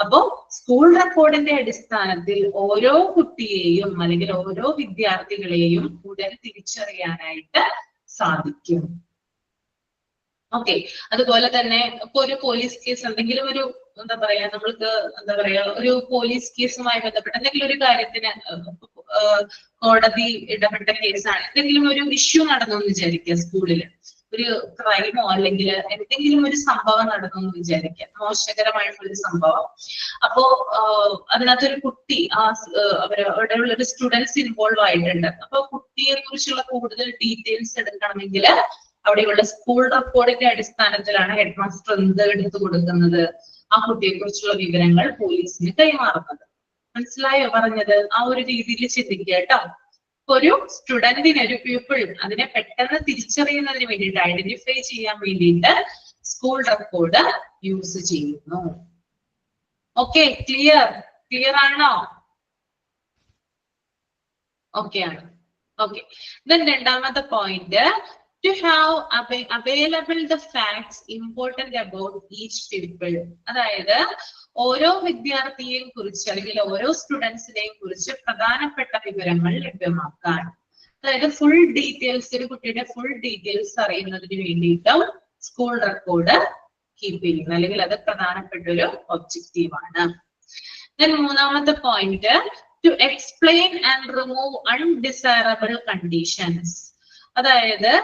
അപ്പോ സ്കൂൾ റെക്കോർഡിന്റെ അടിസ്ഥാനത്തിൽ ഓരോ കുട്ടിയെയും അല്ലെങ്കിൽ ഓരോ വിദ്യാർത്ഥികളെയും ഉടൻ തിരിച്ചറിയാനായിട്ട് സാധിക്കും. ഓക്കെ, അതുപോലെ തന്നെ ഇപ്പൊ ഒരു പോലീസ് കേസ്, എന്തെങ്കിലും ഒരു എന്താ പറയാ, നമ്മൾക്ക് എന്താ പറയാ, ഒരു പോലീസ് കേസുമായി ബന്ധപ്പെട്ട എന്തെങ്കിലും ഒരു കാര്യത്തിന് കോടതി ഇടപെട്ട കേസാണ്, എന്തെങ്കിലും ഒരു ഇഷ്യൂ നടന്നു എന്ന് വിചാരിക്കുക, സ്കൂളില് ഒരു ക്രൈമോ അല്ലെങ്കിൽ എന്തെങ്കിലും ഒരു സംഭവം നടന്നു എന്ന് വിചാരിക്കുക, മോശകരമായിട്ടുള്ളൊരു സംഭവം. അപ്പോ അതിനകത്തൊരു കുട്ടി, അവിടെയുള്ള ഒരു സ്റ്റുഡൻസ് ഇൻവോൾവ് ആയിട്ടുണ്ട്. അപ്പൊ കുട്ടിയെ കുറിച്ചുള്ള കൂടുതൽ ഡീറ്റെയിൽസ് എടുക്കണമെങ്കിൽ അവിടെയുള്ള സ്കൂൾ റെക്കോർഡിന്റെ അടിസ്ഥാനത്തിലാണ് ഹെഡ് മാസ്റ്റർ എന്ത് എടുത്തു കൊടുക്കുന്നത്, ആ കുട്ടിയെ കുറിച്ചുള്ള വിവരങ്ങൾ പോലീസിന് കൈമാറുന്നത്. മനസ്സിലായോ പറഞ്ഞത്? ആ ഒരു രീതിയിൽ ചിന്തിക്കുക കേട്ടോ. ഒരു സ്റ്റുഡന്റിന്, ഒരു പീപ്പിൾ, അതിനെ പെട്ടെന്ന് തിരിച്ചറിയുന്നതിന് വേണ്ടിയിട്ട്, ഐഡന്റിഫൈ ചെയ്യാൻ വേണ്ടിയിട്ട് സ്കൂൾ റെക്കോർഡ് യൂസ് ചെയ്യുന്നു. ഓക്കെ, ക്ലിയർ ആണോ? ഓക്കെ ആണ്. ഓക്കെ, ദെൻ രണ്ടാമത്തെ point, to have available the facts important about each people. അതായത് ഓരോ വിദ്യാർത്ഥിയെയും കുറിച്ച് അല്ലെങ്കിൽ ഓരോ സ്റ്റുഡൻസിനെയും കുറിച്ച് പ്രധാനപ്പെട്ട വിവരങ്ങൾ ലഭ്യമാക്കാൻ. അതായത് ഫുൾ ഡീറ്റെയിൽസ്, ഒരു കുട്ടിയുടെ ഫുൾ ഡീറ്റെയിൽസ് അറിയുന്നതിന് വേണ്ടിയിട്ടും സ്കൂൾ റെക്കോർഡ് കീപ്പ് ചെയ്യുന്നു, അല്ലെങ്കിൽ അത് പ്രധാനപ്പെട്ട ഒരു ഒബ്ജക്റ്റീവ് ആണ്. ദെൻ മൂന്നാമത്തെ point, to explain and remove undesirable conditions. അതായത്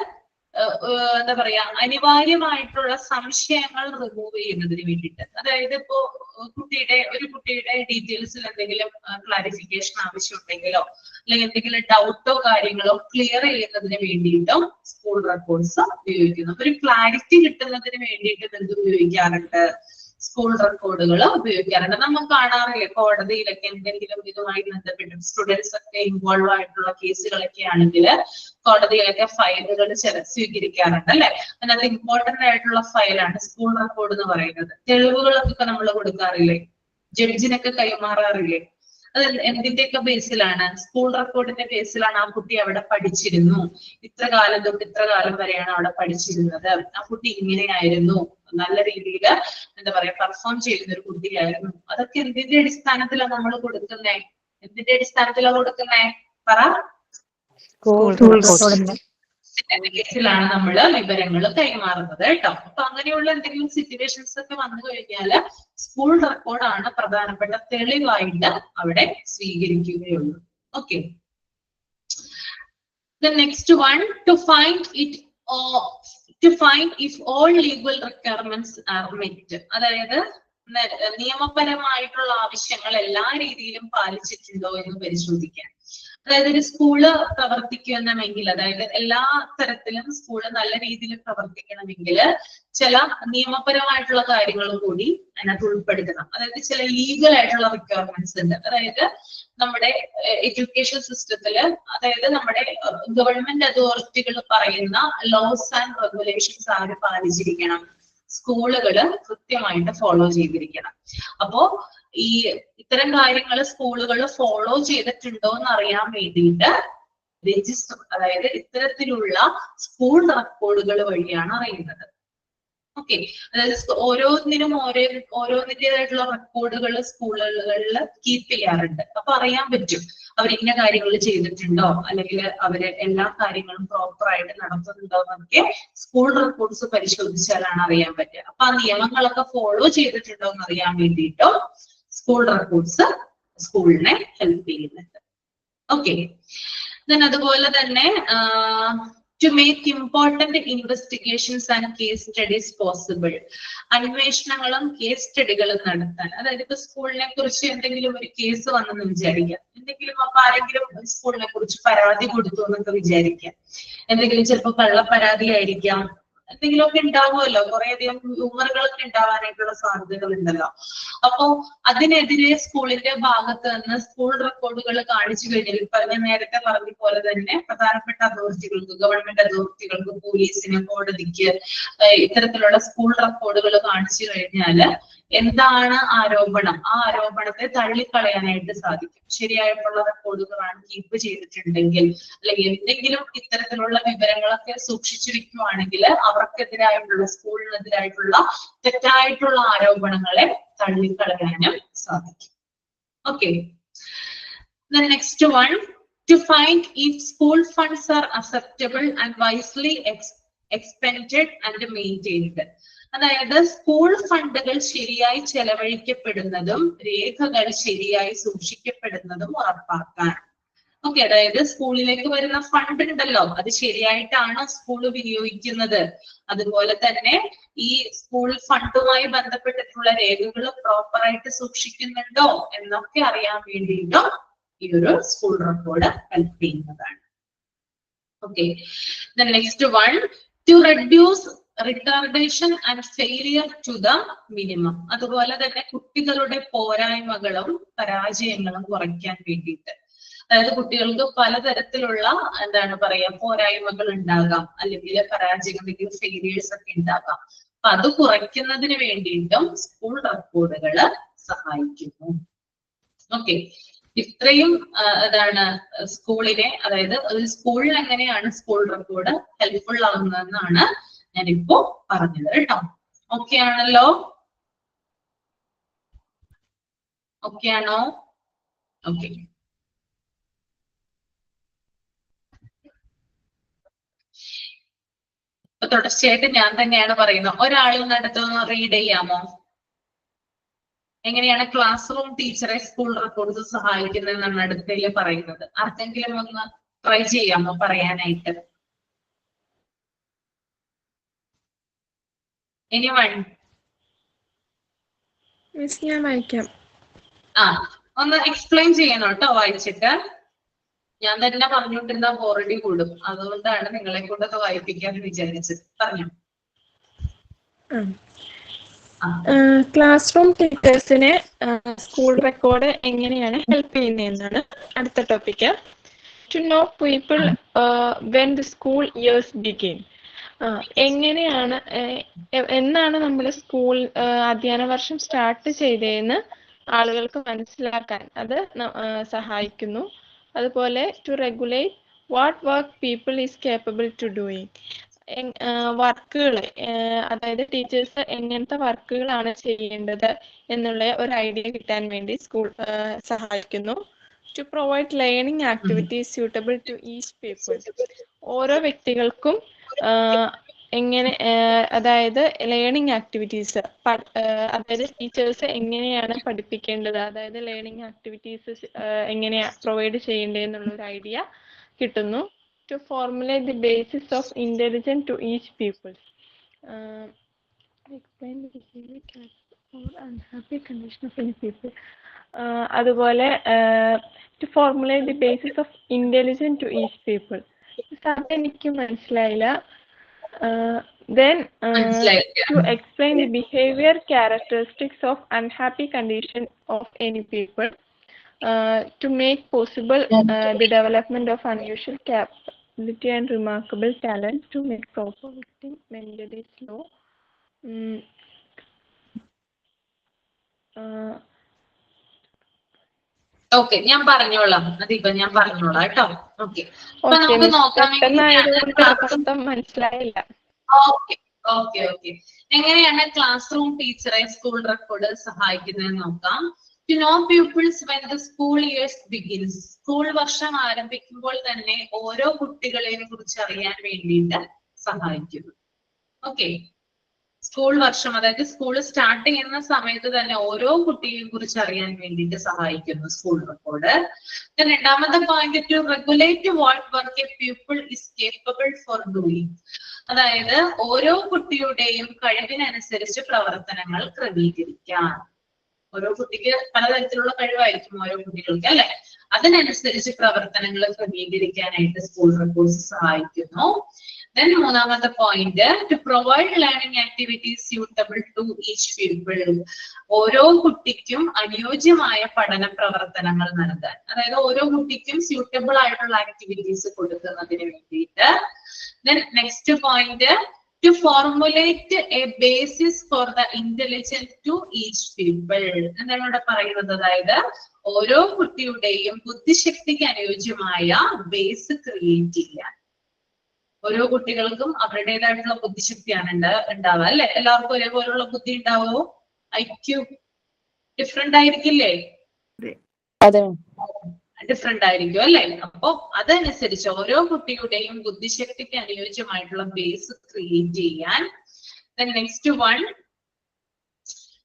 എന്താ പറയാ, അനിവാര്യമായിട്ടുള്ള സംശയങ്ങൾ റിമൂവ് ചെയ്യുന്നതിന് വേണ്ടിയിട്ട്. അതായത് ഇപ്പോ ഒരു കുട്ടിയുടെ ഡീറ്റെയിൽസിൽ എന്തെങ്കിലും ക്ലാരിഫിക്കേഷൻ ആവശ്യമുണ്ടെങ്കിലോ അല്ലെങ്കിൽ എന്തെങ്കിലും ഡൗട്ടോ കാര്യങ്ങളോ ക്ലിയർ ചെയ്യുന്നതിന് വേണ്ടിയിട്ടും സ്കൂൾ റെക്കോർഡ്സ് ഉപയോഗിക്കുന്നു. അപ്പൊ ഒരു ക്ലാരിറ്റി കിട്ടുന്നതിന് വേണ്ടിയിട്ട് എന്ത് ഉപയോഗിക്കാറുണ്ട്, സ്കൂൾ റെക്കോർഡുകൾ ഉപയോഗിക്കാറുണ്ട്. നമ്മൾ കാണാറില്ലേ കോടതിയിലൊക്കെ എന്തെങ്കിലും ഇതുമായി ബന്ധപ്പെട്ട് സ്റ്റുഡൻസ് ഒക്കെ ഇൻവോൾവ് ആയിട്ടുള്ള കേസുകളൊക്കെ ആണെങ്കിൽ കോടതിയിലൊക്കെ ഫയലുകൾ സ്വീകരിക്കാറുണ്ട് അല്ലെ. അതിനകത്ത് ഇമ്പോർട്ടന്റ് ആയിട്ടുള്ള ഫയലാണ് സ്കൂൾ റെക്കോർഡ് എന്ന് പറയുന്നത്. തെളിവുകളൊക്കെ നമ്മൾ കൊടുക്കാറില്ലേ, ജഡ്ജിനൊക്കെ കൈമാറാറില്ലേ. അത് എന്തിന്റെയൊക്കെ ബേസിലാണ്? സ്കൂൾ റെക്കോർഡിന്റെ ബേസിലാണ്. ആ കുട്ടി അവിടെ പഠിച്ചിരുന്നു, ഇത്ര കാലം തൊട്ട് ഇത്ര കാലം വരെയാണ് അവിടെ പഠിച്ചിരുന്നത്, ആ കുട്ടി ഇങ്ങനെയായിരുന്നു, നല്ല രീതിയിൽ എന്താ പറയാ പെർഫോം ചെയ്യുന്ന ഒരു കുട്ടിയായിരുന്നു. അതൊക്കെ എന്തിന്റെ അടിസ്ഥാനത്തിലാണ് നമ്മൾ കൊടുക്കുന്നേ? എന്തിന്റെ അടിസ്ഥാനത്തിലാണ് കൊടുക്കുന്നേ? പറ. കേസിലാണ് നമ്മൾ വിവരങ്ങൾ കൈമാറുന്നത് കേട്ടോ. അപ്പൊ അങ്ങനെയുള്ള എന്തെങ്കിലും സിറ്റുവേഷൻസ് ഒക്കെ വന്നു കഴിഞ്ഞാൽ സ്കൂൾ റെക്കോർഡാണ് പ്രധാനപ്പെട്ട തെളിവായിട്ട് അവിടെ സ്വീകരിക്കുകയുള്ളൂ. Okay. The next one, to find if all legal requirements are met. അതായത് നിയമപരമായിട്ടുള്ള ആവശ്യങ്ങൾ എല്ലാ രീതിയിലും പാലിച്ചിട്ടുണ്ടോ എന്ന് പരിശോധിക്കാൻ. അതായത് ഒരു സ്കൂള് പ്രവർത്തിക്കണമെങ്കിൽ, അതായത് എല്ലാ തരത്തിലും സ്കൂള് നല്ല രീതിയിൽ പ്രവർത്തിക്കണമെങ്കിൽ ചില നിയമപരമായിട്ടുള്ള കാര്യങ്ങളും കൂടി അതിനകത്ത് ഉൾപ്പെടുത്തണം. അതായത് ചില ലീഗൽ ആയിട്ടുള്ള റിക്വയർമെന്റ്സ് ഉണ്ട്. അതായത് നമ്മുടെ എഡ്യൂക്കേഷൻ സിസ്റ്റത്തില്, അതായത് നമ്മുടെ ഗവൺമെന്റ് അതോറിറ്റികൾ പറയുന്ന ലോസ് ആൻഡ് റെഗുലേഷൻസ് ആര് പാലിച്ചിരിക്കണം? സ്കൂളുകള് കൃത്യമായിട്ട് ഫോളോ ചെയ്തിരിക്കണം. അപ്പോ ഈ ഇത്തരം കാര്യങ്ങൾ സ്കൂളുകൾ ഫോളോ ചെയ്തിട്ടുണ്ടോ എന്ന് അറിയാൻ വേണ്ടിയിട്ട് രജിസ്റ്റർ, അതായത് ഇത്തരത്തിലുള്ള സ്കൂൾ റെക്കോർഡുകൾ വഴിയാണ് അറിയുന്നത്. ഓക്കെ. അതായത് ഓരോന്നിന്റേതായിട്ടുള്ള റെക്കോർഡുകൾ സ്കൂളുകളിൽ കീപ്പ് ചെയ്യാറുണ്ട്. അപ്പൊ അറിയാൻ പറ്റും അവർ ഇന്ന കാര്യങ്ങൾ ചെയ്തിട്ടുണ്ടോ, അല്ലെങ്കിൽ അവര് എല്ലാ കാര്യങ്ങളും പ്രോപ്പർ ആയിട്ട് നടത്തുന്നുണ്ടോ എന്നൊക്കെ സ്കൂൾ റെക്കോർഡ്സ് പരിശോധിച്ചാലാണ് അറിയാൻ പറ്റുക. അപ്പൊ ആ നിയമങ്ങളൊക്കെ ഫോളോ ചെയ്തിട്ടുണ്ടോ എന്ന് അറിയാൻ വേണ്ടിയിട്ടോ സ്കൂൾ റെക്കോർഡ്സ് സ്കൂളിനെ ഹെൽപ്പ് ചെയ്യുന്നുണ്ട്. ഓക്കെ. അതുപോലെ തന്നെ to make important investigations and case studies possible. അന്വേഷണങ്ങളും കേസ് സ്റ്റഡികളും നടത്താൻ. അതായത് ഇപ്പൊ സ്കൂളിനെ കുറിച്ച് എന്തെങ്കിലും ഒരു കേസ് വന്നെന്ന് വിചാരിക്കാം, എന്തെങ്കിലും അപ്പൊ ആരെങ്കിലും സ്കൂളിനെ കുറിച്ച് പരാതി കൊടുത്തു എന്നൊക്കെ വിചാരിക്കാം. എന്തെങ്കിലും ചിലപ്പോൾ കള്ള പരാതി ആയിരിക്കാം, എന്തെങ്കിലുമൊക്കെ ഉണ്ടാവുമല്ലോ, കുറേയധികം ഹ്യൂമറുകളൊക്കെ ഉണ്ടാവാനായിട്ടുള്ള സാധ്യതകൾ ഉണ്ടല്ലോ. അപ്പോ അതിനെതിരെ സ്കൂളിന്റെ ഭാഗത്ത് നിന്ന് സ്കൂൾ റെക്കോർഡുകൾ കാണിച്ചു കഴിഞ്ഞാൽ, ഞാൻ നേരത്തെ പറഞ്ഞ പോലെ തന്നെ പ്രധാനപ്പെട്ട അതോറിറ്റികൾക്ക്, ഗവൺമെന്റ് അതോറിറ്റികൾക്ക്, പോലീസിന്, കോടതിക്ക് ഇത്തരത്തിലുള്ള സ്കൂൾ റെക്കോർഡുകൾ കാണിച്ചു കഴിഞ്ഞാൽ എന്താണ് ആരോപണം, ആ ആരോപണത്തെ തള്ളിക്കളയാനായിട്ട് സാധിക്കും. ശരിയായിട്ടുള്ള റെക്കോർഡുകളാണ് കീപ്പ് ചെയ്തിട്ടുണ്ടെങ്കിൽ, അല്ലെങ്കിൽ എന്തെങ്കിലും ഇത്തരത്തിലുള്ള വിവരങ്ങളൊക്കെ സൂക്ഷിച്ചു വെക്കുവാണെങ്കിൽ അവർക്കെതിരായിട്ടുള്ള, സ്കൂളിനെതിരായിട്ടുള്ള തെറ്റായിട്ടുള്ള ആരോപണങ്ങളെ തള്ളിക്കളയാനും സാധിക്കും. Okay. The next one, to find if school funds are acceptable and wisely expended and maintained. അതായത് സ്കൂൾ ഫണ്ടുകൾ ശരിയായി ചെലവഴിക്കപ്പെടുന്നതും രേഖകൾ ശരിയായി സൂക്ഷിക്കപ്പെടുന്നതും ഉറപ്പാക്കാൻ. ഓക്കെ. അതായത് സ്കൂളിലേക്ക് വരുന്ന ഫണ്ട് ഉണ്ടല്ലോ, അത് ശരിയായിട്ടാണോ സ്കൂൾ വിനിയോഗിക്കുന്നത്, അതുപോലെ തന്നെ ഈ സ്കൂൾ ഫണ്ടുമായി ബന്ധപ്പെട്ടിട്ടുള്ള രേഖകൾ പ്രോപ്പറായിട്ട് സൂക്ഷിക്കുന്നുണ്ടോ എന്നൊക്കെ അറിയാൻ വേണ്ടിയിട്ടും ഈ ഒരു സ്കൂൾ റെക്കോർഡ് ഹെൽപ്പ് ചെയ്യുന്നതാണ്. Okay. The next one, to reduce retardation and failure to the minimum. അതുപോലെ തന്നെ കുട്ടികളുടെ പോരായ്മകളും പരാജയങ്ങളും കുറയ്ക്കാൻ വേണ്ടിയിട്ട്. അതായത് കുട്ടികൾക്ക് പലതരത്തിലുള്ള എന്താണ് പറയാ പോരായ്മകൾ ഉണ്ടാകാം, അല്ലെങ്കിൽ പരാജയം, അല്ലെങ്കിൽ ഫെയിലിയേഴ്സ് ഒക്കെ ഉണ്ടാകാം. അപ്പൊ അത് കുറയ്ക്കുന്നതിന് വേണ്ടിയിട്ടും സ്കൂൾ റെക്കോർഡുകൾ സഹായിക്കുന്നു. ഓക്കെ. ഇത്രയും എന്താണ് സ്കൂളിനെ, അതായത് ഒരു സ്കൂളിൽ എങ്ങനെയാണ് സ്കൂൾ റെക്കോർഡ് ഹെൽപ്ഫുൾ ആകുന്നതെന്നാണ് ഞാനിപ്പോ പറഞ്ഞത് കേട്ടോ. ഓക്കെ ആണല്ലോ? ഓക്കെ ആണോ? ഓക്കെ. ഇപ്പൊ തുടർച്ചയായിട്ട് ഞാൻ തന്നെയാണ് പറയുന്നത്. ഒരാളും അടുത്തൊന്ന് റീഡ് ചെയ്യാമോ? എങ്ങനെയാണ് ക്ലാസ് റൂം ടീച്ചറെ സ്കൂൾ റെക്കോർഡ്സ് സഹായിക്കുന്നതെന്നാണ് അടുത്തതിൽ പറയുന്നത്. ആർക്കെങ്കിലും ഒന്ന് ട്രൈ ചെയ്യാമോ പറയാനായിട്ട്? എനിവൺ? മിസ് ഞാൻ വായിക്കാം. ഒന്ന് എക്സ്പ്ലെയിൻ ചെയ്യണം കേട്ടോ വായിച്ചിട്ട്. ഞാൻ തന്നെ പറഞ്ഞുകൊണ്ടിരുന്ന ബോറടി കൂടും, അതുകൊണ്ടാണ് നിങ്ങളെ കൊണ്ടൊക്കെ വായിപ്പിക്കാന്ന് വിചാരിച്ചത്. പറഞ്ഞു. ക്ലാസ് റൂം ടീച്ചേഴ്സിനെ സ്കൂൾ റെക്കോർഡ് എങ്ങനെയാണ് ഹെൽപ്പ് ചെയ്യുന്നതെന്നാണ് അടുത്ത topic. To know people when the school years begin. എങ്ങനെയാണ് എന്നാണ് നമ്മുടെ സ്കൂൾ അധ്യയന വർഷം സ്റ്റാർട്ട് ചെയ്തതെന്ന് ആളുകൾക്ക് മനസ്സിലാക്കാൻ അത് സഹായിക്കുന്നു. അതുപോലെ to regulate what work people is capable to doing. വർക്കുകൾ, അതായത് ടീച്ചേഴ്സ് എങ്ങനത്തെ വർക്കുകളാണ് ചെയ്യേണ്ടത് എന്നുള്ള ഒരു ഐഡിയ കിട്ടാൻ വേണ്ടി സ്കൂൾ സഹായിക്കുന്നു. To provide learning activities suitable to each people. ഓരോ വ്യക്തികൾക്കും എങ്ങനെ, അതായത് ലേണിംഗ് ആക്ടിവിറ്റീസ്, അതായത് ടീച്ചേഴ്സ് എങ്ങനെയാണ് പഠിപ്പിക്കേണ്ടത്, അതായത് ലേണിംഗ് ആക്ടിവിറ്റീസ് എങ്ങനെയാണ് പ്രൊവൈഡ് ചെയ്യേണ്ടത് എന്നുള്ള ഒരു ഐഡിയ കിട്ടുന്നു. To formulate the basis of intelligence to each people. Explain the behavior or unhappy condition of any people. അതുപോലെ to formulate the basis of intelligence to each people. എനിക്ക് മനസ്സിലായില്ല. Then to explain the behavior characteristics of unhappy condition of any people. To make possible the development of unusual capability and remarkable talent, to make proper victim mentally slow. Okay, ഞാൻ പറഞ്ഞോളാം അതിപ്പോ ഞാൻ പറഞ്ഞോളാം കേട്ടോ. Okay, അപ്പൊ നമുക്ക് നോക്കാം മനസ്സിലായില്ല. ഓക്കെ ഓക്കെ ഓക്കെ എങ്ങനെയാണ് ക്ലാസ് റൂം ടീച്ചറെ സ്കൂൾ റെക്കോർഡ് സഹായിക്കുന്നതെന്ന് നോക്കാം. To know pupils when the school years begins. School വർഷം ആരംഭിക്കുമ്പോൾ തന്നെ ഓരോ കുട്ടികളെയും കുറിച്ച് അറിയാൻ വേണ്ടിയിട്ട് സഹായിക്കുന്നു. ഓക്കെ, സ്കൂൾ വർഷം, അതായത് സ്കൂൾ സ്റ്റാർട്ട് ചെയ്യുന്ന സമയത്ത് തന്നെ ഓരോ കുട്ടിയെയും കുറിച്ച് അറിയാൻ വേണ്ടിയിട്ട് സഹായിക്കുന്നു സ്കൂൾ റെക്കോർഡ്. രണ്ടാമത്തെ point, to regulate what work a pupil is capable for doing. അതായത് ഓരോ കുട്ടിയുടെയും കഴിവിനനുസരിച്ച് പ്രവർത്തനങ്ങൾ ക്രമീകരിക്കാൻ. ഓരോ കുട്ടിക്ക് പലതരത്തിലുള്ള കഴിവായിരിക്കും ഓരോ കുട്ടികൾക്ക്, അല്ലെ? അതിനനുസരിച്ച് പ്രവർത്തനങ്ങൾ ക്രമീകരിക്കാനായിട്ട് സ്കൂൾ റെക്കോർഡ്സ് സഹായിക്കുന്നു. Then മൂന്നാമത്തെ point, to provide learning activities suitable to each people. ഓരോ കുട്ടിക്കും അനുയോജ്യമായ പഠന പ്രവർത്തനങ്ങൾ നൽകാൻ, അതായത് ഓരോ കുട്ടിക്കും സ്യൂട്ടബിൾ ആയിട്ടുള്ള ആക്ടിവിറ്റീസ് കൊടുക്കുന്നതിന് വേണ്ടിയിട്ട്. Then next point, to formulate a basis for the intelligence to each people. എന്താണ് ഇവിടെ പറയുന്നത്? അതായത് ഓരോ കുട്ടിയുടെയും ബുദ്ധിശക്തിക്ക് അനുയോജ്യമായ ബേസ് ക്രിയേറ്റ് ചെയ്യാൻ. ഓരോ കുട്ടികൾക്കും അവരുടേതായിട്ടുള്ള ബുദ്ധിശക്തിയാണ് ഉണ്ടാവുക, അല്ലെ? എല്ലാവർക്കും ഒരേപോലുള്ള ബുദ്ധി ഉണ്ടാവോ? IQ ഡിഫറെന്റ് ആയിരിക്കില്ലേ? അതെ, ഡിഫറെന്റ് ആയിരിക്കും, അല്ലെ? അപ്പൊ അതനുസരിച്ച് ഓരോ കുട്ടിയുടെയും ബുദ്ധിശക്തിക്ക് അനുയോജ്യമായിട്ടുള്ള ബേസ് ക്രിയേറ്റ് ചെയ്യാൻ. Next one,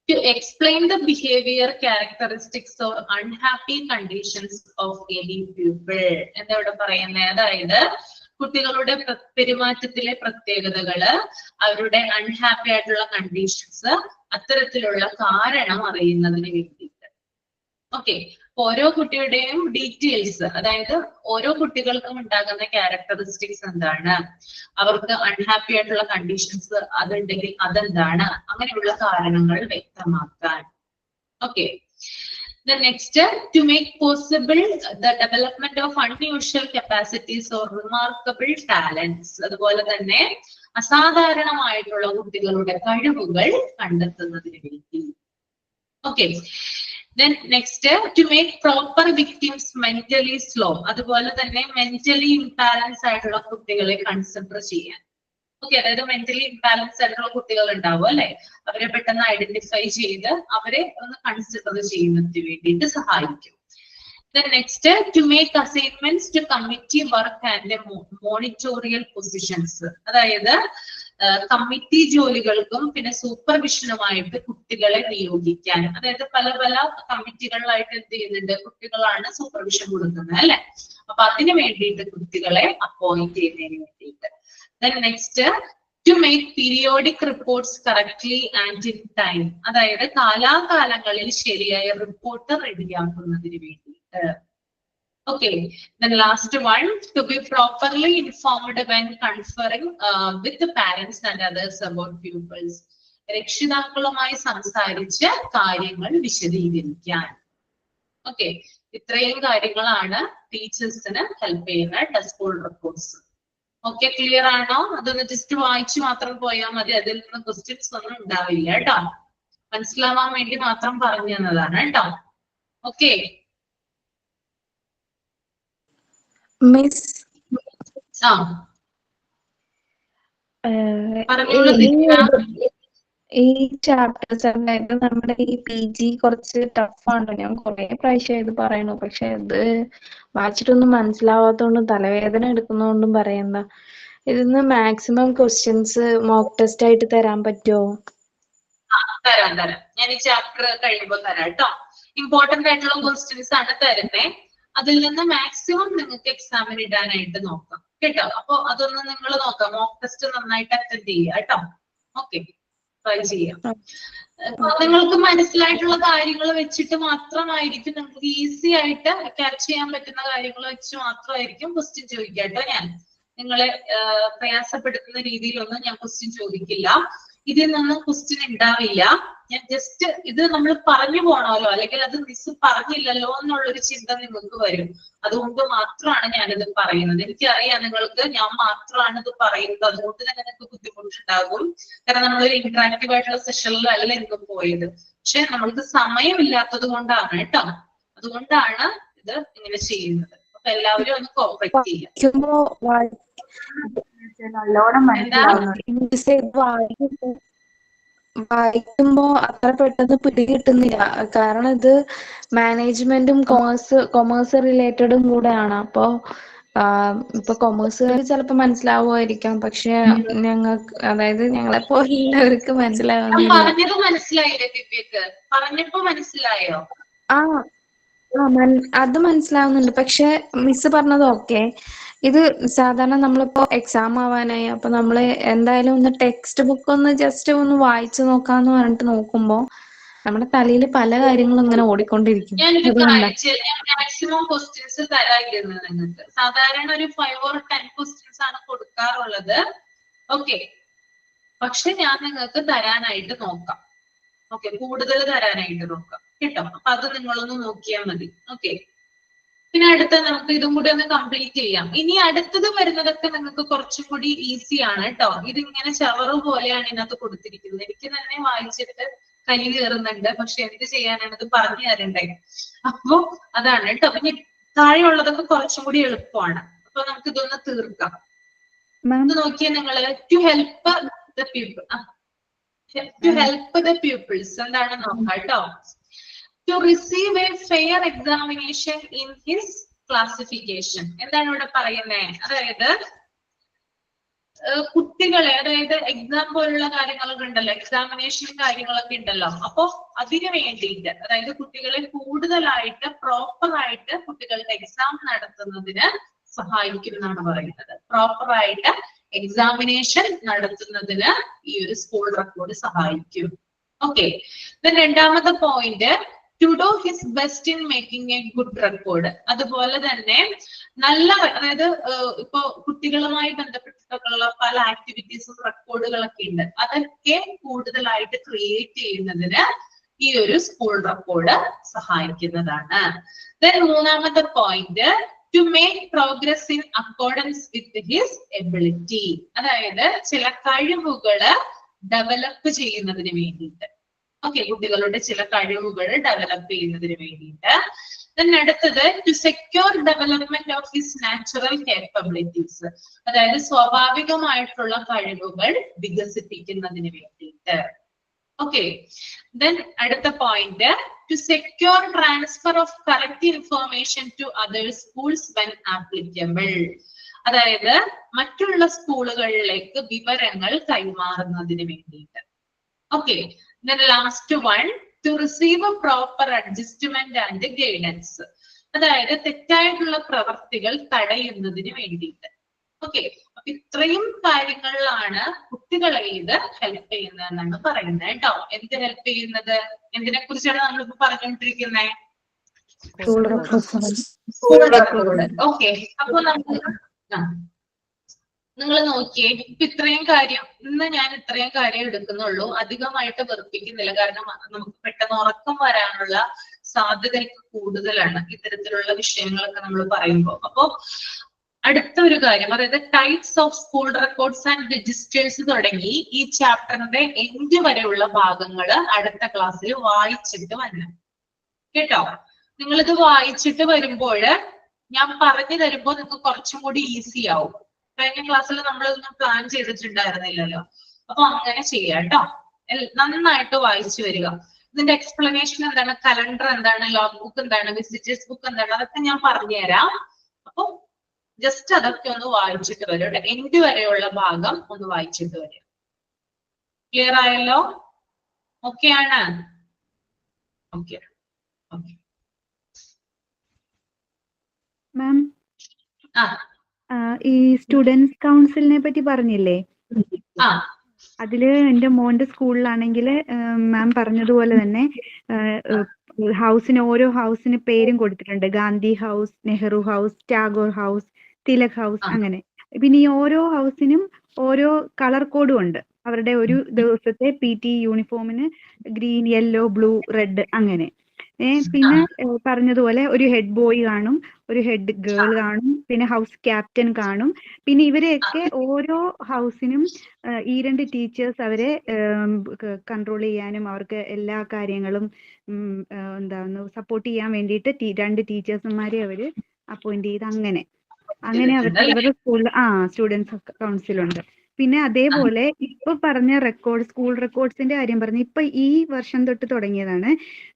to explain the behavior characteristics or unhappy conditions of any pupil. എന്താ ഇവിടെ പറയുന്നത്? അതായത് കുട്ടികളുടെ പെരുമാറ്റത്തിലെ പ്രത്യേകതകള്, അവരുടെ അൺഹാപ്പി ആയിട്ടുള്ള കണ്ടീഷൻസ്, അത്തരത്തിലുള്ള കാരണം അറിയുന്നതിന് വേണ്ടിയിട്ട്. ഓക്കെ, ഓരോ കുട്ടിയുടെയും ഡീറ്റെയിൽസ്, അതായത് ഓരോ കുട്ടികൾക്കും ഉണ്ടാകുന്ന ക്യാരക്ടറിസ്റ്റിക്സ് എന്താണ്, അവർക്ക് അൺഹാപ്പി ആയിട്ടുള്ള കണ്ടീഷൻസ് അതുണ്ടെങ്കിൽ അതെന്താണ്, അങ്ങനെയുള്ള കാരണങ്ങൾ വ്യക്തമാക്കാൻ. Okay, the next, to make possible the development of unusual capacities or remarkable talents. അതുപോലെ തന്നെ അസാധാരണമായിട്ടുള്ള കുട്ടികളുടെ കഴിവുകൾ കണ്ടെത്തുന്നതിന് വേണ്ടി. Okay, then next, to make proper victims mentally slow. അതുപോലെ തന്നെ മെന്റലി ഇംബാലൻസ് ആയിട്ടുള്ള കുട്ടികളെ കൺസിഡർ ചെയ്യാൻ. ഓക്കെ, അതായത് മെന്റലി ഇംബാലൻസ് ആയിട്ടുള്ള കുട്ടികൾ ഉണ്ടാവും, അല്ലെ? അവരെ പെട്ടെന്ന് ഐഡന്റിഫൈ ചെയ്ത് അവരെ ഒന്ന് കൺസിഡർ ചെയ്യുന്നതിന് വേണ്ടിയിട്ട് സഹായിക്കും. Then next, to make assignments to committee work and monitorial positions. അതായത് കമ്മിറ്റി ജോലികൾക്കും പിന്നെ സൂപ്പർവിഷനുമായിട്ട് കുട്ടികളെ നിയോഗിക്കാൻ. അതായത് പല പല കമ്മിറ്റികളിലായിട്ട് എന്ത് ചെയ്യുന്നുണ്ട്, കുട്ടികളാണ് സൂപ്പർവിഷൻ കൊടുക്കുന്നത്, അല്ലെ? അപ്പൊ അതിന് വേണ്ടിയിട്ട് കുട്ടികളെ അപ്പോയിന്റ് ചെയ്യുന്നതിന് വേണ്ടിയിട്ട്. Then next, to make periodic reports correctly and in time. അതായത് കാലാകാലങ്ങളിൽ ശരിയായ റിപ്പോർട്ട് റെഡിയാക്കുന്നതിന് വേണ്ടിയിട്ട്. Okay, then last one, to be properly informed when conferring with the parents and others about pupils. രക്ഷിതാക്കളുമായി സംസാരിച്ച് കാര്യങ്ങൾ വിശദീകരിക്കാൻ. ഓക്കെ, ഇത്രയും കാര്യങ്ങളാണ് ടീച്ചേഴ്സിന് ഹെൽപ്പ് ചെയ്യുന്ന സ്കൂൾ റെക്കോർഡ്സ്. ഓക്കെ, ക്ലിയർ ആണോ? അതൊന്ന് ജസ്റ്റ് വായിച്ചു മാത്രം പോയാൽ മതി, അതിൽ നിന്ന് ക്വസ്റ്റ്യൻസ് ഒന്നും ഉണ്ടാവില്ല കേട്ടോ. മനസ്സിലാവാൻ വേണ്ടി മാത്രം പറഞ്ഞു തന്നതാണ് കേട്ടോ. ഓക്കെ, മിസ് ആ പറഞ്ഞോളൂ ദിവ്യ. ഈ ചാപ്റ്റേഴ്സ് അതായത് നമ്മുടെ ഈ PG കുറച്ച് ടഫാണ്. ഞാൻ കുറെ പ്രാവശ്യം ഇത് പറയണു, പക്ഷെ ഇത് വായിച്ചിട്ടൊന്നും മനസ്സിലാവാത്തോണ്ടും തലവേദന എടുക്കുന്നോണ്ടും പറയണ്ട. ഇതിന്ന് മാക്സിമം ക്വസ്റ്റ്യൻസ് മോക്ക് ടെസ്റ്റ് ആയിട്ട് തരാൻ പറ്റുമോ? തരാം. ഞാൻ ഈ ചാപ്റ്റർ കഴിയുമ്പോൾ തരാം കേട്ടോ. ഇമ്പോർട്ടന്റ് ആയിട്ടുള്ള ക്വസ്റ്റ്യൻസ് ആണ് തരുന്നേ. അതിൽ നിന്ന് മാക്സിമം നിങ്ങൾക്ക് എക്സാമിന് ഇടാനായിട്ട് നോക്കാം കേട്ടോ. അപ്പൊ അതൊന്ന് നിങ്ങൾ നോക്കാം, മോക്ക് ടെസ്റ്റ് നന്നായിട്ട് അറ്റൻഡ് ചെയ്യുക കേട്ടോ. ഓക്കെ, ട്രൈ ചെയ്യാം. നിങ്ങൾക്ക് മനസ്സിലായിട്ടുള്ള കാര്യങ്ങൾ വെച്ചിട്ട് മാത്രമായിരിക്കും നിങ്ങൾക്ക് ഈസി ആയിട്ട് ക്യാച്ച് ചെയ്യാൻ പറ്റുന്ന കാര്യങ്ങൾ വെച്ച് മാത്രമായിരിക്കും ക്വസ്റ്റ്യൻ ചോദിക്കുക കേട്ടോ. ഞാൻ നിങ്ങളെ പ്രയാസപ്പെടുത്തുന്ന രീതിയിലൊന്നും ഞാൻ ക്വസ്റ്റ്യൻ ചോദിക്കില്ല. ഇതിൽ നിന്നും ക്വസ്റ്റ്യൻ ഉണ്ടാവില്ല. ഞാൻ ജസ്റ്റ് ഇത് നമ്മൾ പറഞ്ഞു പോണമല്ലോ, അല്ലെങ്കിൽ അത് മിസ് പറഞ്ഞില്ലല്ലോ എന്നുള്ളൊരു ചിന്ത നിങ്ങൾക്ക് വരും. അതുകൊണ്ട് മാത്രമാണ് ഞാനിത് പറയുന്നത്. എനിക്കറിയാം നിങ്ങൾക്ക് ഞാൻ മാത്രമാണ് ഇത് പറയുന്നത്, അതുകൊണ്ട് തന്നെ നിങ്ങൾക്ക് ബുദ്ധിമുട്ടുണ്ടാകും. കാരണം നമ്മളൊരു ഇന്ററാക്റ്റീവ് ആയിട്ടുള്ള സെഷനിലല്ല ഇന്നും പോയത്. പക്ഷെ നമ്മൾക്ക് സമയമില്ലാത്തത് കൊണ്ടാണ് കേട്ടോ. അതുകൊണ്ടാണ് ഇത് ഇങ്ങനെ ചെയ്യുന്നത്. അപ്പൊ എല്ലാവരും ഒന്ന് കോപ്പറേറ്റ് ചെയ്യാം. നല്ലോണം മനസ്സിലാവുന്നുണ്ട്. വായിക്കുമ്പോ അത്ര പെട്ടെന്ന് പിടികിട്ടുന്നില്ല. കാരണം ഇത് മാനേജ്മെന്റും കൊമേഴ്സ് റിലേറ്റഡും കൂടെയാണ്. അപ്പൊ ഇപ്പൊ കൊമേഴ്സുകാർ ചിലപ്പോ മനസ്സിലാവുമായിരിക്കാം, പക്ഷെ ഞങ്ങൾക്ക്, അതായത് ഞങ്ങളെപ്പോലുള്ളവർക്ക് മനസ്സിലാവുന്നില്ല. പറഞ്ഞത് മനസ്സിലായില്ലേ ദിവ്യക്ക്? പറഞ്ഞപ്പോ മനസ്സിലായോ? അത് മനസ്സിലാവുന്നുണ്ട്. പക്ഷെ മിസ് പറഞ്ഞത് ഓക്കെ. ഇത് സാധാരണ നമ്മളിപ്പോ എക്സാം ആവാനായി, അപ്പൊ നമ്മള് എന്തായാലും ഒന്ന് ടെക്സ്റ്റ് ബുക്ക് ഒന്ന് ജസ്റ്റ് ഒന്ന് വായിച്ചു നോക്കാന്ന് പറഞ്ഞിട്ട് നോക്കുമ്പോ നമ്മുടെ തലയിൽ പല കാര്യങ്ങളും ഇങ്ങനെ ഓടിക്കൊണ്ടിരിക്കും. മാക്സിമം ക്വസ്റ്റ്യൻസ് തരാതിരുന്നത് നിങ്ങൾക്ക്. സാധാരണ ഒരു 5 or 10 ക്വസ്റ്റ്യൻസ് ആണ് കൊടുക്കാറുള്ളത്. ഓക്കെ, പക്ഷെ ഞാൻ നിങ്ങൾക്ക് തരാനായിട്ട് നോക്കാം. ഓക്കെ, കൂടുതൽ തരാനായിട്ട് നോക്കാം കേട്ടോ. അപ്പൊ അത് നിങ്ങളൊന്ന് നോക്കിയാൽ മതി. ഓക്കെ, പിന്നെ അടുത്ത നമുക്ക് ഇതും കൂടി ഒന്ന് കംപ്ലീറ്റ് ചെയ്യാം. ഇനി അടുത്തത് വരുന്നതൊക്കെ നിങ്ങൾക്ക് കുറച്ചും കൂടി ഈസി ആണ് കേട്ടോ. ഇതിങ്ങനെ ചവറ് പോലെയാണ് ഇതിനകത്ത് കൊടുത്തിരിക്കുന്നത്. എനിക്ക് തന്നെ വായിച്ചിട്ട് കൈ കയറുന്നുണ്ട്, പക്ഷെ എന്ത് ചെയ്യാനാണ്, ഇത് പറഞ്ഞു തരണ്ടേ. അപ്പൊ അതാണ് കേട്ടോ. പിന്നെ താഴെയുള്ളതൊക്കെ കുറച്ചും കൂടി എളുപ്പമാണ്. അപ്പൊ നമുക്ക് ഇതൊന്ന് തീർക്കാം. ഇത് നോക്കിയാൽ നിങ്ങള് ടു ഹെൽപ്പ് ദ പീപ്പിൾ, എന്താണ് നോക്കാം കേട്ടോ. To receive a fair examination in his classification. എന്താണ് ഇവിടെ പറയുന്നത്? അതായത് കുട്ടികളെ, അതായത് എക്സാം പോലുള്ള കാര്യങ്ങളൊക്കെ ഉണ്ടല്ലോ, എക്സാമിനേഷൻ കാര്യങ്ങളൊക്കെ ഉണ്ടല്ലോ. അപ്പൊ അതിനു വേണ്ടിയിട്ട്, അതായത് കുട്ടികളെ കൂടുതലായിട്ട് പ്രോപ്പറായിട്ട് കുട്ടികളുടെ എക്സാം നടത്തുന്നതിന് സഹായിക്കും എന്നാണ് പറയുന്നത്. പ്രോപ്പറായിട്ട് എക്സാമിനേഷൻ നടത്തുന്നതിന് ഈ ഒരു സ്കൂൾ റെക്കോർഡ് സഹായിക്കും. ഓക്കെ, രണ്ടാമത്തെ point, to do his best in making a good record. അതുപോലെ തന്നെ നല്ല, അതായത് ഇപ്പൊ കുട്ടികളുമായി ബന്ധപ്പെട്ടിട്ടുള്ള പല ആക്ടിവിറ്റീസും റെക്കോർഡുകളൊക്കെ ഉണ്ട്. അതൊക്കെ കൂടുതലായിട്ട് ക്രിയേറ്റ് ചെയ്യുന്നതിന് ഈ ഒരു സ്കൂൾ റെക്കോർഡ് സഹായിക്കുന്നതാണ്. മൂന്നാമത്തെ point, to make progress in accordance with his ability. അതായത് ചില കഴിവുകള് ഡെവലപ്പ് ചെയ്യുന്നതിന് വേണ്ടിയിട്ട്. ഓക്കെ, കുട്ടികളുടെ ചില കഴിവുകൾ ഡെവലപ്പ് ചെയ്യുന്നതിന് വേണ്ടിയിട്ട്. അടുത്തത്, to secure development of his natural capabilities. അതായത് സ്വാഭാവികമായിട്ടുള്ള കഴിവുകൾ വികസിപ്പിക്കുന്നതിന് വേണ്ടിയിട്ട്. ഓക്കെ, അടുത്ത point, to secure transfer of correct information to other schools when applicable. അതായത് മറ്റുള്ള സ്കൂളുകളിലേക്ക് വിവരങ്ങൾ കൈമാറുന്നതിന് വേണ്ടിയിട്ട്. Okay, last one, to receive a proper adjustment and guidance. അതായത് തെറ്റായിട്ടുള്ള പ്രവർത്തികൾ തടയുന്നതിന് വേണ്ടിയിട്ട്. ഓക്കെ, അപ്പൊ ഇത്രയും കാര്യങ്ങളിലാണ് കുട്ടികളെ ഇത് ഹെൽപ്പ് ചെയ്യുന്നതെന്നാണ് പറയുന്നത് കേട്ടോ. എന്ത് ഹെൽപ്പ് ചെയ്യുന്നത്? എന്തിനെ കുറിച്ചാണ് നമ്മളിപ്പോ പറഞ്ഞുകൊണ്ടിരിക്കുന്നത്? School record. ഓക്കെ, അപ്പൊ നമുക്ക് നിങ്ങൾ നോക്കിയേ, ഇപ്പൊ ഇത്രയും കാര്യം ഇന്ന് ഞാൻ ഇത്രയും കാര്യം എടുക്കുന്നുള്ളൂ, അധികമായിട്ട് വെറുപ്പിക്കുന്നില്ല. കാരണം നമുക്ക് പെട്ടെന്ന് ഉറക്കം വരാനുള്ള സാധ്യതയൊക്കെ കൂടുതലാണ് ഇത്തരത്തിലുള്ള വിഷയങ്ങളൊക്കെ നമ്മൾ പറയുമ്പോൾ. അപ്പോ അടുത്ത ഒരു കാര്യം, അതായത് types of school records and registers തുടങ്ങി ഈ ചാപ്റ്ററിന്റെ എൻഡ് വരെയുള്ള ഭാഗങ്ങൾ അടുത്ത ക്ലാസ്സിൽ വായിച്ചിട്ട് വരണം കേട്ടോ. നിങ്ങളിത് വായിച്ചിട്ട് വരുമ്പോൾ ഞാൻ പറഞ്ഞു തരുമ്പോൾ നിങ്ങൾക്ക് കുറച്ചും കൂടി ഈസി ആവും. കഴിഞ്ഞ ക്ലാസ്സിൽ നമ്മളിതൊന്നും പ്ലാൻ ചെയ്തിട്ടുണ്ടായിരുന്നില്ലല്ലോ. അപ്പൊ അങ്ങനെ ചെയ്യാം കേട്ടോ. നന്നായിട്ട് വായിച്ചു വരിക. ഇതിന്റെ എക്സ്പ്ലനേഷൻ എന്താണ്, കലണ്ടർ എന്താണ്, ലോഗ് ബുക്ക് എന്താണ്, വിസിറ്റേഴ്സ് ബുക്ക് എന്താണ്, അതൊക്കെ ഞാൻ പറഞ്ഞുതരാം. അപ്പൊ ജസ്റ്റ് അതൊക്കെ ഒന്ന് വായിച്ചിട്ട് വരും. എൻഡ് വരെയുള്ള ഭാഗം ഒന്ന് വായിച്ചിട്ട് വരും. ക്ലിയർ ആയല്ലോ? ഓക്കെ ആണ്? ഓക്കെ ഓക്കെ മാം, ആ ഈ സ്റ്റുഡൻസ് കൗൺസിലിനെ പറ്റി പറഞ്ഞില്ലേ? ആ അതില് എന്റെ മോന്റെ സ്കൂളിലാണെങ്കിൽ മാം പറഞ്ഞതുപോലെ തന്നെ ഹൗസിന് ഓരോ ഹൗസിന് പേരും കൊടുത്തിട്ടുണ്ട്. Gandhi house, Nehru house, Tagore house, Tilak house, അങ്ങനെ. പിന്നെ ഈ ഓരോ ഹൗസിനും ഓരോ കളർ കോഡും ഉണ്ട്. അവരുടെ ഒരു ദിവസത്തെ PT യൂണിഫോമിന് ഗ്രീൻ, യെല്ലോ, ബ്ലൂ, റെഡ്, അങ്ങനെ. പിന്നെ പറഞ്ഞതുപോലെ ഒരു ഹെഡ് ബോയ് കാണും, ഒരു ഹെഡ് ഗേൾ കാണും, പിന്നെ ഹൗസ് ക്യാപ്റ്റൻ കാണും. പിന്നെ ഇവരെയൊക്കെ ഓരോ ഹൗസിനും ഈ 2 ടീച്ചേഴ്സ് അവരെ കൺട്രോൾ ചെയ്യാനും അവർക്ക് എല്ലാ കാര്യങ്ങളും എന്താണ് സപ്പോർട്ട് ചെയ്യാൻ വേണ്ടിയിട്ട് 2 ടീച്ചേഴ്സുമാരെ അവര് അപ്പോയിന്റ് ചെയ്ത് അങ്ങനെ അവർക്ക് ഇവരുടെ സ്കൂളിൽ സ്റ്റുഡൻസ് കൗൺസിലുണ്ട്. പിന്നെ അതേപോലെ ഇപ്പൊ പറഞ്ഞ റെക്കോർഡ്, സ്കൂൾ റെക്കോർഡ്സിന്റെ കാര്യം പറഞ്ഞു. ഇപ്പൊ ഈ വർഷം തൊട്ട് തുടങ്ങിയതാണ്.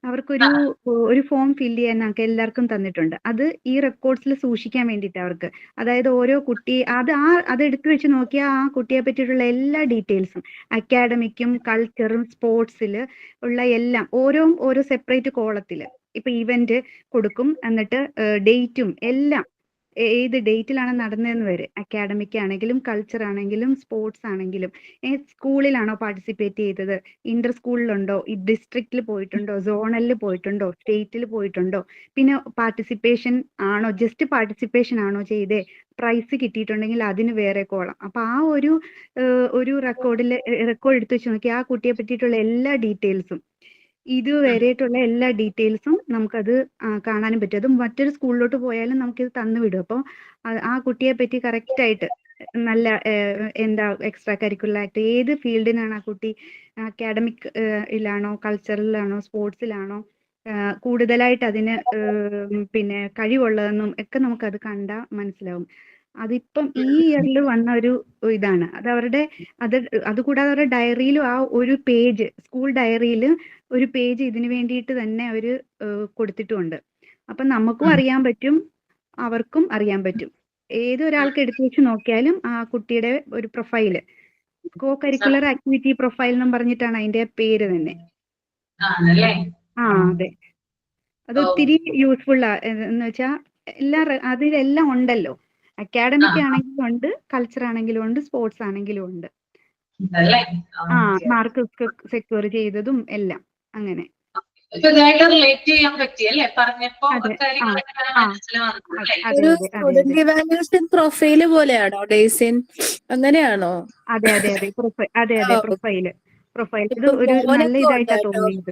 അവർക്കൊരു ഫോം ഫില്ല് ചെയ്യാൻ നമുക്ക് എല്ലാവർക്കും തന്നിട്ടുണ്ട്. അത് ഈ റെക്കോർഡ്സിൽ സൂക്ഷിക്കാൻ വേണ്ടിയിട്ട് അവർക്ക്, അതായത് ഓരോ കുട്ടി അത് എടുത്തു വെച്ച് നോക്കിയാൽ ആ കുട്ടിയെ പറ്റിയിട്ടുള്ള എല്ലാ ഡീറ്റെയിൽസും, അക്കാഡമിക്കും കൾച്ചറും സ്പോർട്സിൽ ഉള്ള എല്ലാം ഓരോ സെപ്പറേറ്റ് കോളത്തില് ഇപ്പൊ ഇവന്റ് കൊടുക്കും. എന്നിട്ട് ഡേറ്റും എല്ലാം, ഏത് ഡേറ്റിലാണ് നടന്നതെന്ന് വരെ, അക്കാഡമിക് ആണെങ്കിലും കൾച്ചർ ആണെങ്കിലും സ്പോർട്സ് ആണെങ്കിലും, സ്കൂളിലാണോ പാർട്ടിസിപ്പേറ്റ് ചെയ്തത്, ഇന്റർ സ്കൂളിലുണ്ടോ, ഈ ഡിസ്ട്രിക്റ്റിൽ പോയിട്ടുണ്ടോ, സോണലിൽ പോയിട്ടുണ്ടോ, സ്റ്റേറ്റിൽ പോയിട്ടുണ്ടോ, പിന്നെ പാർട്ടിസിപ്പേഷൻ ആണോ, ജസ്റ്റ് പാർട്ടിസിപ്പേഷൻ ആണോ ചെയ്തേ, പ്രൈസ് കിട്ടിയിട്ടുണ്ടെങ്കിൽ അതിന് വേറെ കോളം. അപ്പൊ ആ ഒരു റെക്കോർഡ് എടുത്തു വെച്ച് നോക്കി ആ കുട്ടിയെ പറ്റിയിട്ടുള്ള എല്ലാ ഡീറ്റെയിൽസും, ഇതുവരെയായിട്ടുള്ള എല്ലാ ഡീറ്റെയിൽസും നമുക്കത് കാണാനും പറ്റും. അത് മറ്റൊരു സ്കൂളിലോട്ട് പോയാലും നമുക്കിത് തന്നു വിടും. അപ്പോൾ ആ കുട്ടിയെ പറ്റി കറക്റ്റ് ആയിട്ട് നല്ല എക്സ്ട്രാ കരിക്കുലർ ആയിട്ട് ഏത് ഫീൽഡിനാണ് ആ കുട്ടി, അക്കാഡമിക് ിലാണോ, കൾച്ചറലിലാണോ, സ്പോർട്സിലാണോ കൂടുതലായിട്ട് അതിന് പിന്നെ കഴിവുള്ളതെന്നും ഒക്കെ നമുക്കത് കണ്ടാൽ മനസ്സിലാവും. അതിപ്പം ഈ ഇയറിൽ വന്ന ഒരു ഇതാണ്. അതുകൂടാതെ അവരുടെ ഡയറിയിലും ആ ഒരു പേജ്, സ്കൂൾ ഡയറിയിൽ ഒരു പേജ് ഇതിനു വേണ്ടിയിട്ട് തന്നെ അവര് കൊടുത്തിട്ടുമുണ്ട്. അപ്പൊ നമുക്കും അറിയാൻ പറ്റും, അവർക്കും അറിയാൻ പറ്റും. ഏതൊരാൾക്ക് എടുത്തു വെച്ച് നോക്കിയാലും ആ കുട്ടിയുടെ ഒരു profile, co curricular activity profile എന്നും പറഞ്ഞിട്ടാണ് അതിന്റെ പേര് തന്നെ. അതെ. അത് ഒത്തിരി യൂസ്ഫുൾ എന്ന് വെച്ചാൽ അതിലെല്ലാം ഉണ്ടല്ലോ. അക്കാഡമിക് ആണെങ്കിലും ഉണ്ട്, കൾച്ചർ ആണെങ്കിലും ഉണ്ട്, സ്പോർട്സ് ആണെങ്കിലും ഉണ്ട്. മാർക്ക് സെക്യൂർ ചെയ്തതും എല്ലാം അങ്ങനെ. ഒരു സ്റ്റുഡന്റ് ഇവാലുവേഷൻ പ്രൊഫൈല് പോലെയാണോ ഡേയ്സിൻ? അങ്ങനെയാണോ? അതെ പ്രൊഫൈല് ഇത് ഒരു നല്ല ഇതായിട്ടാ തോന്നിയത്.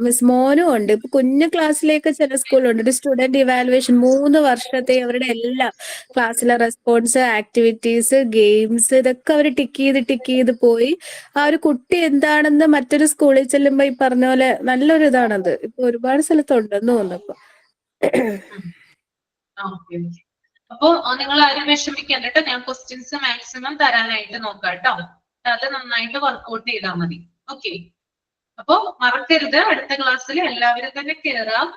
മിസ് മോനും ഉണ്ട്. ഇപ്പൊ കുഞ്ഞു ക്ലാസ്സിലേക്ക് ചില സ്കൂളുണ്ട് ഒരു സ്റ്റുഡന്റ് ഇവാലുവേഷൻ 3 വർഷത്തെ അവരുടെ എല്ലാ ക്ലാസ്സിലെ റെസ്പോൺസ്, ആക്ടിവിറ്റീസ്, ഗെയിംസ്, ഇതൊക്കെ അവർ ടിക്ക് ചെയ്ത് പോയി ആ ഒരു കുട്ടി എന്താണെന്ന് മറ്റൊരു സ്കൂളിൽ ചെല്ലുമ്പോ ഈ പറഞ്ഞ പോലെ നല്ലൊരു ഇതാണത്. ഇപ്പൊ ഒരുപാട് സ്ഥലത്തുണ്ടെന്ന് തോന്നുന്നു. അപ്പൊ നിങ്ങൾ ആരും വിഷമിക്കണ്ട കേട്ടോ. ഞാൻ ക്വസ്റ്റ്യൻസ് മാക്സിമം തരാനായിട്ട് നോക്കാം കേട്ടോ. അത് നന്നായിട്ട് വർക്ക്ഔട്ട് ചെയ്താൽ മതി. ഓക്കെ. അപ്പൊ മറക്കരുത്, അടുത്ത ക്ലാസ്സിൽ എല്ലാവരും തന്നെ കയറാം.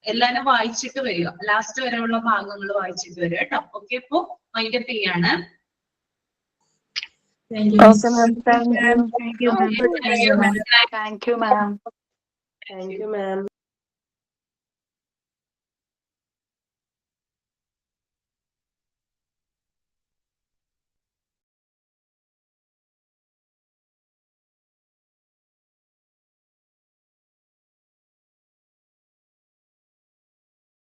എല്ലാരും വായിച്ചിട്ട് വരിക, ലാസ്റ്റ് വരെയുള്ള ഭാഗങ്ങൾ വായിച്ചിട്ട് വരിക കേട്ടോ. ഓക്കെ. ഇപ്പൊ മൈൻഡ് അപ്പ് ചെയ്യാണ്. Thank you ma'am.